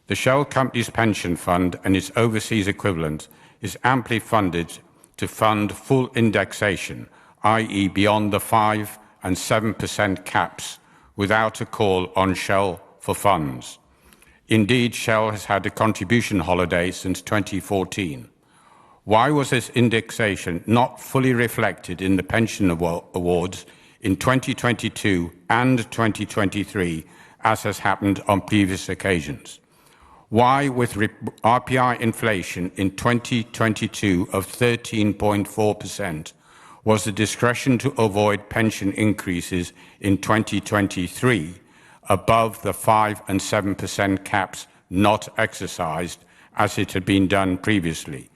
The Shell Company's pension fund and its overseas equivalent is amply funded to fund full indexation, i.e. beyond the 5% and 7% caps, without a call on Shell for funds. Indeed, Shell has had a contribution holiday since 2014. Why was this indexation not fully reflected in the pension awards in 2022 and 2023, as has happened on previous occasions? Why, with RPI inflation in 2022 of 13.4%, was the discretion to avoid pension increases in 2023 above the 5% and 7% caps not exercised as it had been done previously?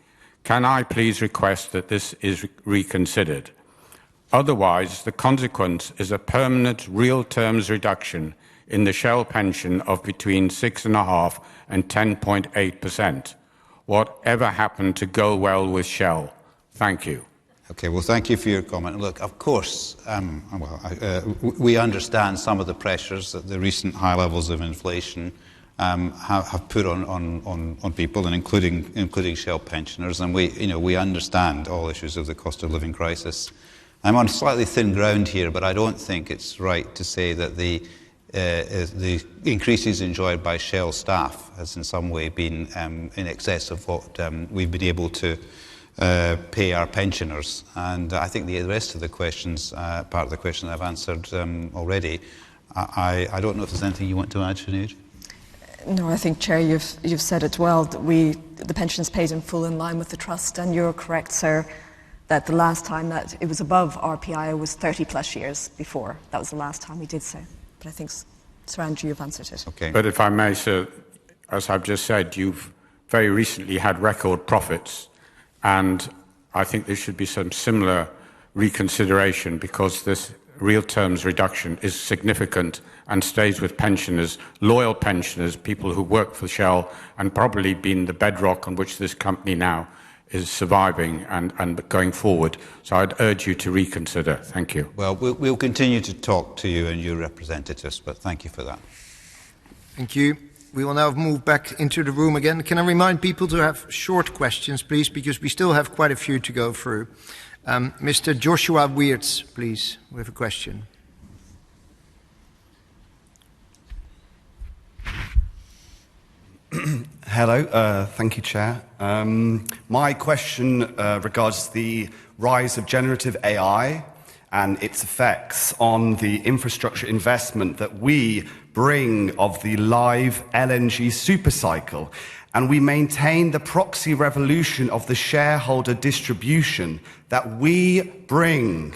Can I please request that this is reconsidered? Otherwise, the consequence is a permanent real terms reduction in the Shell pension of between 6.5% and 10.8%. Whatever happened to go well with Shell? Thank you. Okay, well, thank you for your comment. Look, of course, we understand some of the pressures that the recent high levels of inflation have put on people, and including Shell pensioners, and we understand all issues of the cost of living crisis. I'm on slightly thin ground here, but I don't think it's right to say that the increases enjoyed by Shell staff has in some way been in excess of what we've been able to pay our pensioners. And I think the rest of the questions, part of the question I've answered already. I don't know if there's anything you want to add, Sinead. No, I think, Chair, you've said it well. That the pension is paid in full in line with the trust, and you're correct, sir, that the last time that it was above RPI was 30 plus years before. That was the last time we did so. But I think, Sir Andrew, you've answered it. Okay. But if I may, sir, as I've just said, you've very recently had record profits, and I think there should be some similar reconsideration, because this real terms reduction is significant and stays with pensioners, loyal pensioners, people who work for Shell and probably been the bedrock on which this company now is surviving and going forward. So I'd urge you to reconsider. Thank you. Well, we'll continue to talk to you and your representatives, but thank you for that. Thank you. We will now move back into the room again. Can I remind people to have short questions, please, because we still have quite a few to go through. Mr. Joshua Weerts, please, with a question. Hello, thank you, Chair. My question regards the rise of generative AI and its effects on the infrastructure investment that we bring of the live LNG supercycle. And we maintain the proxy revolution of the shareholder distribution, that we bring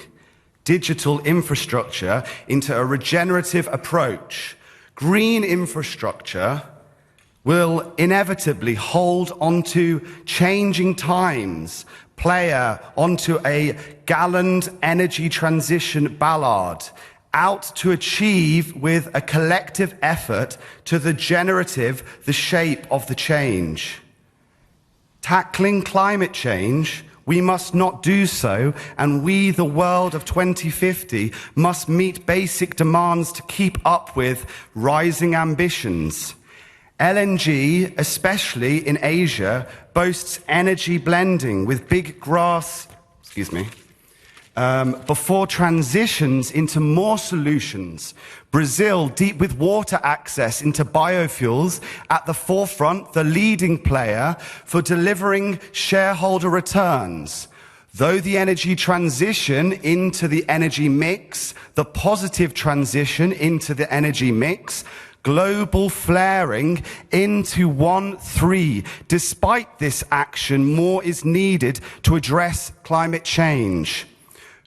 digital infrastructure into a regenerative approach. Green infrastructure will inevitably hold onto changing times, play onto a gallant energy transition ballad, out to achieve with a collective effort to the generative the shape of the change. Tackling climate change, we must not do so, and we, the world of 2050, must meet basic demands to keep up with rising ambitions. LNG, especially in Asia, boasts energy blending with big grass, before transitions into more solutions. Brazil, deep with water access into biofuels, at the forefront, the leading player for delivering shareholder returns. Though the energy transition into the energy mix, the positive transition into the energy mix, global flaring into 1-3. Despite this action, more is needed to address climate change.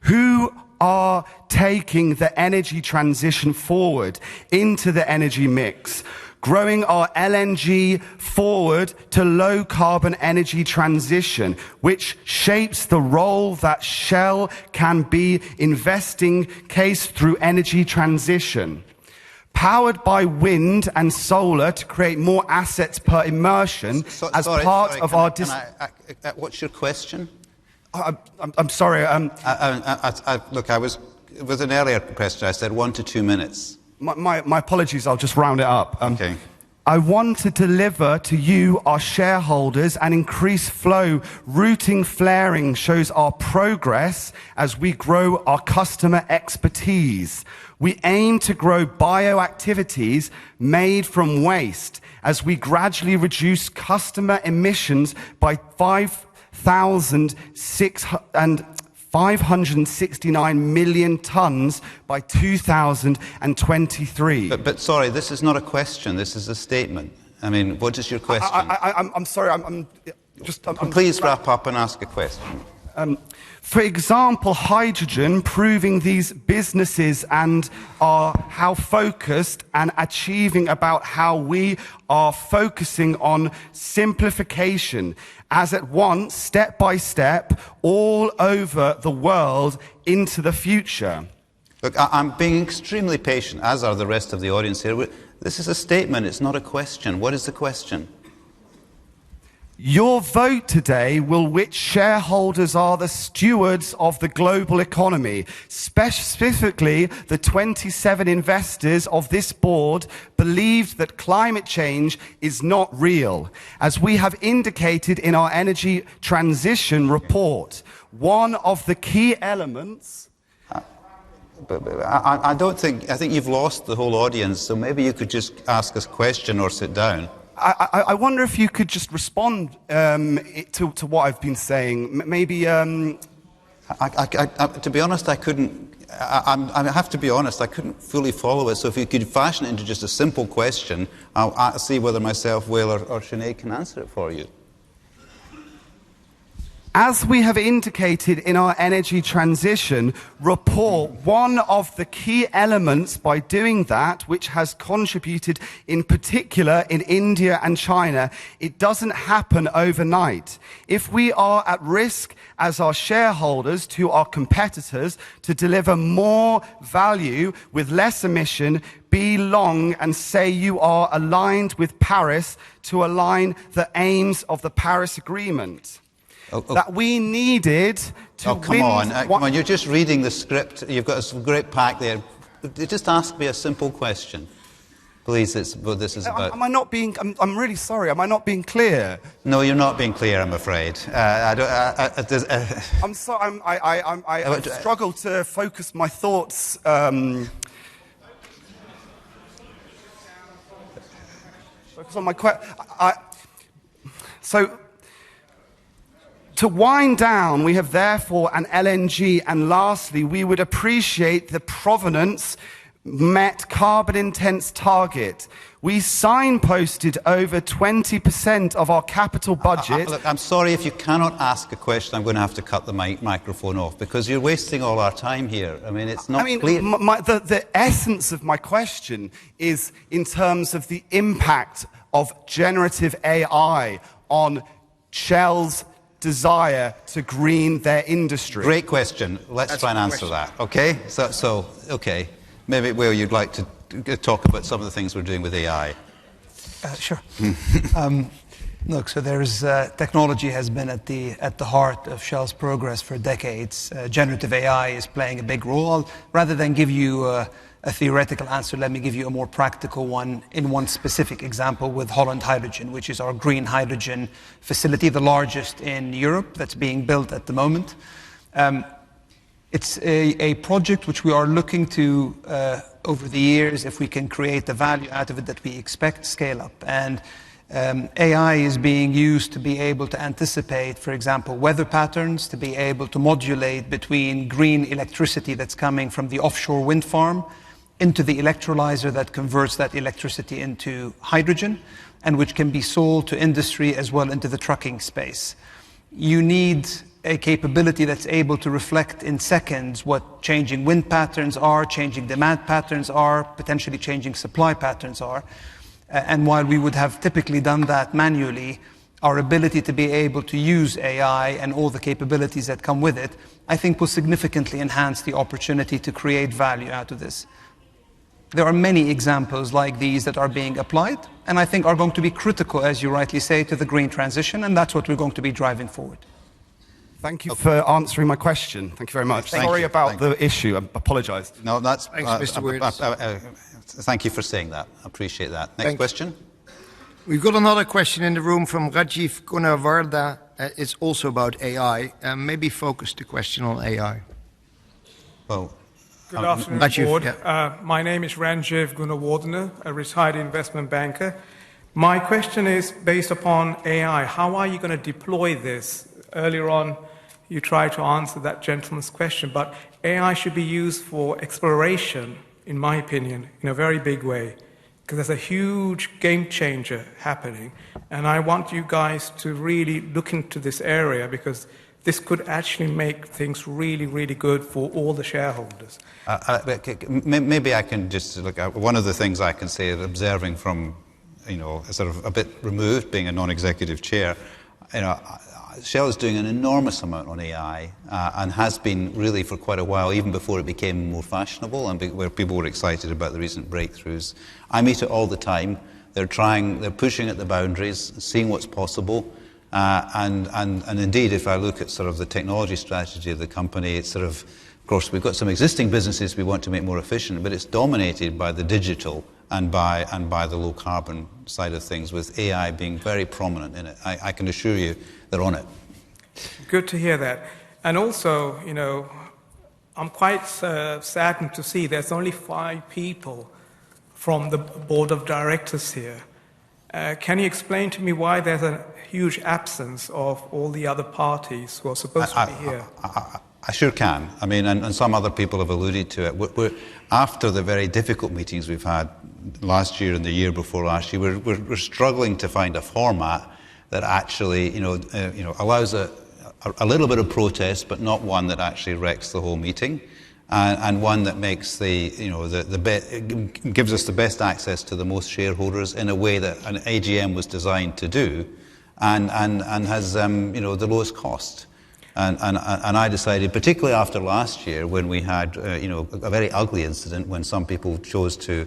Who are taking the energy transition forward into the energy mix, growing our LNG forward to low carbon energy transition, which shapes the role that Shell can be investing case through energy transition? Powered by wind and solar to create more assets per immersion What's your question? I'm sorry. Look, it was an earlier question. I said 1 to 2 minutes. My apologies. I'll just round it up. Okay. I want to deliver to you, our shareholders, an increased flow. Routing flaring shows our progress as we grow our customer expertise. We aim to grow bioactivities made from waste as we gradually reduce customer emissions by 569 million tonnes by 2023. But sorry, this is not a question. This is a statement. I mean, what is your question? I'm sorry. Please wrap up and ask a question. For example, hydrogen, proving these businesses and how focused and achieving about how we are focusing on simplification as at once, step by step, all over the world into the future. Look, I'm being extremely patient, as are the rest of the audience here. This is a statement, it's not a question. What is the question? Your vote today will which shareholders are the stewards of the global economy. Specifically, the 27 investors of this board believed that climate change is not real. As we have indicated in our energy transition report, one of the key elements... I think you've lost the whole audience, so maybe you could just ask us a question or sit down. I wonder if you could just respond to what I've been saying. Maybe... to be honest, I couldn't I have to be honest, I couldn't fully follow it, so if you could fashion it into just a simple question, I'll see whether myself, Will, or Sinead can answer it for you. As we have indicated in our energy transition report, one of the key elements by doing that, which has contributed in particular in India and China, it doesn't happen overnight. If we are at risk as our shareholders to our competitors to deliver more value with less emission, be long and say you are aligned with Paris to align the aims of the Paris Agreement. That we needed to come on, you're just reading the script. You've got a great pack there. Just ask me a simple question. Please, it's what this is about. Am I not being, I'm really sorry, am I not being clear? No, you're not being clear, I'm afraid. I'm sorry, I struggle to focus my thoughts. Focus on my So, to wind down, we have therefore an LNG, and lastly, we would appreciate the provenance met carbon intense target. We signposted over 20% of our capital budget. Look, I'm sorry, if you cannot ask a question, I'm going to have to cut the microphone off, because you're wasting all our time here. I mean, it's not clear. The essence of my question is in terms of the impact of generative AI on Shell's desire to green their industry. Great question. Let's try and answer that. Okay? Okay. Maybe, Will, you'd like to talk about some of the things we're doing with AI. Sure. Look, so there's technology has been at the heart of Shell's progress for decades. Generative AI is playing a big role. Rather than give you a theoretical answer, let me give you a more practical one in one specific example with Holland Hydrogen, which is our green hydrogen facility, the largest in Europe that's being built at the moment. It's a project which we are looking to, over the years, if we can create the value out of it that we expect, scale up. And AI is being used to be able to anticipate, for example, weather patterns, to be able to modulate between green electricity that's coming from the offshore wind farm into the electrolyzer that converts that electricity into hydrogen, and which can be sold to industry as well into the trucking space. You need a capability that's able to reflect in seconds what changing wind patterns are, changing demand patterns are, potentially changing supply patterns are. And while we would have typically done that manually, our ability to be able to use AI and all the capabilities that come with it, I think will significantly enhance the opportunity to create value out of this. There are many examples like these that are being applied, and I think are going to be critical, as you rightly say, to the green transition, and that's what we're going to be driving forward. Thank you for answering my question. Thank you very much. Sorry about the issue. I apologise. No, that's... Thanks, Mr. Woods. Thank you for saying that. I appreciate that. Next question. We've got another question in the room from Rajiv Gunavarda. It's also about AI. Maybe focus the question on AI. Well... Good afternoon, Rajiv, Board. yeah. My name is Ranjiv Gunawardena, a retired investment banker. My question is based upon AI. How are you going to deploy this? Earlier on, you tried to answer that gentleman's question, but AI should be used for exploration, in my opinion, in a very big way, because there's a huge game changer happening, and I want you guys to really look into this area, because this could actually make things really, really good for all the shareholders. Maybe I can just look at one of the things I can say is observing from, sort of a bit removed, being a non-executive chair, Shell is doing an enormous amount on AI and has been really for quite a while, even before it became more fashionable and where people were excited about the recent breakthroughs. I meet it all the time. They're pushing at the boundaries, seeing what's possible. And indeed, if I look at sort of the technology strategy of the company, it's sort of course, we've got some existing businesses we want to make more efficient, but it's dominated by the digital and by the low carbon side of things, with AI being very prominent in it. I can assure you they're on it. Good to hear that. And also, I'm quite saddened to see there's only 5 people from the board of directors here. Can you explain to me why there's a huge absence of all the other parties who are supposed to be here? I sure can. I mean, and some other people have alluded to it. After the very difficult meetings we've had last year and the year before last year, we're struggling to find a format that actually, allows a little bit of protest, but not one that actually wrecks the whole meeting, and one that makes gives us the best access to the most shareholders in a way that an AGM was designed to do, and has the lowest cost. And I decided, particularly after last year, when we had a very ugly incident when some people chose to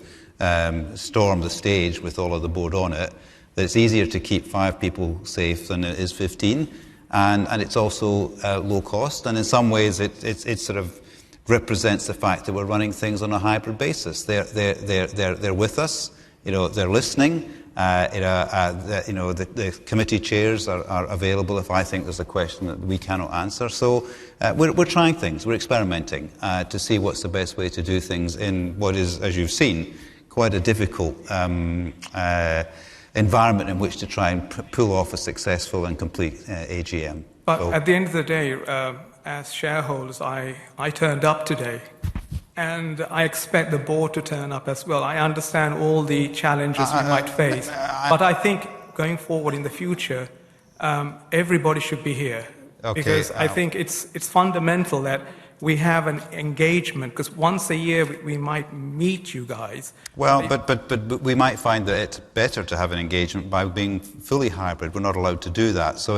storm the stage with all of the board on it, that it's easier to keep 5 people safe than it is 15, and it's also low cost, and in some ways it sort of represents the fact that we're running things on a hybrid basis. They're with us, they're listening. The committee chairs are available if I think there's a question that we cannot answer. So we're trying things, we're experimenting to see what's the best way to do things in what is, as you've seen, quite a difficult environment in which to try and pull off a successful and complete AGM. But at the end of the day, as shareholders, I turned up today. And I expect the board to turn up as well. I understand all the challenges we might face. But I think going forward in the future, everybody should be here. Okay, because I think it's fundamental that we have an engagement, because once a year we might meet you guys. Well, but we might find that it's better to have an engagement by being fully hybrid. We're not allowed to do that. So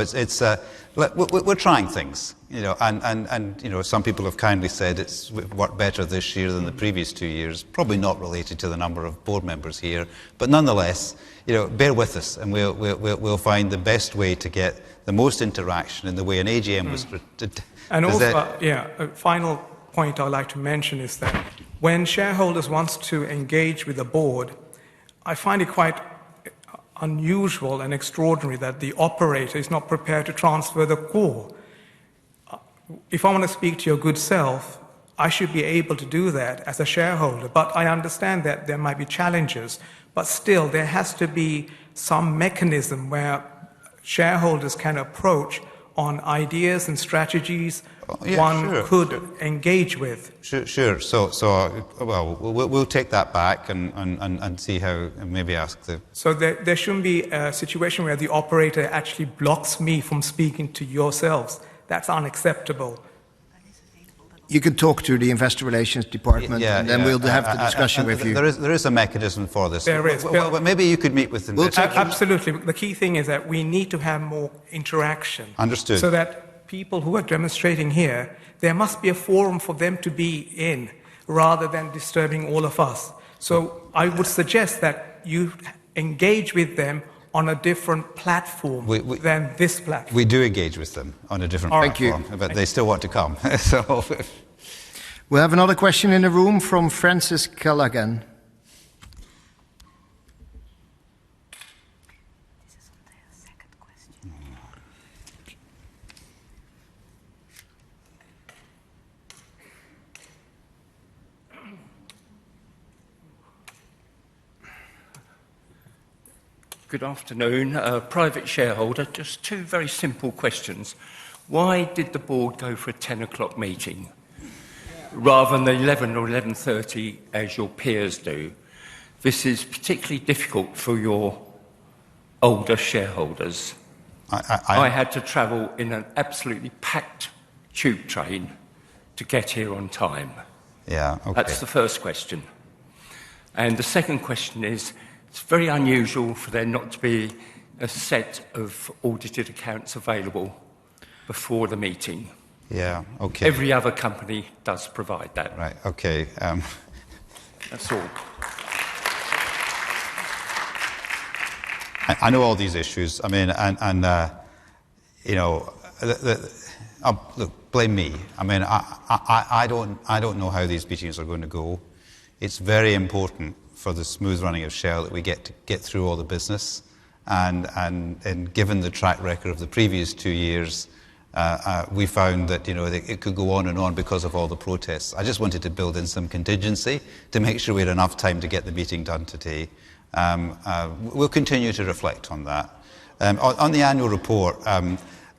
we're trying things, and some people have kindly said it's worked better this year than the previous 2 years. Probably not related to the number of board members here, but nonetheless, bear with us, and we'll find the best way to get the most interaction in the way an AGM was. And also, a final point I'd like to mention is that when shareholders want to engage with the board, I find it quite unusual and extraordinary that the operator is not prepared to transfer the call. If I want to speak to your good self, I should be able to do that as a shareholder. But I understand that there might be challenges, but still there has to be some mechanism where shareholders can approach on ideas and strategies could engage with. Sure. So we'll take that back and see how, and maybe ask the... So there shouldn't be a situation where the operator actually blocks me from speaking to yourselves. That's unacceptable. You can talk to the investor relations department, and then we'll have the discussion with you. There is a mechanism for this. There is. Well, maybe you could meet with them. Absolutely. The key thing is that we need to have more interaction. Understood. So that people who are demonstrating here, there must be a forum for them to be in, rather than disturbing all of us. So I would suggest that you engage with them on a different platform than this platform. We do engage with them on a different platform, but they still want to come. So we'll have another question in the room from Francis Callaghan. Good afternoon. Private shareholder. Just 2 very simple questions. Why did the board go for a 10 o'clock meeting rather than 11 or 11:30 as your peers do? This is particularly difficult for your older shareholders. I had to travel in an absolutely packed tube train to get here on time. Yeah, okay. That's the first question. And the second question is, it's very unusual for there not to be a set of audited accounts available before the meeting. Yeah, okay. Every other company does provide that. Right, okay. That's all. I know all these issues. I mean, look, blame me. I mean, I don't know how these meetings are going to go. It's very important for the smooth running of Shell that we get through all the business, and given the track record of the previous 2 years, we found that it could go on and on because of all the protests. I just wanted to build in some contingency to make sure we had enough time to get the meeting done today. We'll continue to reflect on that. On the annual report,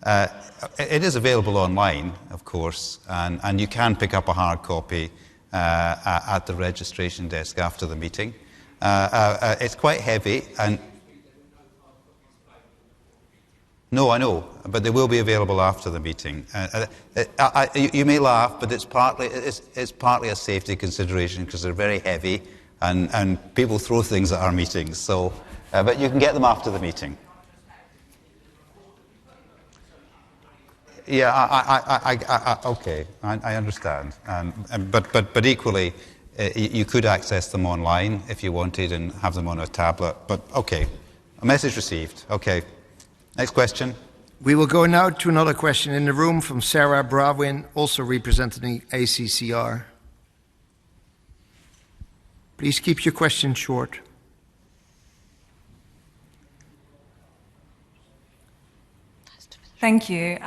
It is available online, of course, and you can pick up a hard copy at the registration desk after the meeting. It's quite heavy, and no, I know, but they will be available after the meeting. You may laugh, but it's partly a safety consideration because they're very heavy, and people throw things at our meetings. So, but you can get them after the meeting. Yeah, okay, I understand. But equally, you could access them online if you wanted and have them on a tablet. But okay, a message received. Okay, next question. We will go now to another question in the room from Sarah Brawin, also representing ACCR. Please keep your question short. Thank you.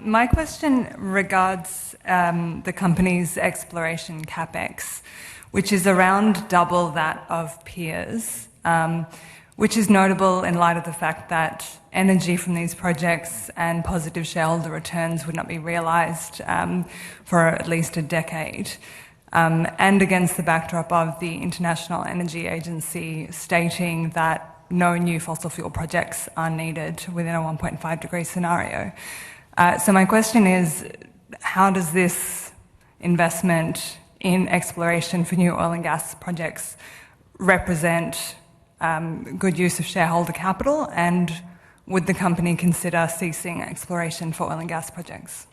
My question regards the company's exploration capex, which is around double that of peers, which is notable in light of the fact that energy from these projects and positive shareholder returns would not be realised for at least a decade. And against the backdrop of the International Energy Agency stating that no new fossil fuel projects are needed within a 1.5 degree scenario. So my question is, how does this investment in exploration for new oil and gas projects represent good use of shareholder capital, and would the company consider ceasing exploration for oil and gas projects?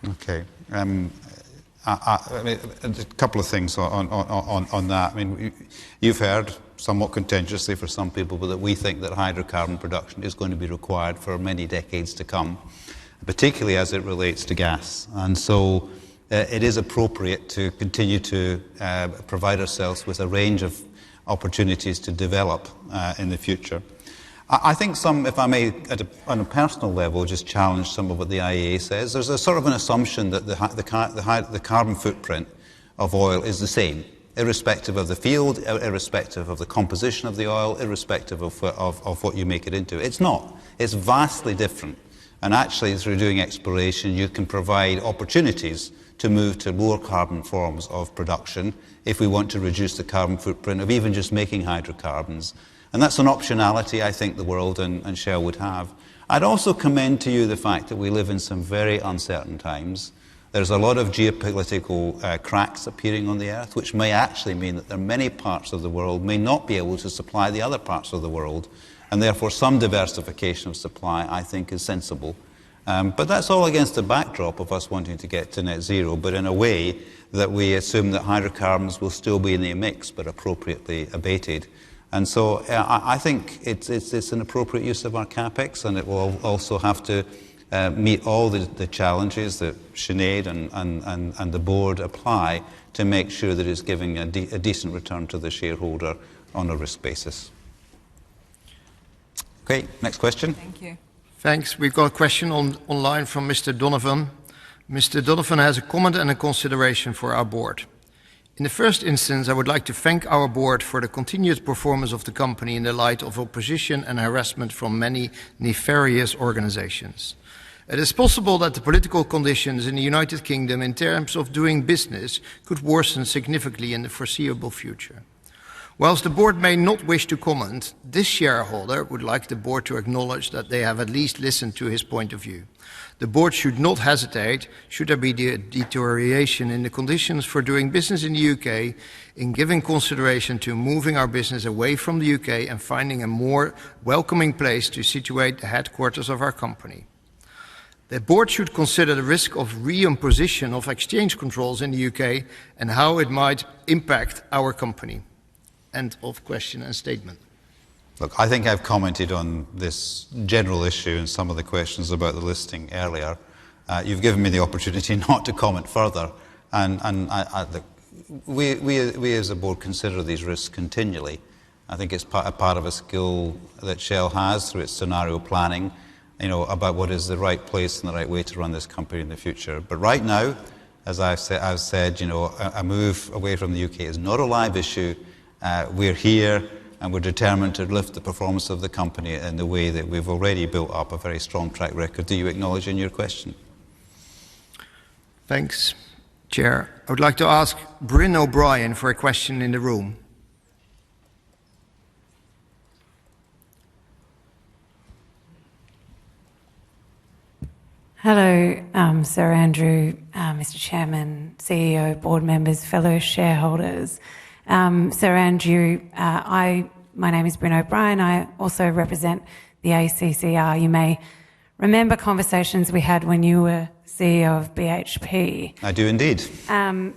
Okay. I mean, a couple of things on that. I mean, you've heard, somewhat contentiously for some people, but that we think that hydrocarbon production is going to be required for many decades to come, particularly as it relates to gas. And so it is appropriate to continue to provide ourselves with a range of opportunities to develop in the future. I think some, if I may, on a personal level, just challenge some of what the IEA says. There's a sort of an assumption that the carbon footprint of oil is the same, irrespective of the field, irrespective of the composition of the oil, irrespective of what you make it into. It's not. It's vastly different. And actually, through doing exploration, you can provide opportunities to move to lower carbon forms of production if we want to reduce the carbon footprint of even just making hydrocarbons. And that's an optionality I think the world and Shell would have. I'd also commend to you the fact that we live in some very uncertain times. There's a lot of geopolitical cracks appearing on the earth, which may actually mean that there are many parts of the world may not be able to supply the other parts of the world, and therefore some diversification of supply, I think, is sensible. But that's all against the backdrop of us wanting to get to net zero, but in a way that we assume that hydrocarbons will still be in the mix, but appropriately abated. And so I think it's an appropriate use of our capex, and it will also have to meet all the challenges that Sinead and the board apply to make sure that it's giving a decent return to the shareholder on a risk basis. Okay, next question. Thank you. Thanks. We've got a question online from Mr. Donovan. Mr. Donovan has a comment and a consideration for our board. In the first instance, I would like to thank our board for the continued performance of the company in the light of opposition and harassment from many nefarious organizations. It is possible that the political conditions in the United Kingdom in terms of doing business could worsen significantly in the foreseeable future. Whilst the board may not wish to comment, this shareholder would like the board to acknowledge that they have at least listened to his point of view. The board should not hesitate, should there be a deterioration in the conditions for doing business in the UK, in giving consideration to moving our business away from the UK and finding a more welcoming place to situate the headquarters of our company. The board should consider the risk of reimposition of exchange controls in the UK and how it might impact our company. End of question and statement. Look, I think I've commented on this general issue and some of the questions about the listing earlier. You've given me the opportunity not to comment further, and we as a board consider these risks continually. I think it's part of a skill that Shell has through its scenario planning, about what is the right place and the right way to run this company in the future. But right now, as I've said, a move away from the UK is not a live issue. We're here. and we're determined to lift the performance of the company in the way that we've already built up a very strong track record. Do you acknowledge in your question? Thanks, Chair. I would like to ask Bryn O'Brien for a question in the room. Hello, Sir Andrew, Mr. Chairman, CEO, board members, fellow shareholders. Sir Andrew, my name is Bryn O'Brien. I also represent the ACCR. You may remember conversations we had when you were CEO of BHP. I do indeed. I'm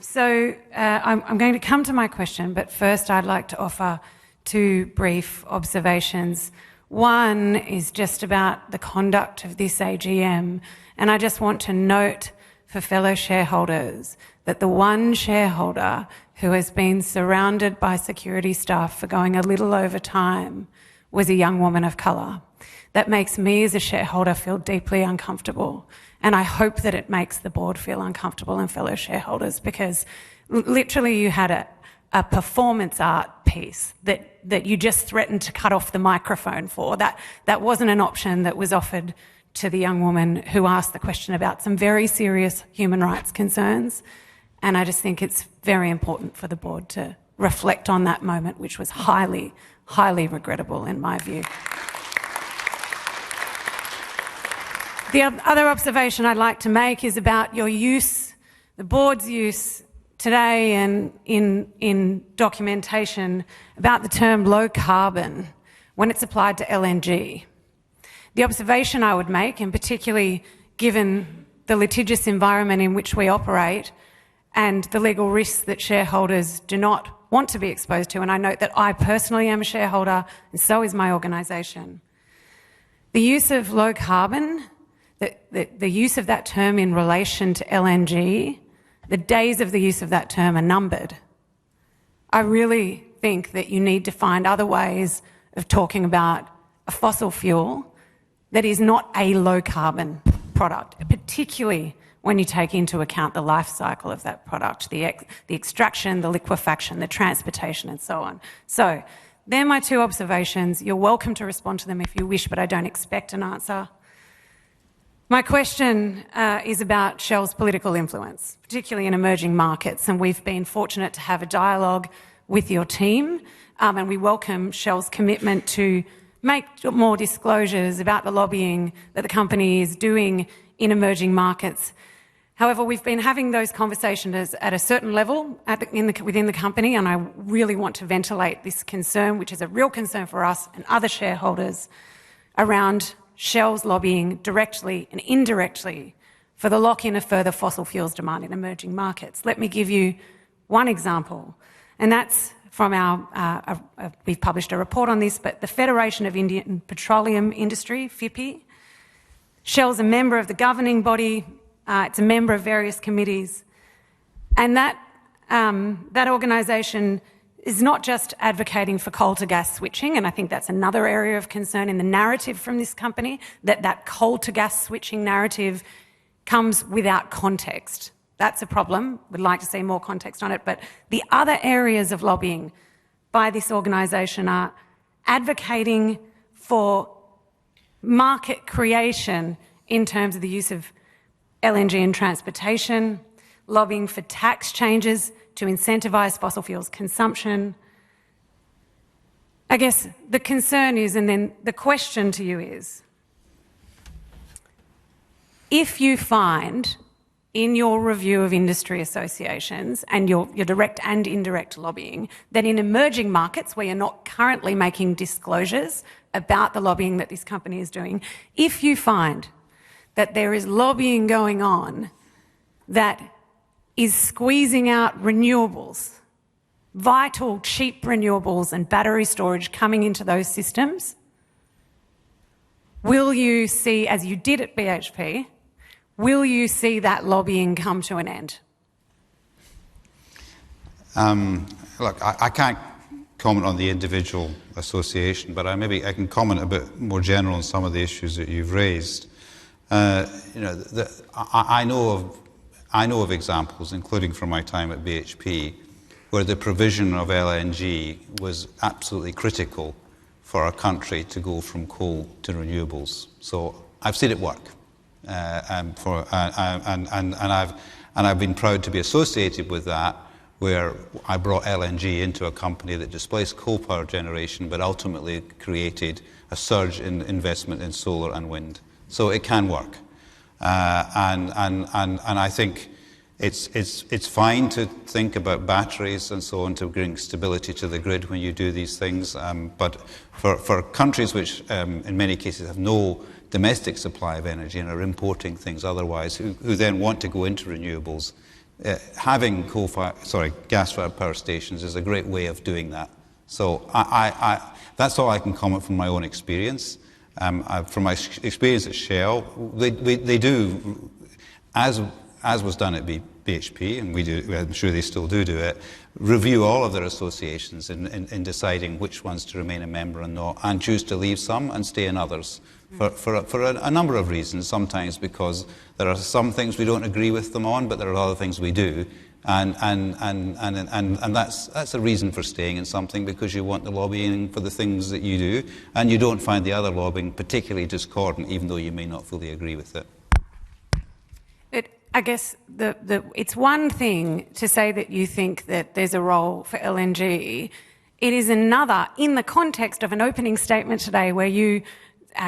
going to come to my question, but first I'd like to offer two brief observations. One is just about the conduct of this AGM, and I just want to note for fellow shareholders that the one shareholder who has been surrounded by security staff for going a little over time was a young woman of colour. That makes me as a shareholder feel deeply uncomfortable, and I hope that it makes the board feel uncomfortable and fellow shareholders, because literally you had a performance art piece that you just threatened to cut off the microphone for. That wasn't an option that was offered to the young woman who asked the question about some very serious human rights concerns. And I just think it's very important for the board to reflect on that moment, which was highly, highly regrettable in my view. The other observation I'd like to make is about your use, the board's use today and in documentation about the term low carbon when it's applied to LNG. The observation I would make, and particularly given the litigious environment in which we operate and the legal risks that shareholders do not want to be exposed to, and I note that I personally am a shareholder and so is my organisation, the use of low carbon, the use of that term in relation to LNG, the days of the use of that term are numbered. I really think that you need to find other ways of talking about a fossil fuel that is not a low-carbon product, particularly when you take into account the life cycle of that product, the extraction, the liquefaction, the transportation, and so on. So they're my two observations. You're welcome to respond to them if you wish, but I don't expect an answer. My question is about Shell's political influence, particularly in emerging markets, and we've been fortunate to have a dialogue with your team, and we welcome Shell's commitment to make more disclosures about the lobbying that the company is doing in emerging markets. However, we've been having those conversations at a certain level within the company, and I really want to ventilate this concern, which is a real concern for us and other shareholders, around Shell's lobbying directly and indirectly for the lock-in of further fossil fuels demand in emerging markets. Let me give you one example, and that's from we've published a report on this, but the Federation of Indian Petroleum Industry, FIPI. Shell's a member of the governing body, it's a member of various committees, and that organisation is not just advocating for coal to gas switching, and I think that's another area of concern in the narrative from this company, that coal to gas switching narrative comes without context. That's a problem. We'd like to see more context on it. But the other areas of lobbying by this organisation are advocating for market creation in terms of the use of LNG in transportation, lobbying for tax changes to incentivise fossil fuels consumption. I guess the concern is, and then the question to you is, if you find in your review of industry associations and your direct and indirect lobbying that in emerging markets where you're not currently making disclosures about the lobbying that this company is doing, if you find that there is lobbying going on that is squeezing out renewables, vital, cheap renewables and battery storage coming into those systems, will you see, as you did at BHP, will you see that lobbying come to an end? Look, I can't comment on the individual association, but maybe I can comment a bit more general on some of the issues that you've raised. I know of examples, including from my time at BHP, where the provision of LNG was absolutely critical for our country to go from coal to renewables. So I've seen it work, and I've been proud to be associated with that, where I brought LNG into a company that displaced coal power generation, but ultimately created a surge in investment in solar and wind. So it can work, and I think it's fine to think about batteries and so on to bring stability to the grid when you do these things. But for countries which, in many cases, have no domestic supply of energy and are importing things otherwise, who then want to go into renewables, having gas-fired power stations is a great way of doing that. So that's all I can comment from my own experience. From my experience at Shell, they do, as was done at BHP, and we do, I'm sure they still do it, review all of their associations in deciding which ones to remain a member and not, and choose to leave some and stay in others for a number of reasons. Sometimes because there are some things we don't agree with them on, but there are other things we do, and that's a reason for staying in something, because you want the lobbying for the things that you do, and you don't find the other lobbying particularly discordant, even though you may not fully agree with it. I guess it's one thing to say that you think that there's a role for LNG. It is another, in the context of an opening statement today where you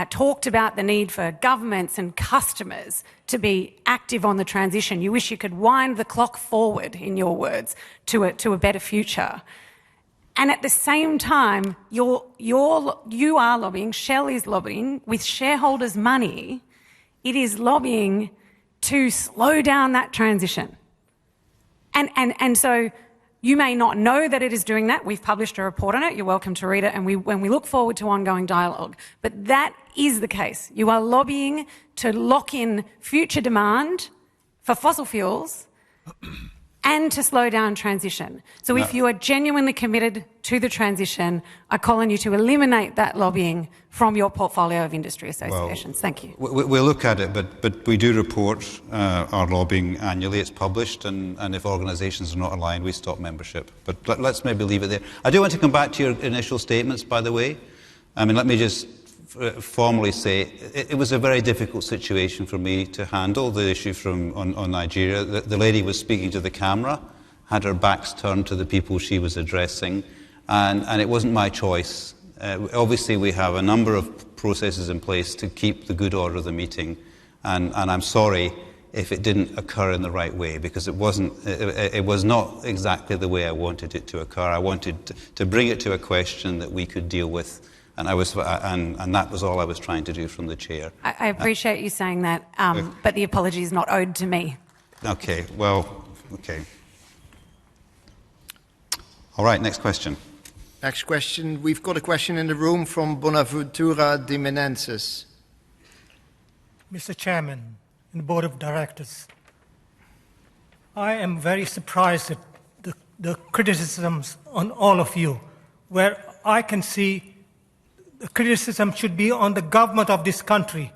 talked about the need for governments and customers to be active on the transition. You wish you could wind the clock forward, in your words, to a better future. And at the same time, you are lobbying, Shell is lobbying, with shareholders' money, it is lobbying to slow down that transition. And so you may not know that it is doing that. We've published a report on it. You're welcome to read it. And when we look forward to ongoing dialogue. But that is the case. You are lobbying to lock in future demand for fossil fuels and to slow down transition. So if you are genuinely committed to the transition, I call on you to eliminate that lobbying from your portfolio of industry associations. Well, thank you. We'll look at it, but we do report our lobbying annually. It's published, and if organisations are not aligned, we stop membership. But let's maybe leave it there. I do want to come back to your initial statements, by the way. I mean, let me just formally say it was a very difficult situation for me to handle, the issue on Nigeria. The lady was speaking to the camera, had her backs turned to the people she was addressing, and it wasn't my choice. Obviously, we have a number of processes in place to keep the good order of the meeting, and I'm sorry if it didn't occur in the right way, because it was not exactly the way I wanted it to occur. I wanted to bring it to a question that we could deal with. And that was all I was trying to do from the chair. I appreciate you saying that, but the apology is not owed to me. Okay, well, okay. All right, next question. Next question. We've got a question in the room from Bonaventura de Menezes. Mr. Chairman and the Board of Directors, I am very surprised at the criticisms on all of you, where I can see the criticism should be on the government of this country.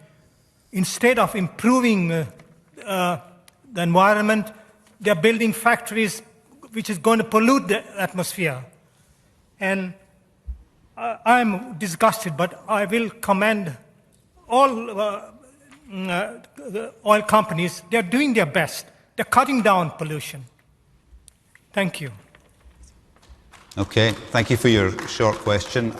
Instead of improving the environment, they're building factories which is going to pollute the atmosphere. And I'm disgusted, but I will commend all the oil companies. They're doing their best. They're cutting down pollution. Thank you. Okay, thank you for your short question.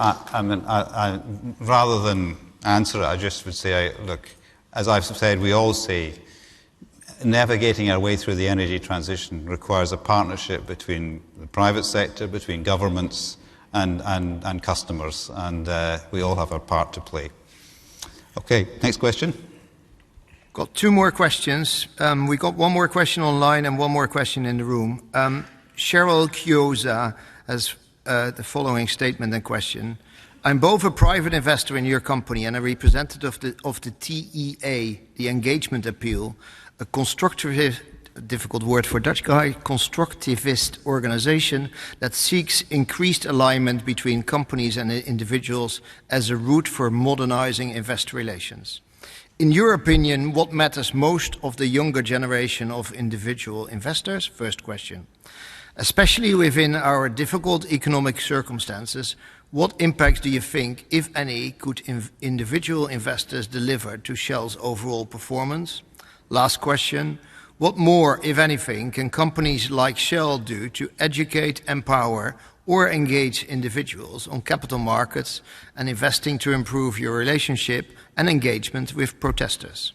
Rather than answer it, I just would say, look, as I've said, we all say, navigating our way through the energy transition requires a partnership between the private sector, between governments and customers, and we all have our part to play. Okay, next question. Got two more questions. We got one more question online and one more question in the room. Cheryl Kyoza has the following statement and question. I'm both a private investor in your company and a representative of the TEA, the Engagement Appeal, a constructivist, difficult word for Dutch guy, constructivist organization that seeks increased alignment between companies and individuals as a route for modernizing investor relations. In your opinion, what matters most of the younger generation of individual investors? First question. Especially within our difficult economic circumstances, what impact do you think, if any, could individual investors deliver to Shell's overall performance? Last question. What more, if anything, can companies like Shell do to educate, empower, or engage individuals on capital markets and investing to improve your relationship and engagement with protesters?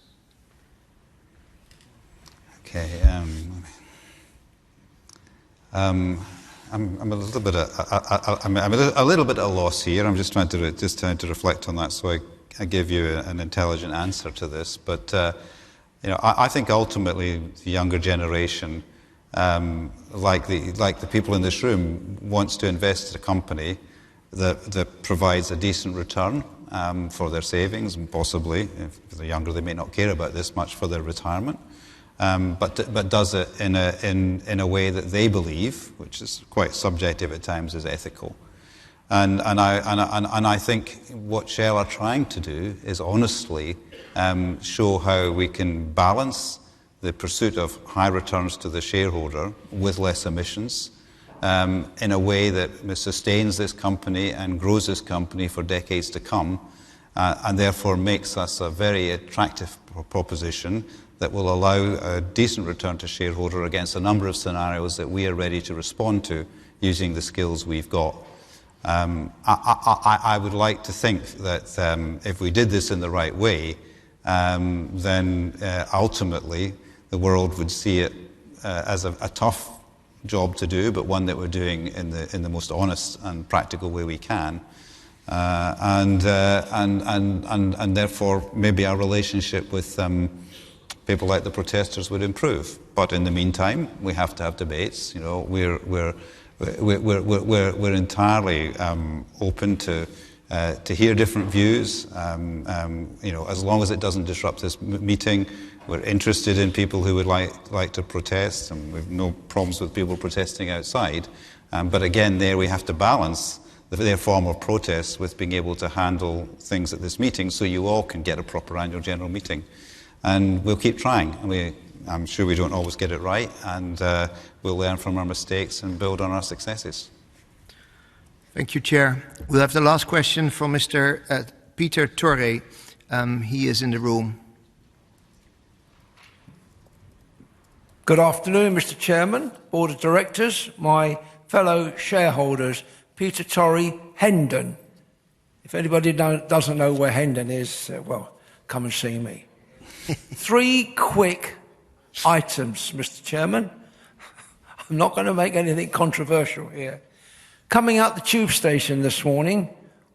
Okay. I'm a little bit a little bit at a loss here. I'm just trying to reflect on that, so I give you an intelligent answer to this. But I think ultimately the younger generation, like the people in this room, wants to invest in a company that provides a decent return for their savings, and possibly, if they're younger, they may not care about this much for their retirement. But does it in a way that they believe, which is quite subjective at times, is ethical. And I think what Shell are trying to do is honestly show how we can balance the pursuit of high returns to the shareholder with less emissions in a way that sustains this company and grows this company for decades to come, and therefore makes us a very attractive proposition that will allow a decent return to shareholder against a number of scenarios that we are ready to respond to using the skills we've got. I would like to think that if we did this in the right way, then ultimately the world would see it as a tough job to do, but one that we're doing in the most honest and practical way we can. And therefore maybe our relationship with people like the protesters would improve. But in the meantime, we have to have debates. We're entirely open to hear different views. As long as it doesn't disrupt this meeting, we're interested in people who would like to protest, and we've no problems with people protesting outside. But again, there we have to balance their form of protest with being able to handle things at this meeting, so you all can get a proper annual general meeting. And we'll keep trying. I'm sure we don't always get it right, and we'll learn from our mistakes and build on our successes. Thank you, Chair. We'll have the last question from Mr. Peter Torre. He is in the room. Good afternoon, Mr. Chairman, Board of Directors, my fellow shareholders, Peter Torre, Hendon. If anybody doesn't know where Hendon is, well, come and see me. 3 quick items, Mr. Chairman. I'm not going to make anything controversial here. Coming out the tube station this morning,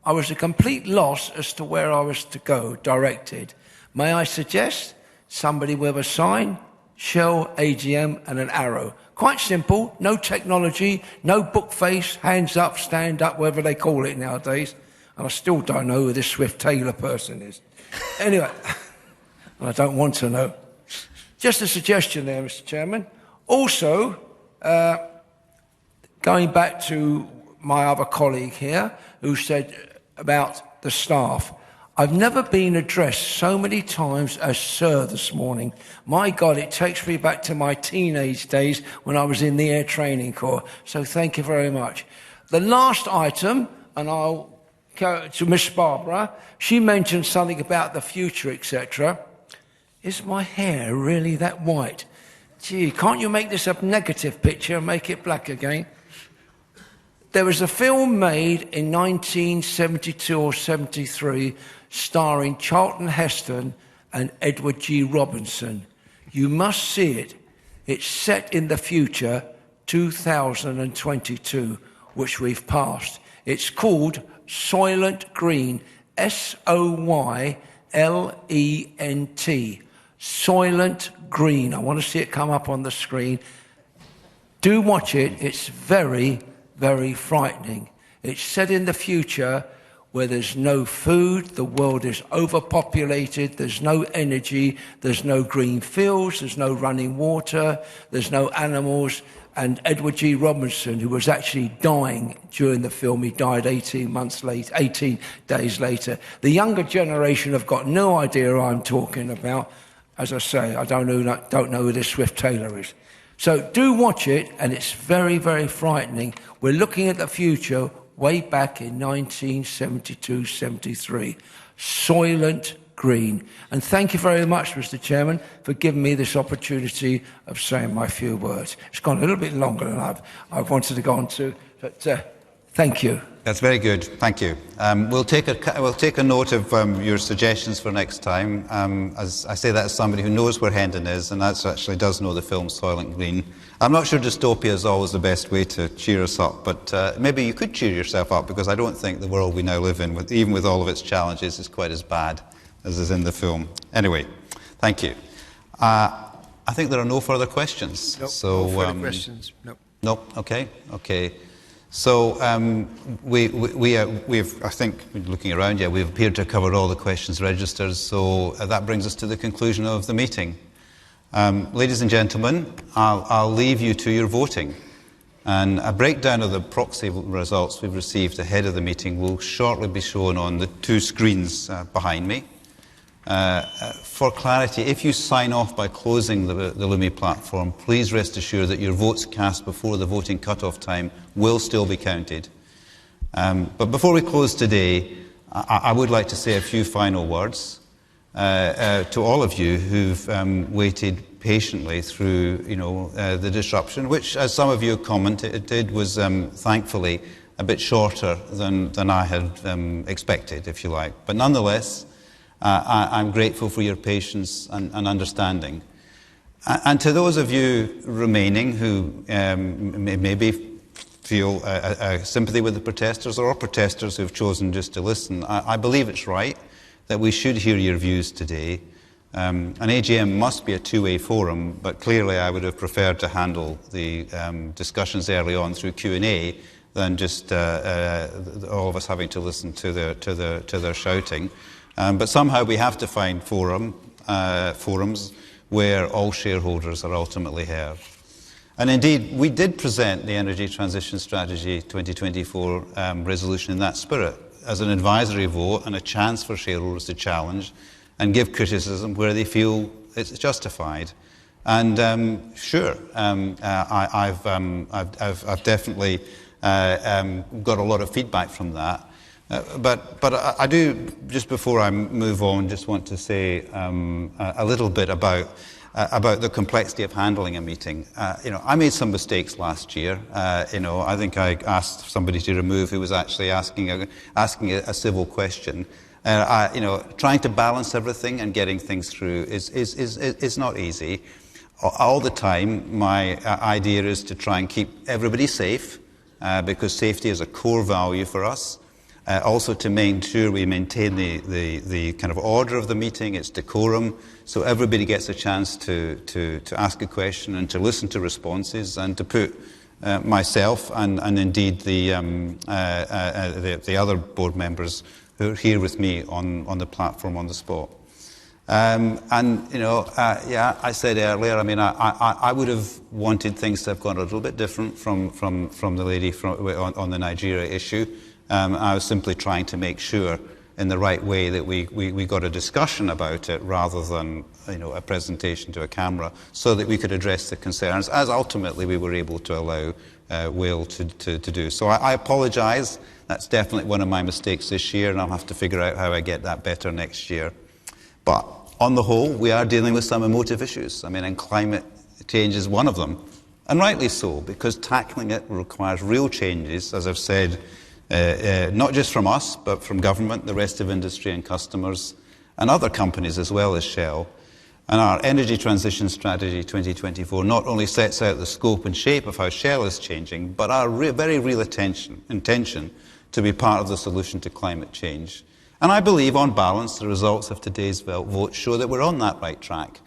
I was a complete loss as to where I was to go, directed. May I suggest somebody with a sign, Shell, AGM, and an arrow. Quite simple, no technology, no book face, hands up, stand up, whatever they call it nowadays. And I still don't know who this Swift Taylor person is. Anyway. I don't want to know. Just a suggestion there, Mr. Chairman. Also, going back to my other colleague here, who said about the staff, I've never been addressed so many times as sir this morning. My God, it takes me back to my teenage days when I was in the Air Training Corps. So thank you very much. The last item, and I'll go to Miss Barbara, she mentioned something about the future, etc. Is my hair really that white? Gee, can't you make this a negative picture and make it black again? There was a film made in 1972 or 73 starring Charlton Heston and Edward G. Robinson. You must see it. It's set in the future, 2022, which we've passed. It's called Soylent Green, S-O-Y-L-E-N-T. Soylent Green. I want to see it come up on the screen. Do watch it. It's very, very frightening. It's set in the future where there's no food, the world is overpopulated, there's no energy, there's no green fields, there's no running water, there's no animals. And Edward G. Robinson, who was actually dying during the film, he died 18 days later. The younger generation have got no idea what I'm talking about. As I say, I don't know who this Swift Taylor is. So do watch it, and it's very, very frightening. We're looking at the future way back in 1972-73. Soylent Green. And thank you very much, Mr. Chairman, for giving me this opportunity of saying my few words. It's gone a little bit longer than I've wanted to go on to, but thank you. That's very good. Thank you. We'll take a note of your suggestions for next time. As I say that as somebody who knows where Hendon is, and that actually does know the film Soylent Green. I'm not sure dystopia is always the best way to cheer us up, but maybe you could cheer yourself up, because I don't think the world we now live in, even with all of its challenges, is quite as bad as is in the film. Anyway, thank you. I think there are no further questions. Nope, so, no further questions. Nope. Nope. Okay. Okay. So we've, I think, looking around, we've appeared to have covered all the questions registered. So that brings us to the conclusion of the meeting. Ladies and gentlemen, I'll leave you to your voting. And a breakdown of the proxy results we've received ahead of the meeting will shortly be shown on the two screens behind me. For clarity, if you sign off by closing the Lumi platform, please rest assured that your votes cast before the voting cut-off time will still be counted. But before we close today, I would like to say a few final words to all of you who've waited patiently through the disruption, which, as some of you commented, was thankfully a bit shorter than I had expected, if you like. But nonetheless, I'm grateful for your patience and understanding. And to those of you remaining who maybe feel a sympathy with the protesters, or protesters who've chosen just to listen, I believe it's right that we should hear your views today. An AGM must be a two-way forum, but clearly I would have preferred to handle the discussions early on through Q&A than just all of us having to listen to their shouting. But somehow we have to find forums where all shareholders are ultimately heard. And indeed, we did present the Energy Transition Strategy 2024 resolution in that spirit, as an advisory vote and a chance for shareholders to challenge and give criticism where they feel it's justified. And I've definitely got a lot of feedback from that. But I do, just before I move on, just want to say a little bit about the complexity of handling a meeting. I made some mistakes last year. I think I asked somebody to remove who was actually asking a civil question. Trying to balance everything and getting things through is not easy. All the time, my idea is to try and keep everybody safe, because safety is a core value for us. Also to make sure we maintain the kind of order of the meeting, its decorum, so everybody gets a chance to ask a question and to listen to responses, and to put myself and indeed the other board members who are here with me on the platform on the spot. I said earlier, I would have wanted things to have gone a little bit different from the lady on the Nigeria issue. I was simply trying to make sure in the right way that we got a discussion about it rather than a presentation to a camera, so that we could address the concerns, as ultimately we were able to allow Will to do. So I apologise. That's definitely one of my mistakes this year, and I'll have to figure out how I get that better next year. But on the whole, we are dealing with some emotive issues. And climate change is one of them, and rightly so, because tackling it requires real changes, as I've said, not just from us, but from government, the rest of industry and customers, and other companies as well as Shell. And our Energy Transition Strategy 2024 not only sets out the scope and shape of how Shell is changing, but our very real intention to be part of the solution to climate change. And I believe, on balance, the results of today's vote show that we're on that right track.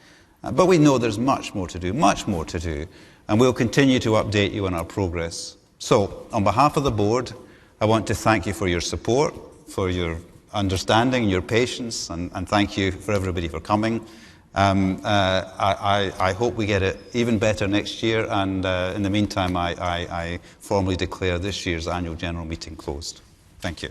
But we know there's much more to do, and we'll continue to update you on our progress. So, on behalf of the board, I want to thank you for your support, for your understanding, your patience, and thank you for everybody for coming. I hope we get it even better next year, and in the meantime, I formally declare this year's annual general meeting closed. Thank you.